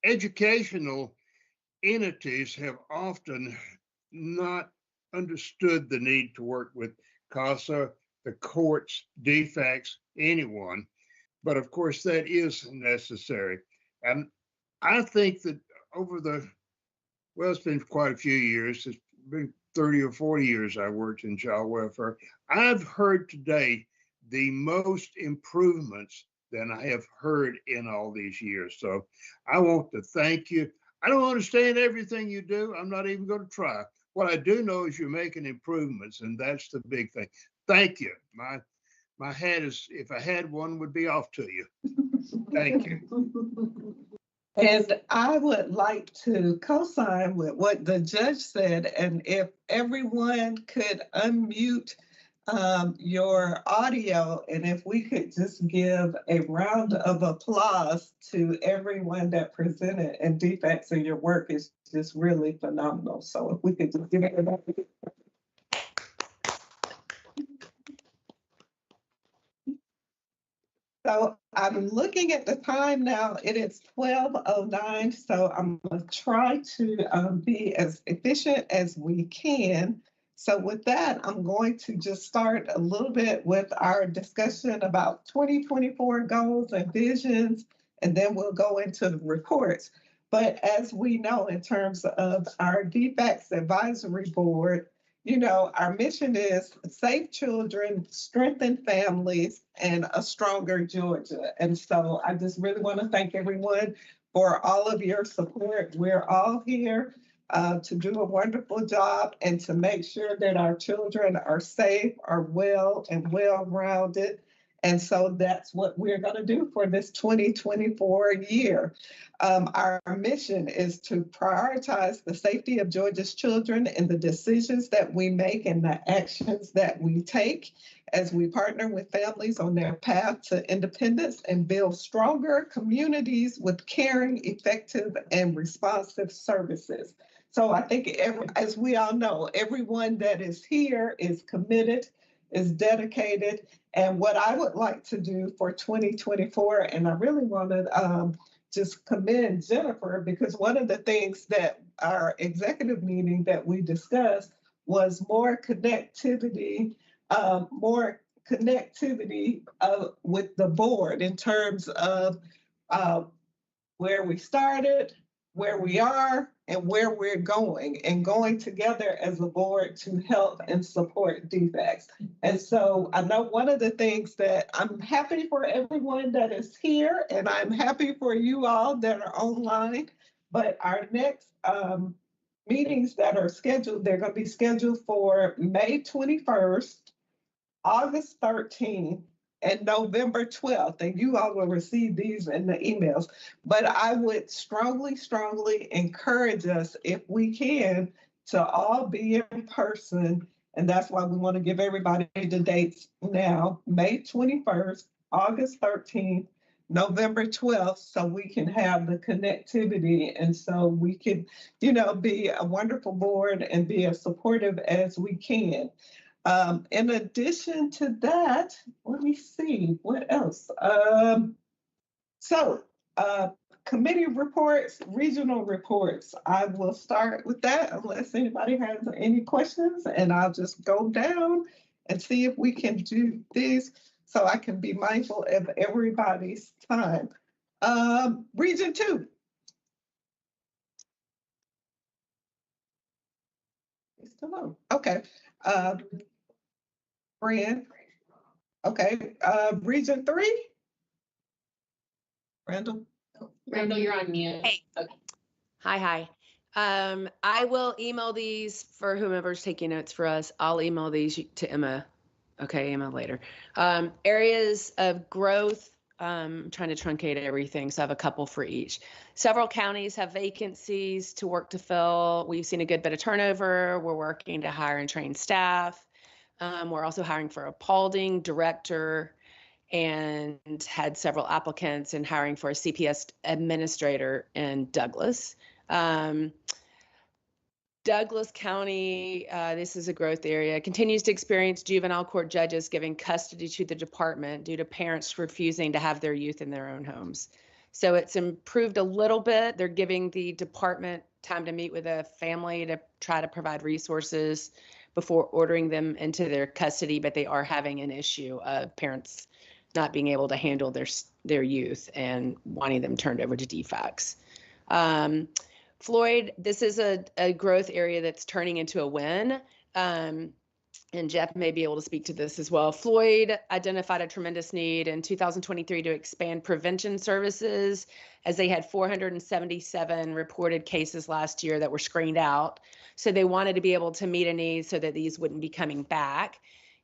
Educational entities have often not understood the need to work with CASA, the courts, DFACS, anyone. But of course, that is necessary. And I think that it's been quite a few years, it's been 30 or 40 years I worked in child welfare. I've heard today the most improvements than I have heard in all these years. So I want to thank you. I don't understand everything you do. I'm not even going to try. What I do know is you're making improvements, and that's the big thing. Thank you. My hat is, if I had one, would be off to you. Thank you. And I would like to co-sign with what the judge said, and if everyone could unmute your audio, and if we could just give a round of applause to everyone that presented, and defects in your work is just really phenomenal. So if we could just give everybody. So I'm looking at the time now. It is 12:09, so I'm gonna try to be as efficient as we can. So with that, I'm going to just start a little bit with our discussion about 2024 goals and visions, and then we'll go into the reports. But as we know, in terms of our DFACS Advisory Board, you know, our mission is safe children, strengthen families, and a stronger Georgia. And so I just really want to thank everyone for all of your support. We're all here to do a wonderful job and to make sure that our children are safe, are well, and well-rounded. And so that's what we're going to do for this 2024 year. Our mission is to prioritize the safety of Georgia's children in the decisions that we make and the actions that we take as we partner with families on their path to independence and build stronger communities with caring, effective, and responsive services. So I think, as we all know, everyone that is here is committed, is dedicated. And what I would like to do for 2024, and I really want to just commend Jennifer, because one of the things that our executive meeting that we discussed was more connectivity with the board in terms of where we started, where we are, and where we're going, and going together as a board to help and support DFACS. And so I know one of the things that I'm happy for everyone that is here, and I'm happy for you all that are online, but our next meetings that are scheduled, they're going to be scheduled for May 21st, August 13th, and November 12th, and you all will receive these in the emails. But I would strongly, strongly encourage us, if we can, to all be in person. And that's why we want to give everybody the dates now, May 21st, August 13th, November 12th, so we can have the connectivity. And so we can, you know, be a wonderful board and be as supportive as we can. In addition to that, let me see, what else? Committee reports, regional reports. I will start with that unless anybody has any questions, and I'll just go down and see if we can do this so I can be mindful of everybody's time. Region 2. Still on. Okay. Fran. Okay. Region 3. Randall. Randall, you're on mute. Hey. Okay. Hi. I will email these for whomever's taking notes for us. I'll email these to Emma. Okay, Emma later. Areas of growth. I'm trying to truncate everything, so I have a couple for each. Several counties have vacancies to work to fill. We've seen a good bit of turnover. We're working to hire and train staff. We're also hiring for a Paulding director and had several applicants and hiring for a CPS administrator in Douglas. Douglas County, this is a growth area, continues to experience juvenile court judges giving custody to the department due to parents refusing to have their youth in their own homes. So it's improved a little bit. They're giving the department time to meet with a family to try to provide resources before ordering them into their custody, but they are having an issue of parents not being able to handle their youth and wanting them turned over to DFACS. Floyd, this is a growth area that's turning into a win. And Jeff may be able to speak to this as well. Floyd identified a tremendous need in 2023 to expand prevention services, as they had 477 reported cases last year that were screened out. So they wanted to be able to meet a need so that these wouldn't be coming back.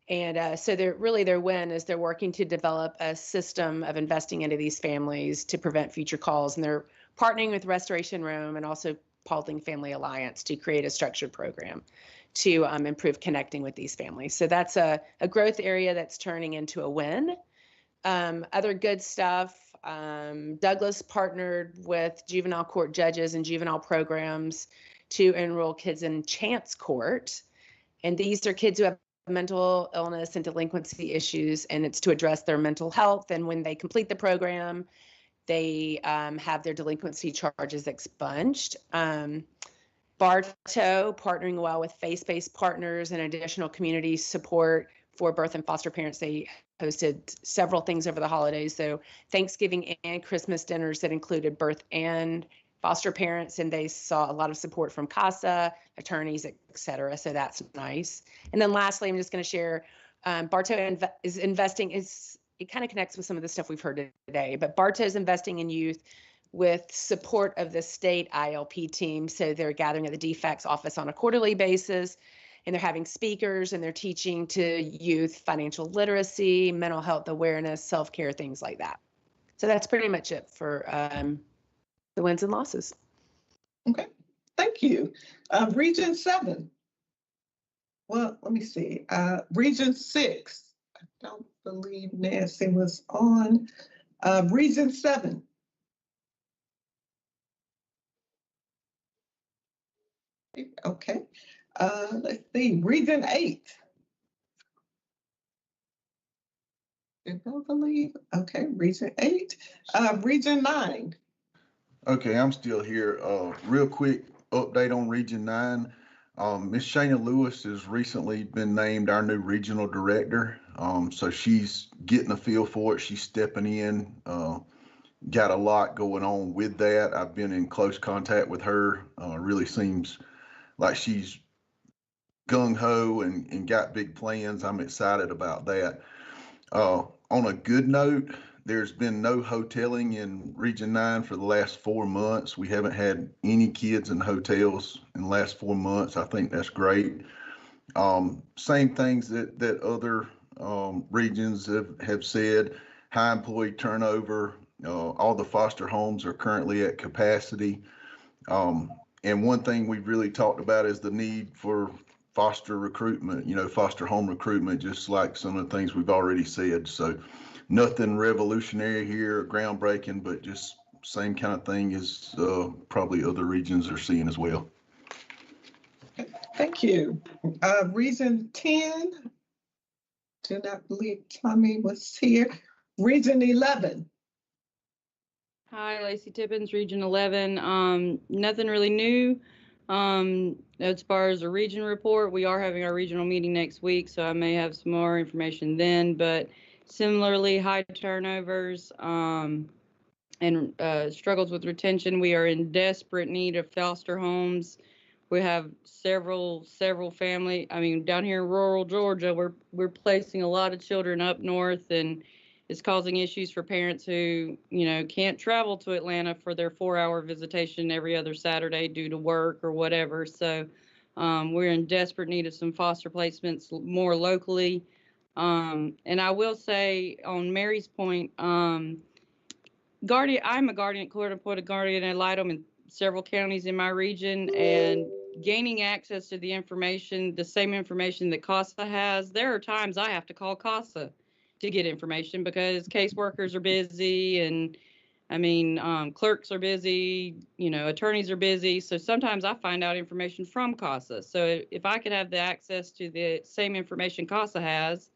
And so their win is they're working to develop a system of investing into these families to prevent future calls. And they're partnering with Restoration Rome and also Paulding Family Alliance to create a structured program to improve connecting with these families. So that's a growth area that's turning into a win. Other good stuff, Douglas partnered with juvenile court judges and juvenile programs to enroll kids in Chance Court. And these are kids who have mental illness and delinquency issues, and it's to address their mental health. And when they complete the program, they have their delinquency charges expunged. Bartow partnering well with faith-based partners and additional community support for birth and foster parents. They hosted several things over the holidays. So Thanksgiving and Christmas dinners that included birth and foster parents, and they saw a lot of support from CASA, attorneys, et cetera. So that's nice. And then lastly, I'm just going to share, Bartow is investing, it kind of connects with some of the stuff we've heard today, but Bartow is investing in youth with support of the state ILP team. So they're gathering at the DFAC's office on a quarterly basis, and they're having speakers, and they're teaching to youth financial literacy, mental health awareness, self-care, things like that. So that's pretty much it for the wins and losses. Okay, thank you. Region 7. Well, let me see. Region 6. I don't believe Nancy was on. Region 7. Okay. Let's see. Region 8. I don't believe. Okay, Region 8. Region 9. Okay, I'm still here. Real quick update on Region 9. Miss Shayna Lewis has recently been named our new regional director. So she's getting a feel for it. She's stepping in, got a lot going on with that. I've been in close contact with her. Really seems like she's gung-ho and got big plans. I'm excited about that. On a good note, there's been no hoteling in Region 9 for the last 4 months. We haven't had any kids in hotels in the last 4 months. I think that's great. Same things that other regions have said. High employee turnover. All the foster homes are currently at capacity. And one thing we've really talked about is the need for foster recruitment, foster home recruitment, just like some of the things we've already said. So nothing revolutionary here or groundbreaking, but just same kind of thing as probably other regions are seeing as well. Thank you. Region 10. Do not believe Tommy was here. Region 11. Hi, Lacey Tippins, Region 11. Nothing really new. As far as a region report, we are having our regional meeting next week, so I may have some more information then, but similarly, high turnovers and struggles with retention. We are in desperate need of foster homes. We have several family. I mean, down here in rural Georgia, we're placing a lot of children up north, and it's causing issues for parents who, can't travel to Atlanta for their 4-hour visitation every other Saturday due to work or whatever. So we're in desperate need of some foster placements more locally. And I will say on Mary's point, I'm a court-appointed guardian ad litem in several counties in my region, and gaining access to the information, the same information that CASA has, there are times I have to call CASA to get information because caseworkers are busy, and clerks are busy, attorneys are busy. So sometimes I find out information from CASA. So if I could have the access to the same information CASA has,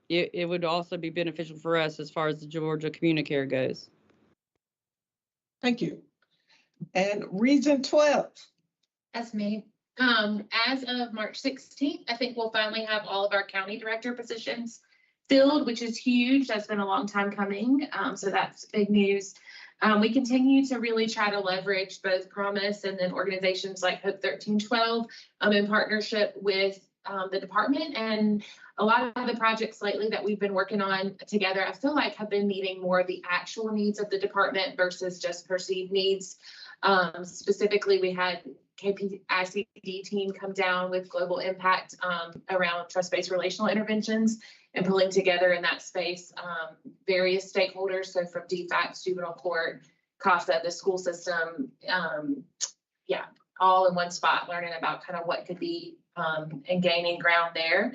it would also be beneficial for us as far as the Georgia CommuniCare goes. Thank you. And Region 12. That's me. As of March 16th, I think we'll finally have all of our county director positions filled, which is huge. That's been a long time coming. So that's big news. We continue to really try to leverage both Promise and then organizations like Hope 1312 in partnership with the department. And a lot of the projects lately that we've been working on together, I feel like have been meeting more of the actual needs of the department versus just perceived needs. Specifically, we had KPICD team come down with global impact around trust-based relational interventions and pulling together in that space various stakeholders. So from DFACS, juvenile court, CASA, the school system, yeah, all in one spot, learning about kind of what could be, and gaining ground there.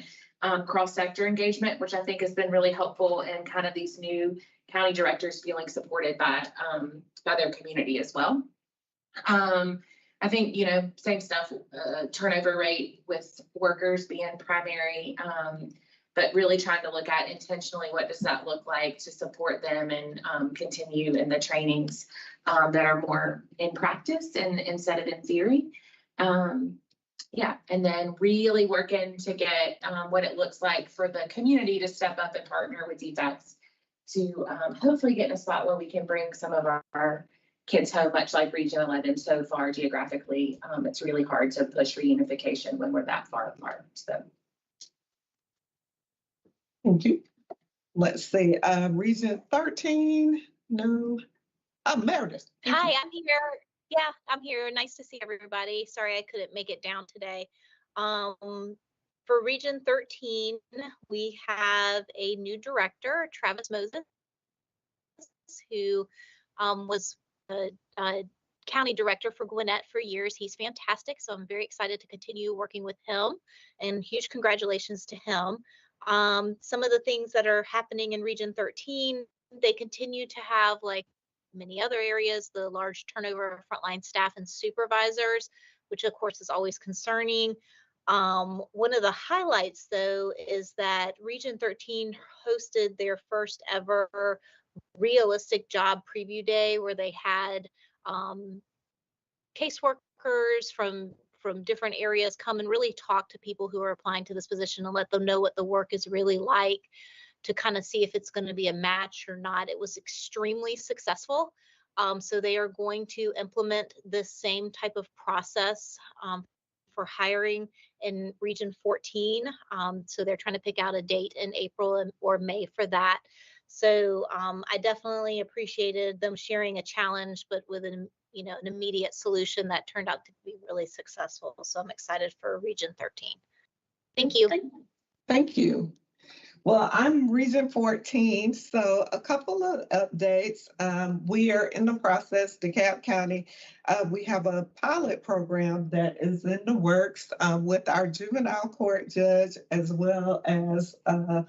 Cross-sector engagement, which I think has been really helpful in kind of these new county directors feeling supported by their community as well. I think, same stuff, turnover rate with workers being primary, but really trying to look at intentionally, what does that look like to support them and continue in the trainings that are more in practice and instead of in theory. Yeah, and then really working to get what it looks like for the community to step up and partner with DFACS to hopefully get in a spot where we can bring some of our kids home, much like Region 11 so far geographically. It's really hard to push reunification when we're that far apart. So. Thank you. Let's see, Region 13, no. Meredith. Hi, I'm here. Yeah, I'm here. Nice to see everybody. Sorry I couldn't make it down today. For Region 13, we have a new director, Travis Moses, who was a county director for Gwinnett for years. He's fantastic, so I'm very excited to continue working with him, and huge congratulations to him. Some of the things that are happening in Region 13, they continue to have, like many other areas, the large turnover of frontline staff and supervisors, which of course is always concerning. One of the highlights, though, is that Region 13 hosted their first ever realistic job preview day, where they had caseworkers from different areas come and really talk to people who are applying to this position and let them know what the work is really like, to kind of see if it's going to be a match or not. It was extremely successful. So they are going to implement this same type of process for hiring in Region 14. So they're trying to pick out a date in April or May for that. So I definitely appreciated them sharing a challenge, but with an immediate solution that turned out to be really successful. So I'm excited for Region 13. Thank you. Thank you. Well, I'm Region 14, so a couple of updates. We are in the process, DeKalb County, we have a pilot program that is in the works with our juvenile court judge, as well as a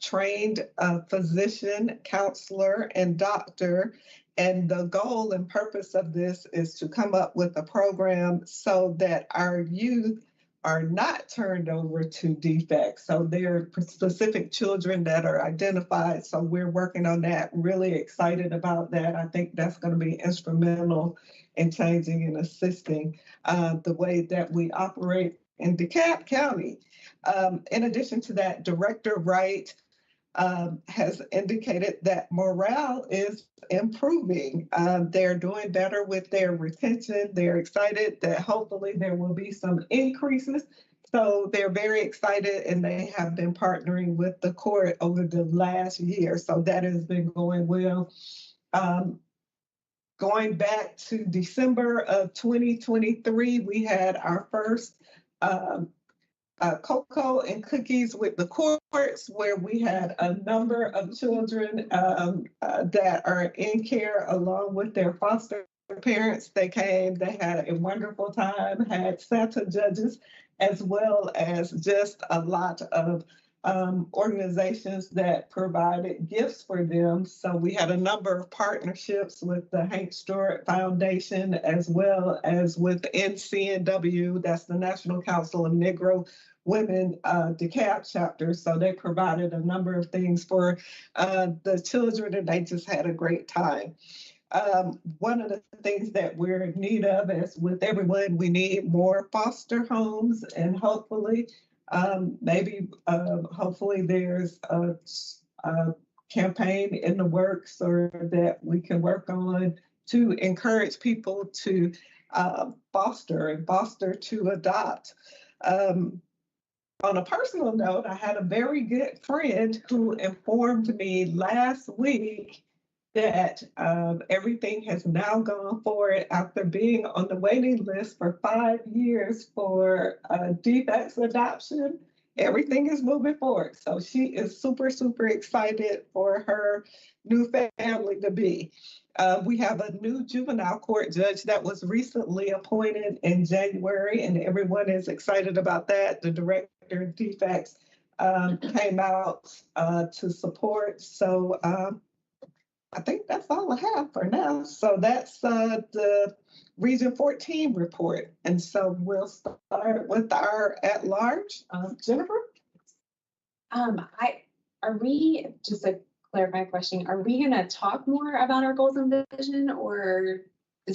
trained physician, counselor, and doctor. And the goal and purpose of this is to come up with a program so that our youth are not turned over to DFACS. So there are specific children that are identified. So we're working on that, really excited about that. I think that's going to be instrumental in changing and assisting the way that we operate in DeKalb County. In addition to that, Director Wright has indicated that morale is improving. They're doing better with their retention. They're excited that hopefully there will be some increases. So they're very excited, and they have been partnering with the court over the last year. So that has been going well. Going back to December of 2023, we had our first cocoa and cookies with the courts, where we had a number of children that are in care along with their foster parents. They came, they had a wonderful time, had Santa judges, as well as just a lot of organizations that provided gifts for them. So we had a number of partnerships with the Hank Stewart Foundation, as well as with NCNW, that's the National Council of Negro Women DeKalb chapter. So they provided a number of things for the children, and they just had a great time. One of the things that we're in need of, as with everyone, we need more foster homes, and hopefully hopefully there's a campaign in the works, or that we can work on to encourage people to foster and foster to adopt. On a personal note, I had a very good friend who informed me last week that everything has now gone forward after being on the waiting list for 5 years for DFACS adoption. everything is moving forward. So she is super, super excited for her new family to be. We have a new juvenile court judge that was recently appointed in January, and everyone is excited about that. The director of DFACS came out to support. So I think that's all I have for now. So that's the Region 14 report. And so we'll start with our at-large. Jennifer? Are we, just a clarifying question, are we gonna talk more about our goals and vision, or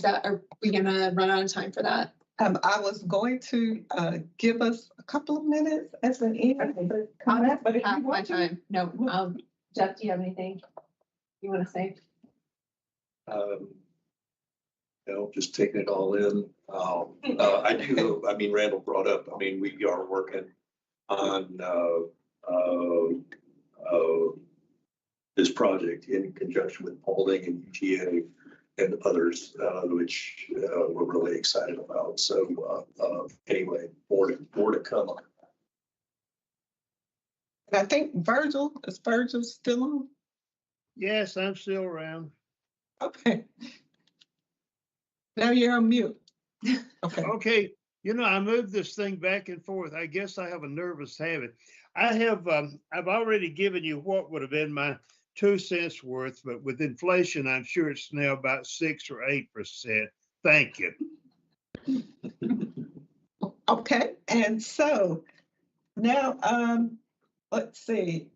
are we gonna run out of time for that? I was going to give us a couple of minutes as an end for comment, but if you Half my want to. time. No, Jeff, do you have anything you wanna say? Just taking it all in. I do, I mean, Randall brought up, I mean, we are working on this project in conjunction with Paulding and UTA and others, which we're really excited about. So anyway, more to come. And I think Virgil still on? Yes, I'm still around. Okay. Now you're on mute. Okay. Okay, I moved this thing back and forth. I guess I have a nervous habit. I've already given you what would have been my 2 cents worth, but with inflation, I'm sure it's now about 6 or 8%. Thank you. Okay, and so now, let's see.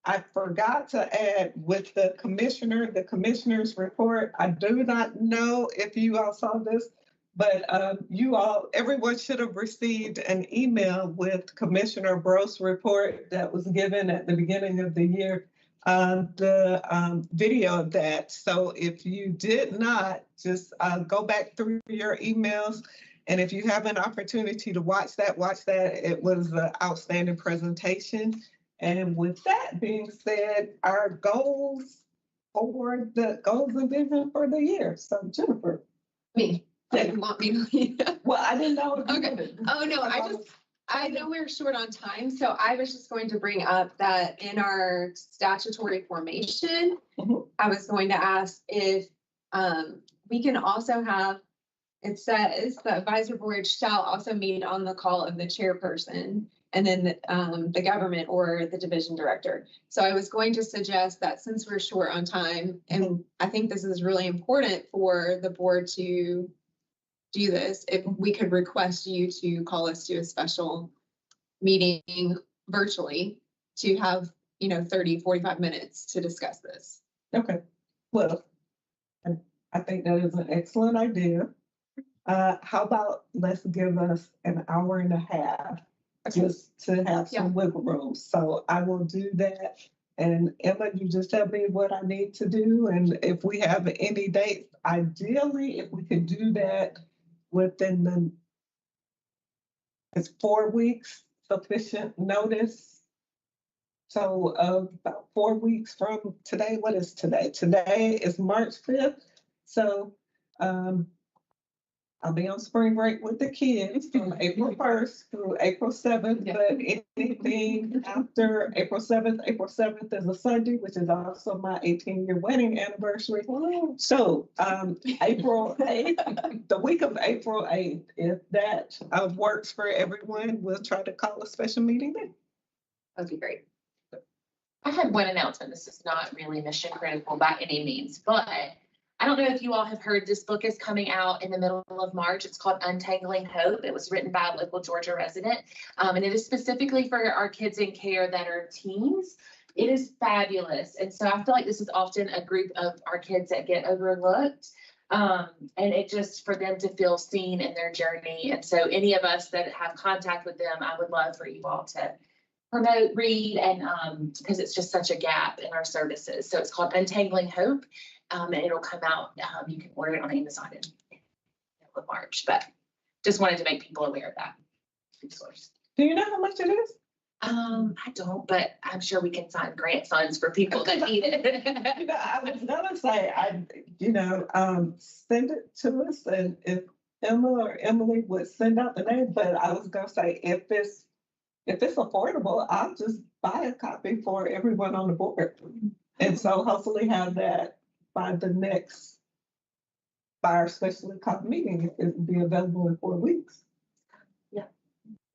I forgot to add with the commissioner's report. I do not know if you all saw this, but everyone should have received an email with Commissioner Brose report that was given at the beginning of the year. The video of that. So if you did not, just go back through your emails. And if you have an opportunity to watch that. It was an outstanding presentation. And with that being said, our goals and vision for the year. So Jennifer. Me. You want me to lead? Well, I didn't know. Okay. Oh, no, I know we're short on time, so I was just going to bring up that in our statutory formation, I was going to ask if we can also have, it says the advisory board shall also meet on the call of the chairperson and then the government or the division director. So I was going to suggest that since we're short on time, and I think this is really important for the board to do this, if we could request you to call us to a special meeting virtually to have, 30, 45 minutes to discuss this. Okay, well, I think that is an excellent idea. How about let's give us an hour and a half just to have some wiggle room. So I will do that. And Emma, you just tell me what I need to do. And if we have any dates, ideally, if we could do that within it's 4 weeks, sufficient notice. So about 4 weeks from today, what is today? Today is March 5th. So I'll be on spring break with the kids from April 1st through April 7th, but anything after April 7th is a Sunday, which is also my 18-year wedding anniversary. So April 8th, the week of April 8th, if that works for everyone, we'll try to call a special meeting then. That'd be great. I had one announcement. This is not really mission critical by any means, but I don't know if you all have heard, this book is coming out in the middle of March. It's called Untangling Hope. It was written by a local Georgia resident, and it is specifically for our kids in care that are teens. It is fabulous. And so I feel like this is often a group of our kids that get overlooked, and it just for them to feel seen in their journey. And so any of us that have contact with them, I would love for you all to promote, read, and because it's just such a gap in our services. So it's called Untangling Hope. And it'll come out, you can order it on Amazon in middle of March, but just wanted to make people aware of that resource. Do you know how much it is? I don't, but I'm sure we can find grant funds for people that need it. I was gonna say, send it to us, and if Emma or Emily would send out the name, but I was gonna say, if it's if it's affordable, I'll just buy a copy for everyone on the board. And so hopefully have that by our specially called meeting. It will be available in 4 weeks.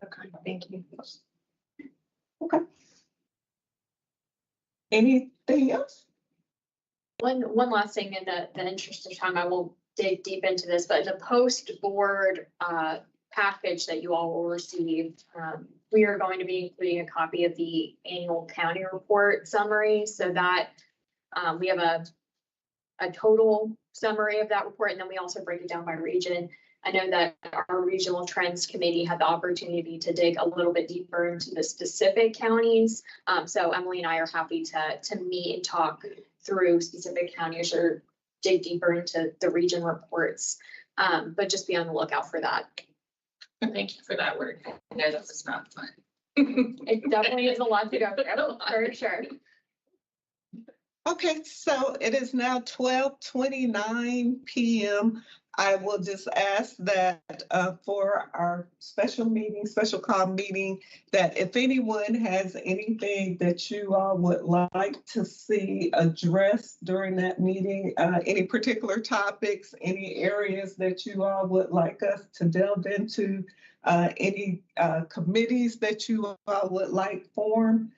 Okay, thank you. Okay. Anything else? One last thing, in the interest of time, I won't dig deep into this, but the post-board package that you all will receive, we are going to be including a copy of the annual county report summary, so that we have a total summary of that report, and then we also break it down by region. I know that our regional trends committee had the opportunity to dig a little bit deeper into the specific counties. So Emily and I are happy to meet and talk through specific counties or dig deeper into the region reports. But just be on the lookout for that. Thank you for that work. I know that was not fun. It definitely is a lot to go through, for sure. Okay, so it is now 12:29 p.m. I will just ask that for our special call meeting, that if anyone has anything that you all would like to see addressed during that meeting, any particular topics, any areas that you all would like us to delve into, any committees that you all would like formed,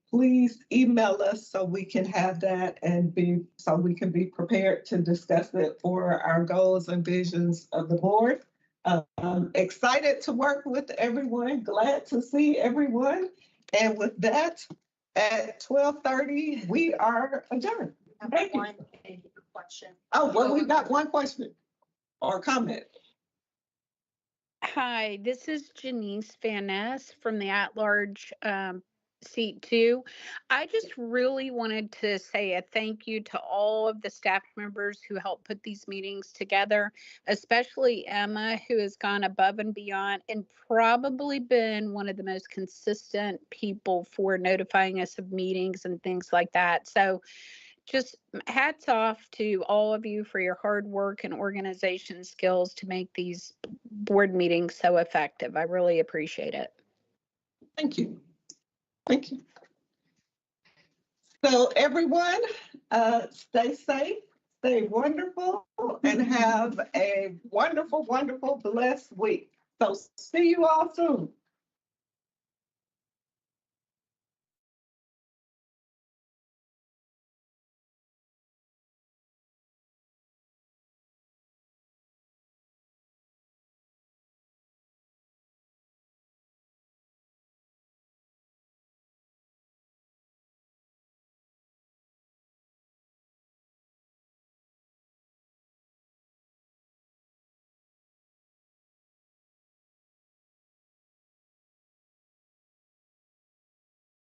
please email us so we can have that and so we can be prepared to discuss it for our goals and visions of the board. I'm excited to work with everyone, glad to see everyone. And with that, at 12:30, we are adjourned. Thank you. Question. Oh, well, we've got one question or comment. Hi, this is Janice Van Ness from the at-large seat 2. I just really wanted to say a thank you to all of the staff members who helped put these meetings together, especially Emma, who has gone above and beyond and probably been one of the most consistent people for notifying us of meetings and things like that. So just hats off to all of you for your hard work and organization skills to make these board meetings so effective. I really appreciate it. Thank you. Thank you. So everyone, stay safe, stay wonderful, and have a wonderful, wonderful, blessed week. So see you all soon.